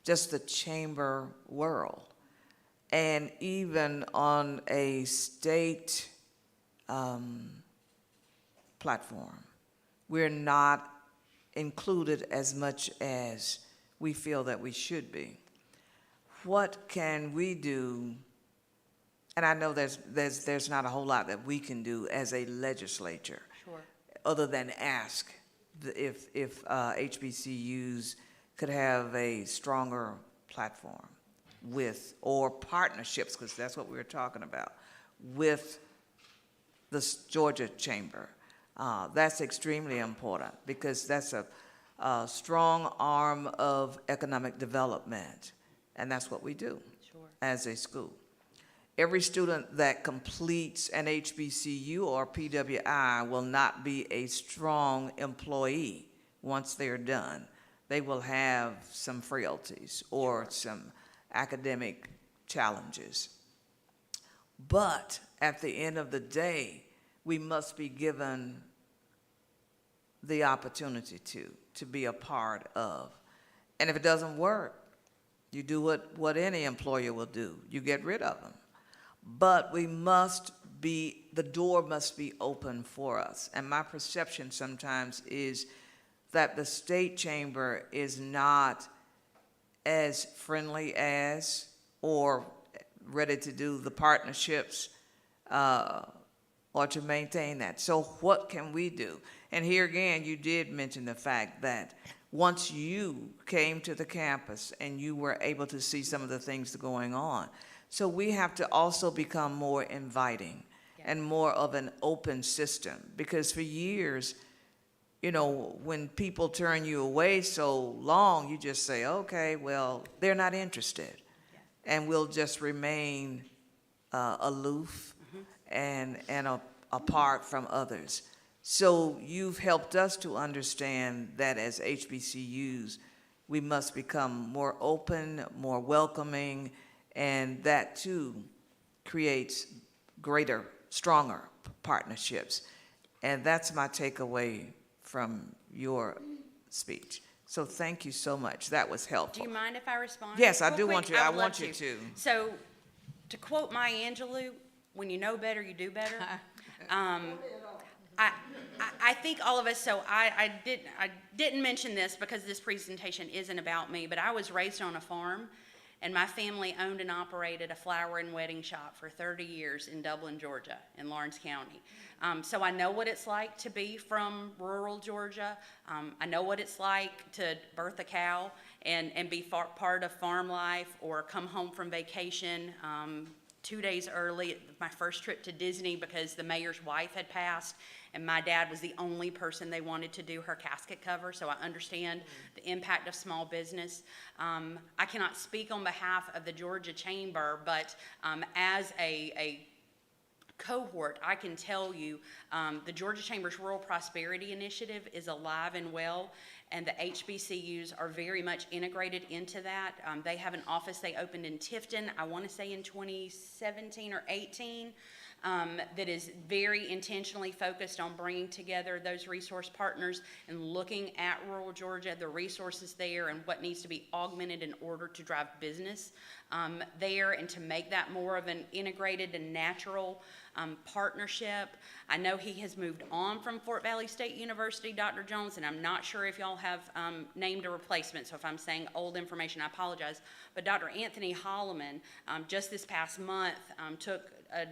just the chamber world. And even on a state platform, we're not included as much as we feel that we should be. What can we do? And I know there's not a whole lot that we can do as a legislature, other than ask if HBCUs could have a stronger platform with, or partnerships, because that's what we were talking about, with the Georgia Chamber. That's extremely important because that's a strong arm of economic development, and that's what we do as a school. Every student that completes an HBCU or PWI will not be a strong employee once they're done. They will have some frailties or some academic challenges. But at the end of the day, we must be given the opportunity to be a part of. And if it doesn't work, you do what any employer will do. You get rid of them. But we must be, the door must be open for us. And my perception sometimes is that the state chamber is not as friendly as or ready to do the partnerships or to maintain that. So what can we do? And here again, you did mention the fact that once you came to the campus and you were able to see some of the things going on, so we have to also become more inviting and more of an open system, because for years, you know, when people turn you away so long, you just say, okay, well, they're not interested. And we'll just remain aloof and apart from others. So you've helped us to understand that as HBCUs, we must become more open, more welcoming, and that too creates greater, stronger partnerships. And that's my takeaway from your speech. So thank you so much. That was helpful. Do you mind if I respond? Yes, I Real do quick? want you. I want you to. So, to quote Maya Angelou, when you know better, you do better. I think all of us, so I didn't mention this because this presentation isn't about me, but I was raised on a farm, and my family owned and operated a flower and wedding shop for 30 years in Dublin, Georgia, in Lawrence County. So I know what it's like to be from rural Georgia. I know what it's like to birth a cow and be part of farm life, or come home from vacation 2 days early, my first trip to Disney, because the mayor's wife had passed, and my dad was the only person they wanted to do her casket cover, so I understand the impact of small business. I cannot speak on behalf of the Georgia Chamber, but as a cohort, I can tell you, the Georgia Chamber's Rural Prosperity Initiative is alive and well, and the HBCUs are very much integrated into that. They have an office they opened in Tifton, I want to say in 2017 or 18, that is very intentionally focused on bringing together those resource partners and looking at rural Georgia, the resources there, and what needs to be augmented in order to drive business there, and to make that more of an integrated and natural partnership. I know he has moved on from Fort Valley State University, Dr. Jones, and I'm not sure if y'all have named a replacement, so if I'm saying old information, I apologize. But Dr. Anthony Holloman, just this past month, took an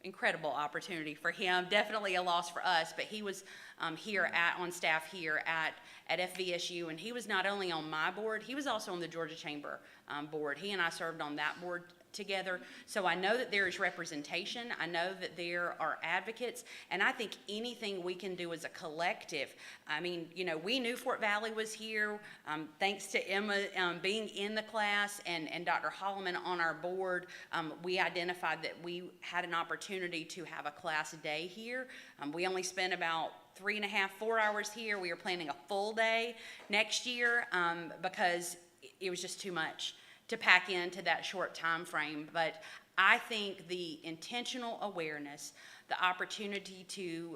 incredible opportunity for him, definitely a loss for us, but he was on staff here at FVSU, and he was not only on my board, he was also on the Georgia Chamber board. He and I served on that board together. So I know that there is representation. I know that there are advocates, and I think anything we can do as a collective. I mean, you know, we knew Fort Valley was here, thanks to Emma being in the class and Dr. Holloman on our board. We identified that we had an opportunity to have a class day here. We only spent about 3.5, 4 hours here. We are planning a full day next year because it was just too much to pack into that short time frame. But I think the intentional awareness, the opportunity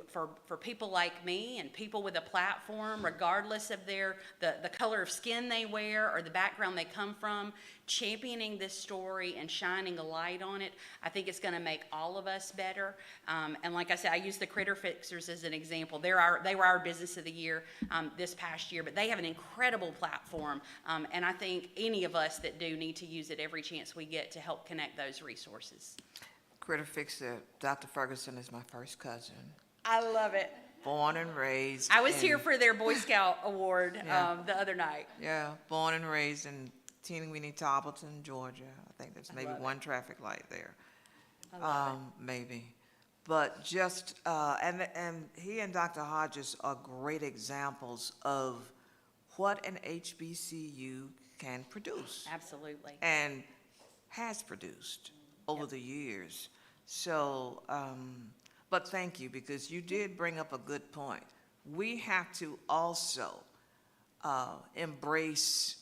for people like me and people with a platform, regardless of the color of skin they wear or the background they come from, championing this story and shining a light on it, I think it's going to make all of us better. And like I said, I use the Critter Fixers as an example. They were our Business of the Year this past year, but they have an incredible platform, and I think any of us that do need to use it every chance we get to help connect those resources. Critter Fixer, Dr. Ferguson is my first cousin. I love it. Born and raised. I was here for their Boy Scout Award Yeah. the other night. Yeah, born and raised in Teeny-weeny Tarleton, Georgia. I think there's maybe love one traffic light there. I love Maybe. But just, and he and Dr. Hodges are great examples of what an HBCU can produce Absolutely. and has produced over the years. So, but thank you, because you did bring up a good point. We have to also embrace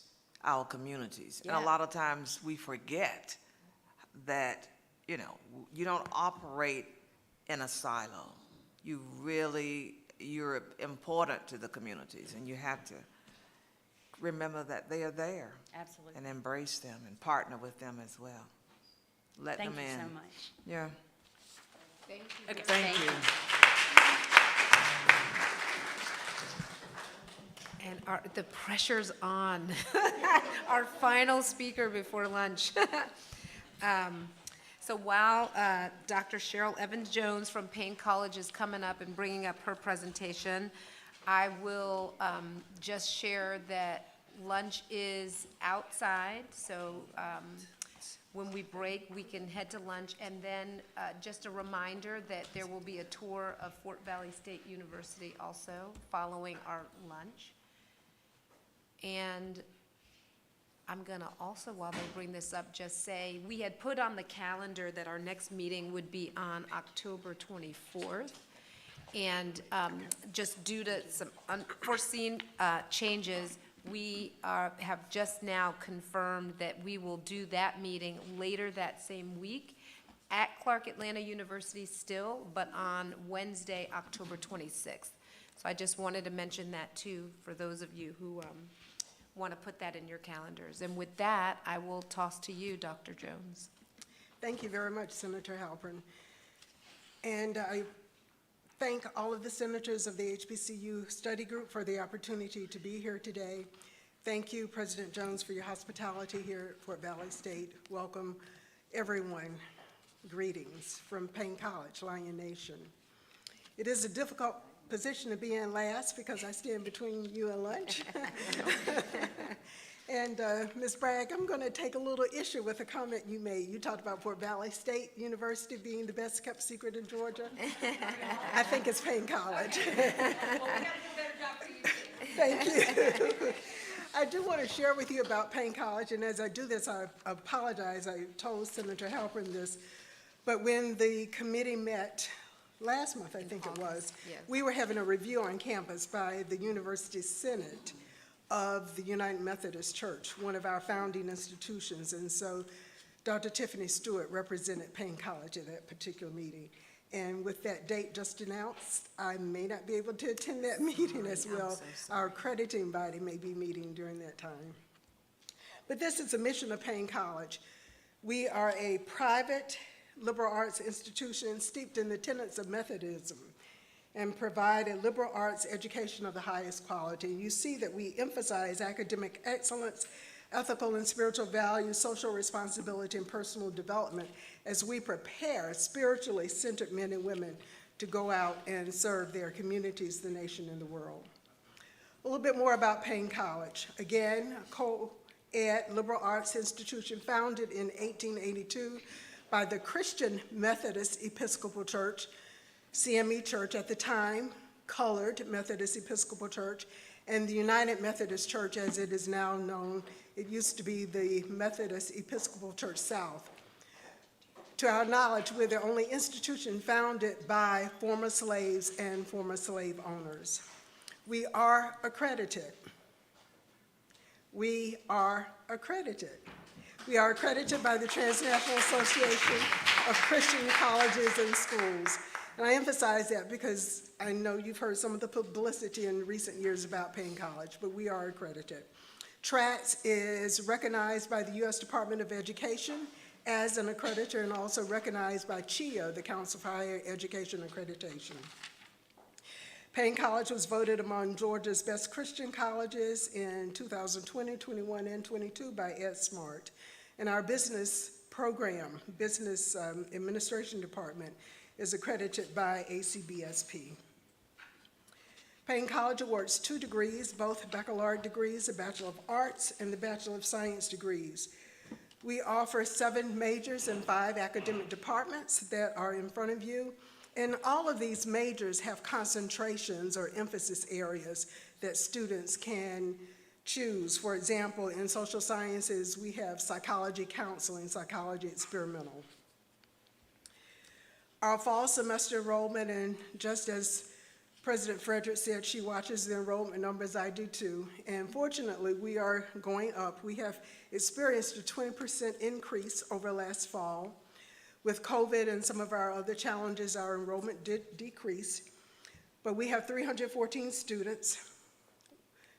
our communities. And Yeah. a lot of times we forget that, you know, you don't operate in a silo. You're important to the communities, and you have to remember that they are there Absolutely. and embrace them and partner with them as well. Let Thank them you in. so much. Yeah, Thank you. Okay, thank you. And the pressure's on. Our final speaker before lunch. So while Dr. Cheryl Evans-Jones from Payne College is coming up and bringing up her presentation, I will just share that lunch is outside, so when we break, we can head to lunch. And then just a reminder that there will be a tour of Fort Valley State University also following our lunch. And I'm gonna also, while they bring this up, just say, we had put on the calendar that our next meeting would be on October 24th. And just due to some unforeseen changes, we have just now confirmed that we will do that meeting later that same week at Clark Atlanta University still, but on Wednesday, October 26th. So I just wanted to mention that too, for those of you who want to put that in your calendars. And with that, I will toss to you, Dr. Jones. Thank you very much, Senator Halpern. And I thank all of the senators of the HBCU study group for the opportunity to be here today. Thank you, President Jones, for your hospitality here at Fort Valley State. Welcome, everyone. Greetings from Payne College, Lion Nation. It is a difficult position to be in last because I stand between you and lunch. And Ms. Bragg, I'm going to take a little issue with a comment you made. You talked about Fort Valley State University being the best kept secret in Georgia. I think it's Payne College. Thank you. I do want to share with you about Payne College, and as I do this, I apologize. I told Senator Halpern this. But when the committee met last month, I think it was, yes. we were having a review on campus by the University Senate of the United Methodist Church, one of our founding institutions. And so Dr. Tiffany Stewart represented Payne College at that particular meeting. And with that date just announced, I may not be able to attend that meeting as well. Our accrediting body may be meeting during that time. But this is the mission of Payne College. We are a private liberal arts institution steeped in the tenets of Methodism and provide a liberal arts education of the highest quality. You see that we emphasize academic excellence, ethical and spiritual values, social responsibility, and personal development as we prepare spiritually centered men and women to go out and serve their communities, the nation, and the world. A little bit more about Payne College. Again, a co-ed liberal arts institution founded in 1882 by the Christian Methodist Episcopal Church, CME Church at the time, Colored Methodist Episcopal Church, and the United Methodist Church as it is now known. It used to be the Methodist Episcopal Church South. To our knowledge, we're the only institution founded by former slaves and former slave owners. We are accredited. We are accredited. We are accredited by the Transnational Association of Christian Colleges and Schools. And I emphasize that because I know you've heard some of the publicity in recent years about Payne College, but we are accredited. TRACS is recognized by the U.S. Department of Education as an accreditor and also recognized by CHIA, the Council for Higher Education Accreditation. Payne College was voted among Georgia's best Christian colleges in 2020, 21, and 22 by EdSmart. And our business program, Business Administration Department, is accredited by ACBSP. Payne College awards 2 degrees, both baccalaureate degrees, a Bachelor of Arts and the Bachelor of Science degrees. We offer 7 majors and 5 academic departments that are in front of you. And all of these majors have concentrations or emphasis areas that students can choose. For example, in social sciences, we have psychology counseling, psychology experimental. Our fall semester enrollment, and just as President Frederick said, she watches the enrollment numbers, I do too. And fortunately, we are going up. We have experienced a 20% increase over last fall. With COVID and some of our other challenges, our enrollment did decrease. But we have 314 students.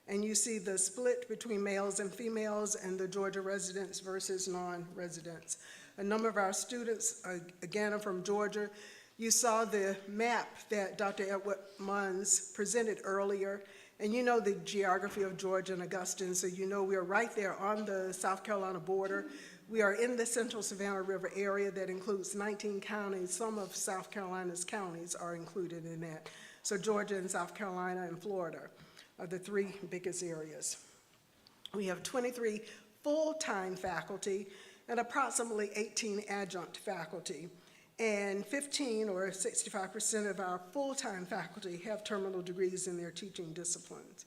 And you see the split between males and females and the Georgia residents versus non-residents. A number of our students, again, are from Georgia. You saw the map that Dr. Edward Munns presented earlier, and you know the geography of Georgia and Augusta, so you know we are right there on the South Carolina border. We are in the central Savannah River area that includes 19 counties. Some of South Carolina's counties are included in that. So Georgia and South Carolina and Florida are the 3 biggest areas. We have 23 full-time faculty and approximately 18 adjunct faculty. And 15 or 65% of our full-time faculty have terminal degrees in their teaching disciplines.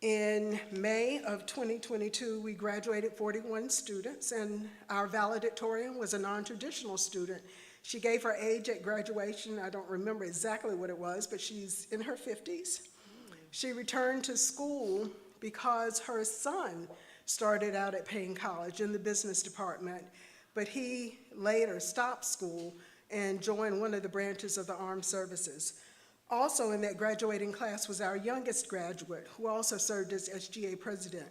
In May of 2022, we graduated 41 students, and our valedictorian was a non-traditional student. She gave her age at graduation. I don't remember exactly what it was, but she's in her 50s. She returned to school because her son started out at Payne College in the business department, but he later stopped school and joined one of the branches of the armed services. Also in that graduating class was our youngest graduate, who also served as SGA president.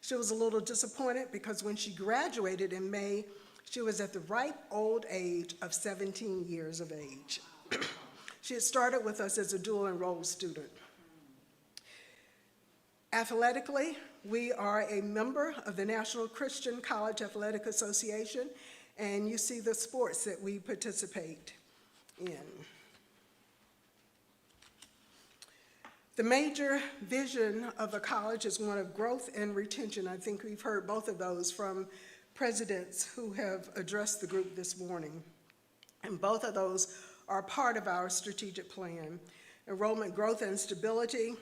She was a little disappointed because when she graduated in May, she was at the ripe old age of 17 years of age. She had started with us as a dual enrolled student. Athletically, we are a member of the National Christian College Athletic Association, and you see the sports that we participate in. The major vision of a college is one of growth and retention. I think we've heard both of those from presidents who have addressed the group this morning. And both of those are part of our strategic plan. Enrollment growth and stability.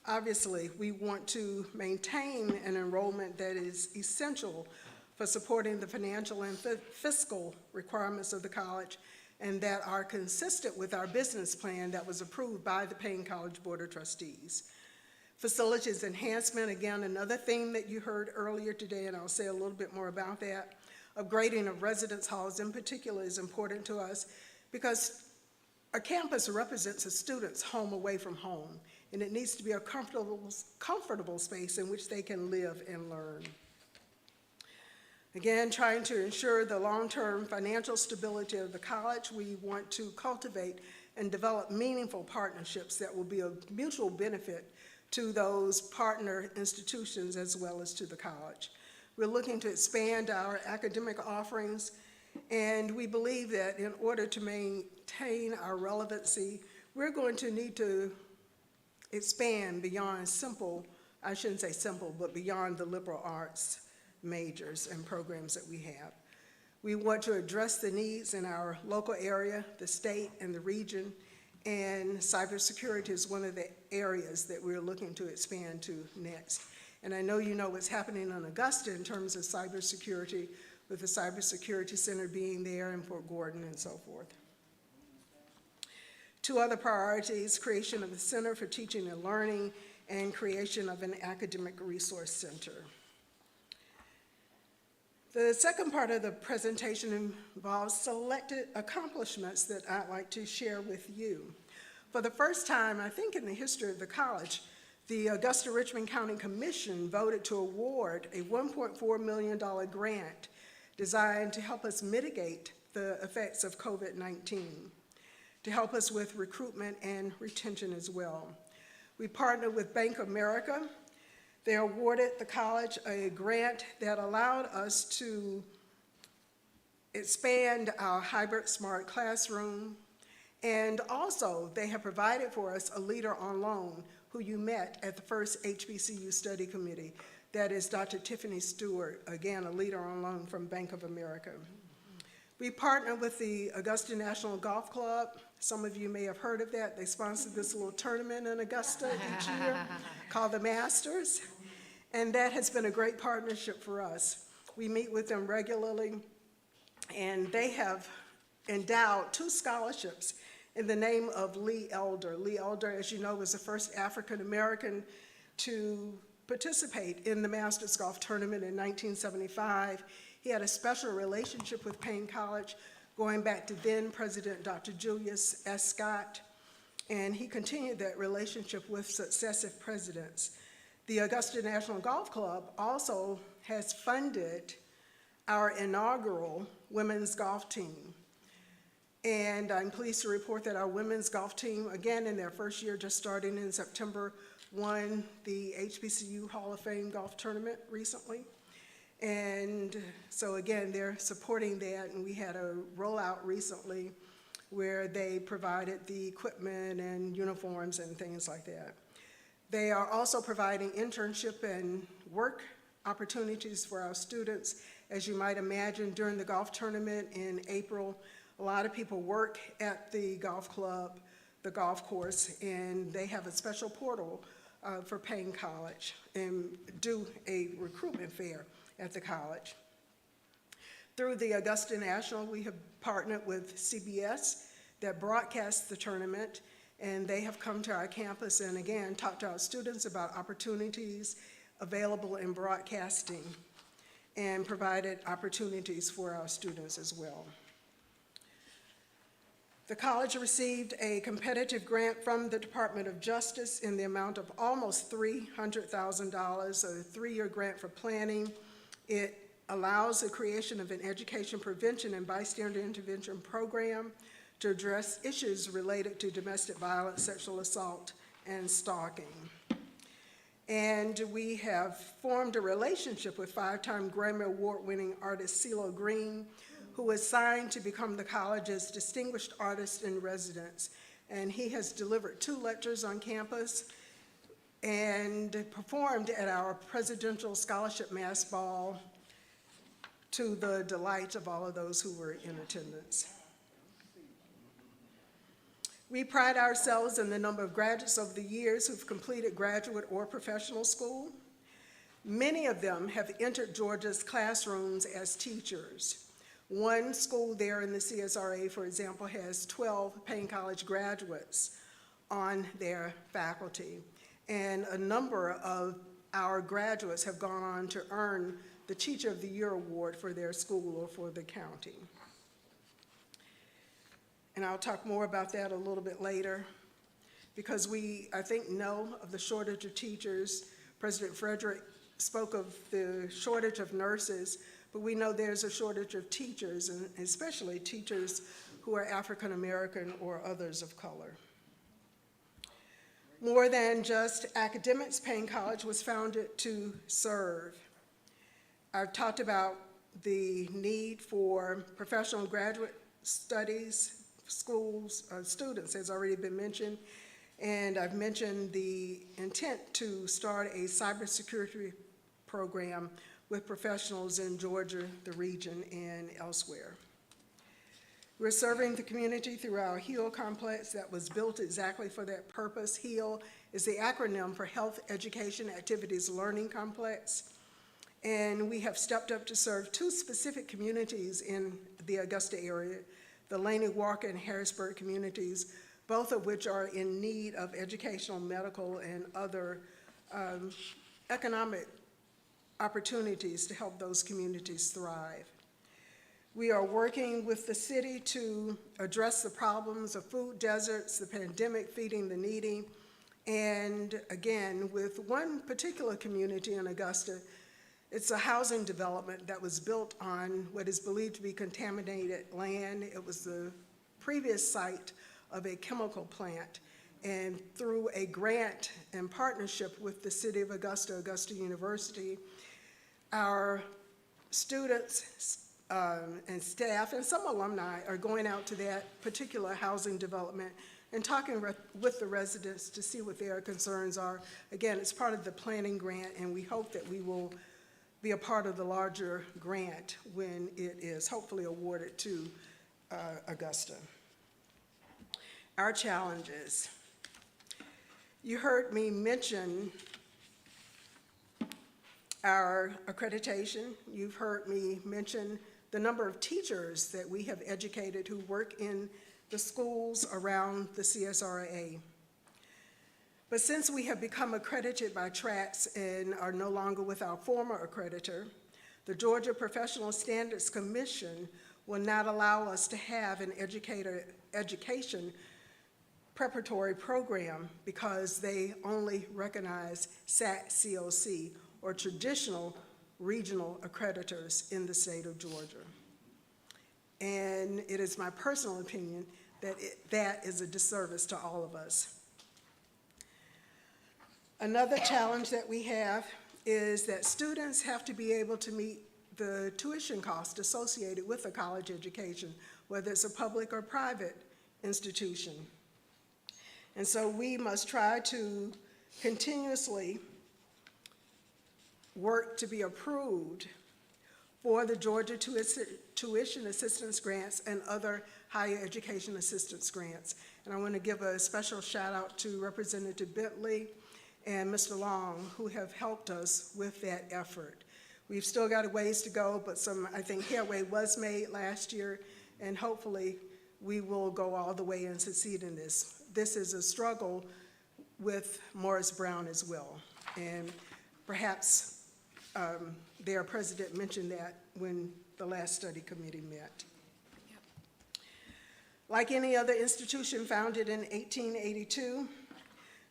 Obviously, we want to maintain an enrollment that is essential for supporting the financial and fiscal requirements of the college and that are consistent with our business plan that was approved by the Payne College Board of Trustees. Facilities enhancement, again, another theme that you heard earlier today, and I'll say a little bit more about that. Upgrading of residence halls in particular is important to us because a campus represents a student's home away from home, and it needs to be a comfortable space in which they can live and learn. Again, trying to ensure the long-term financial stability of the college, we want to cultivate and develop meaningful partnerships that will be of mutual benefit to those partner institutions as well as to the college. We're looking to expand our academic offerings, and we believe that in order to maintain our relevancy, we're going to need to expand beyond simple, I shouldn't say simple, but beyond the liberal arts majors and programs that we have. We want to address the needs in our local area, the state, and the region, and cybersecurity is one of the areas that we're looking to expand to next. And I know you know what's happening in Augusta in terms of cybersecurity, with the Cybersecurity Center being there in Fort Gordon and so forth. Two other priorities, creation of the Center for Teaching and Learning and creation of an academic resource center. The second part of the presentation involves selected accomplishments that I'd like to share with you. For the first time, I think in the history of the college, the Augusta-Richmond County Commission voted to award a $1.4 million grant designed to help us mitigate the effects of COVID-19, to help us with recruitment and retention as well. We partnered with Bank of America. They awarded the college a grant that allowed us to expand our hybrid smart classroom, and also they have provided for us a leader on loan who you met at the first HBCU study committee. That is Dr. Tiffany Stewart, again, a leader on loan from Bank of America. We partnered with the Augusta National Golf Club. Some of you may have heard of that. They sponsored this little tournament in Augusta each year called the Masters. And that has been a great partnership for us. We meet with them regularly, and they have endowed 2 scholarships in the name of Lee Elder. Lee Elder, as you know, was the first African American to participate in the Masters Golf Tournament in 1975. He had a special relationship with Payne College, going back to then President Dr. Julius S. Scott, and he continued that relationship with successive presidents. The Augusta National Golf Club also has funded our inaugural women's golf team. And I'm pleased to report that our women's golf team, again in their first year, just starting in September, won the HBCU Hall of Fame golf tournament recently. And so again, they're supporting that, and we had a rollout recently where they provided the equipment and uniforms and things like that. They are also providing internship and work opportunities for our students. As you might imagine, during the golf tournament in April, a lot of people work at the golf club, the golf course, and they have a special portal for Payne College and do a recruitment fair at the college. Through the Augusta National, we have partnered with CBS that broadcasts the tournament, and they have come to our campus and again talked to our students about opportunities available in broadcasting and provided opportunities for our students as well. The college received a competitive grant from the Department of Justice in the amount of almost $300,000, a 3-year grant for planning. It allows the creation of an education prevention and bystander intervention program to address issues related to domestic violence, sexual assault, and stalking. And we have formed a relationship with 5-time Grammy Award-winning artist CeeLo Green, who was signed to become the college's Distinguished Artist in Residence. And he has delivered 2 lectures on campus and performed at our Presidential Scholarship Mass Ball to the delight of all of those who were in attendance. We pride ourselves in the number of graduates over the years who've completed graduate or professional school. Many of them have entered Georgia's classrooms as teachers. One school there in the CSRA, for example, has 12 Payne College graduates on their faculty, and a number of our graduates have gone on to earn the Teacher of the Year award for their school or for the county. And I'll talk more about that a little bit later, because we, I think, know of the shortage of teachers. President Frederick spoke of the shortage of nurses, but we know there's a shortage of teachers, and especially teachers who are African American or others of color. More than just academics, Payne College was founded to serve. I've talked about the need for professional graduate studies, schools, students has already been mentioned, and I've mentioned the intent to start a cybersecurity program with professionals in Georgia, the region, and elsewhere. We're serving the community through our HEAL complex that was built exactly for that purpose. HEAL is the acronym for Health Education Activities Learning Complex. And we have stepped up to serve two specific communities in the Augusta area, the Laney Walker and Harrisburg communities, both of which are in need of educational, medical, and other economic opportunities to help those communities thrive. We are working with the city to address the problems of food deserts, the pandemic, feeding the needy, and again, with one particular community in Augusta, it's a housing development that was built on what is believed to be contaminated land. It was the previous site of a chemical plant, and through a grant and partnership with the city of Augusta, Augusta University, our students and staff and some alumni are going out to that particular housing development and talking with the residents to see what their concerns are. Again, it's part of the planning grant, and we hope that we will be a part of the larger grant when it is hopefully awarded to Augusta. Our challenges. You heard me mention our accreditation. You've heard me mention the number of teachers that we have educated who work in the schools around the CSRA. But since we have become accredited by TRACS and are no longer with our former accreditor, the Georgia Professional Standards Commission will not allow us to have an education preparatory program because they only recognize SAC-COC, or traditional regional accreditors in the state of Georgia. And it is my personal opinion that that is a disservice to all of us. Another challenge that we have is that students have to be able to meet the tuition cost associated with a college education, whether it's a public or private institution. And so we must try to continuously work to be approved for the Georgia Tuition Assistance Grants and other higher education assistance grants. And I want to give a special shout out to Representative Bentley and Mr. Long, who have helped us with that effort. We've still got a ways to go, but some, I think, headway was made last year, and hopefully we will go all the way and succeed in this. This is a struggle with Morris Brown as well, and perhaps their president mentioned that when the last study committee met. Yep. Like any other institution founded in 1882,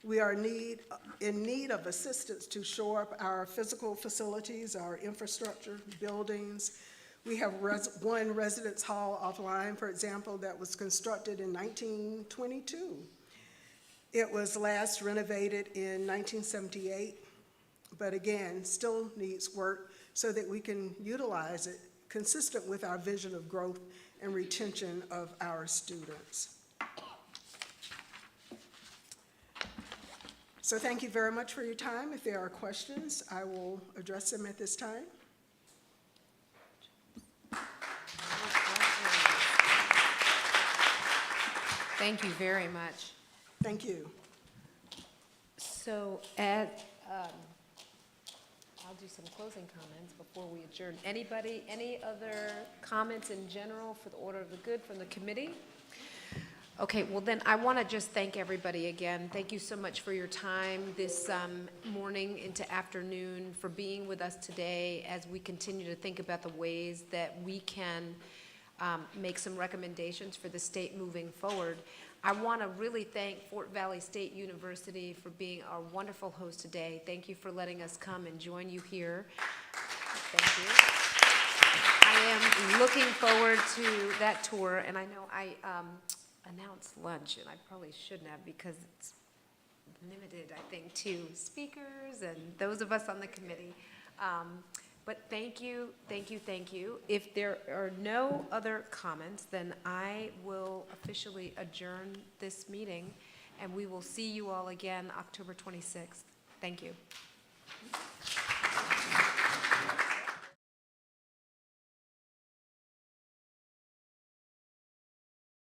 we are in need of assistance to shore up our physical facilities, our infrastructure, buildings. We have one residence hall offline, for example, that was constructed in 1922. It was last renovated in 1978, but again, still needs work so that we can utilize it consistent with our vision of growth and retention of our students. So thank you very much for your time. If there are questions, I will address them at this time. Thank you very much. Thank you. So I'll I'll do some closing comments before we adjourn. Anybody, any other comments in general for the order of the good from the committee? Okay, well then, I want to just thank everybody again. Thank you so much for your time this morning into afternoon, for being with us today as we continue to think about the ways that we can make some recommendations for the state moving forward. I want to really thank Fort Valley State University for being our wonderful host today. Thank you for letting us come and join you here. Thank you. I am looking forward to that tour, and I know I announced lunch, and I probably shouldn't have because it's limited, I think, to speakers and those of us on the committee. But thank you, thank you, thank you. If there are no other comments, then I will officially adjourn this meeting, and we will see you all again October 26th. Thank you.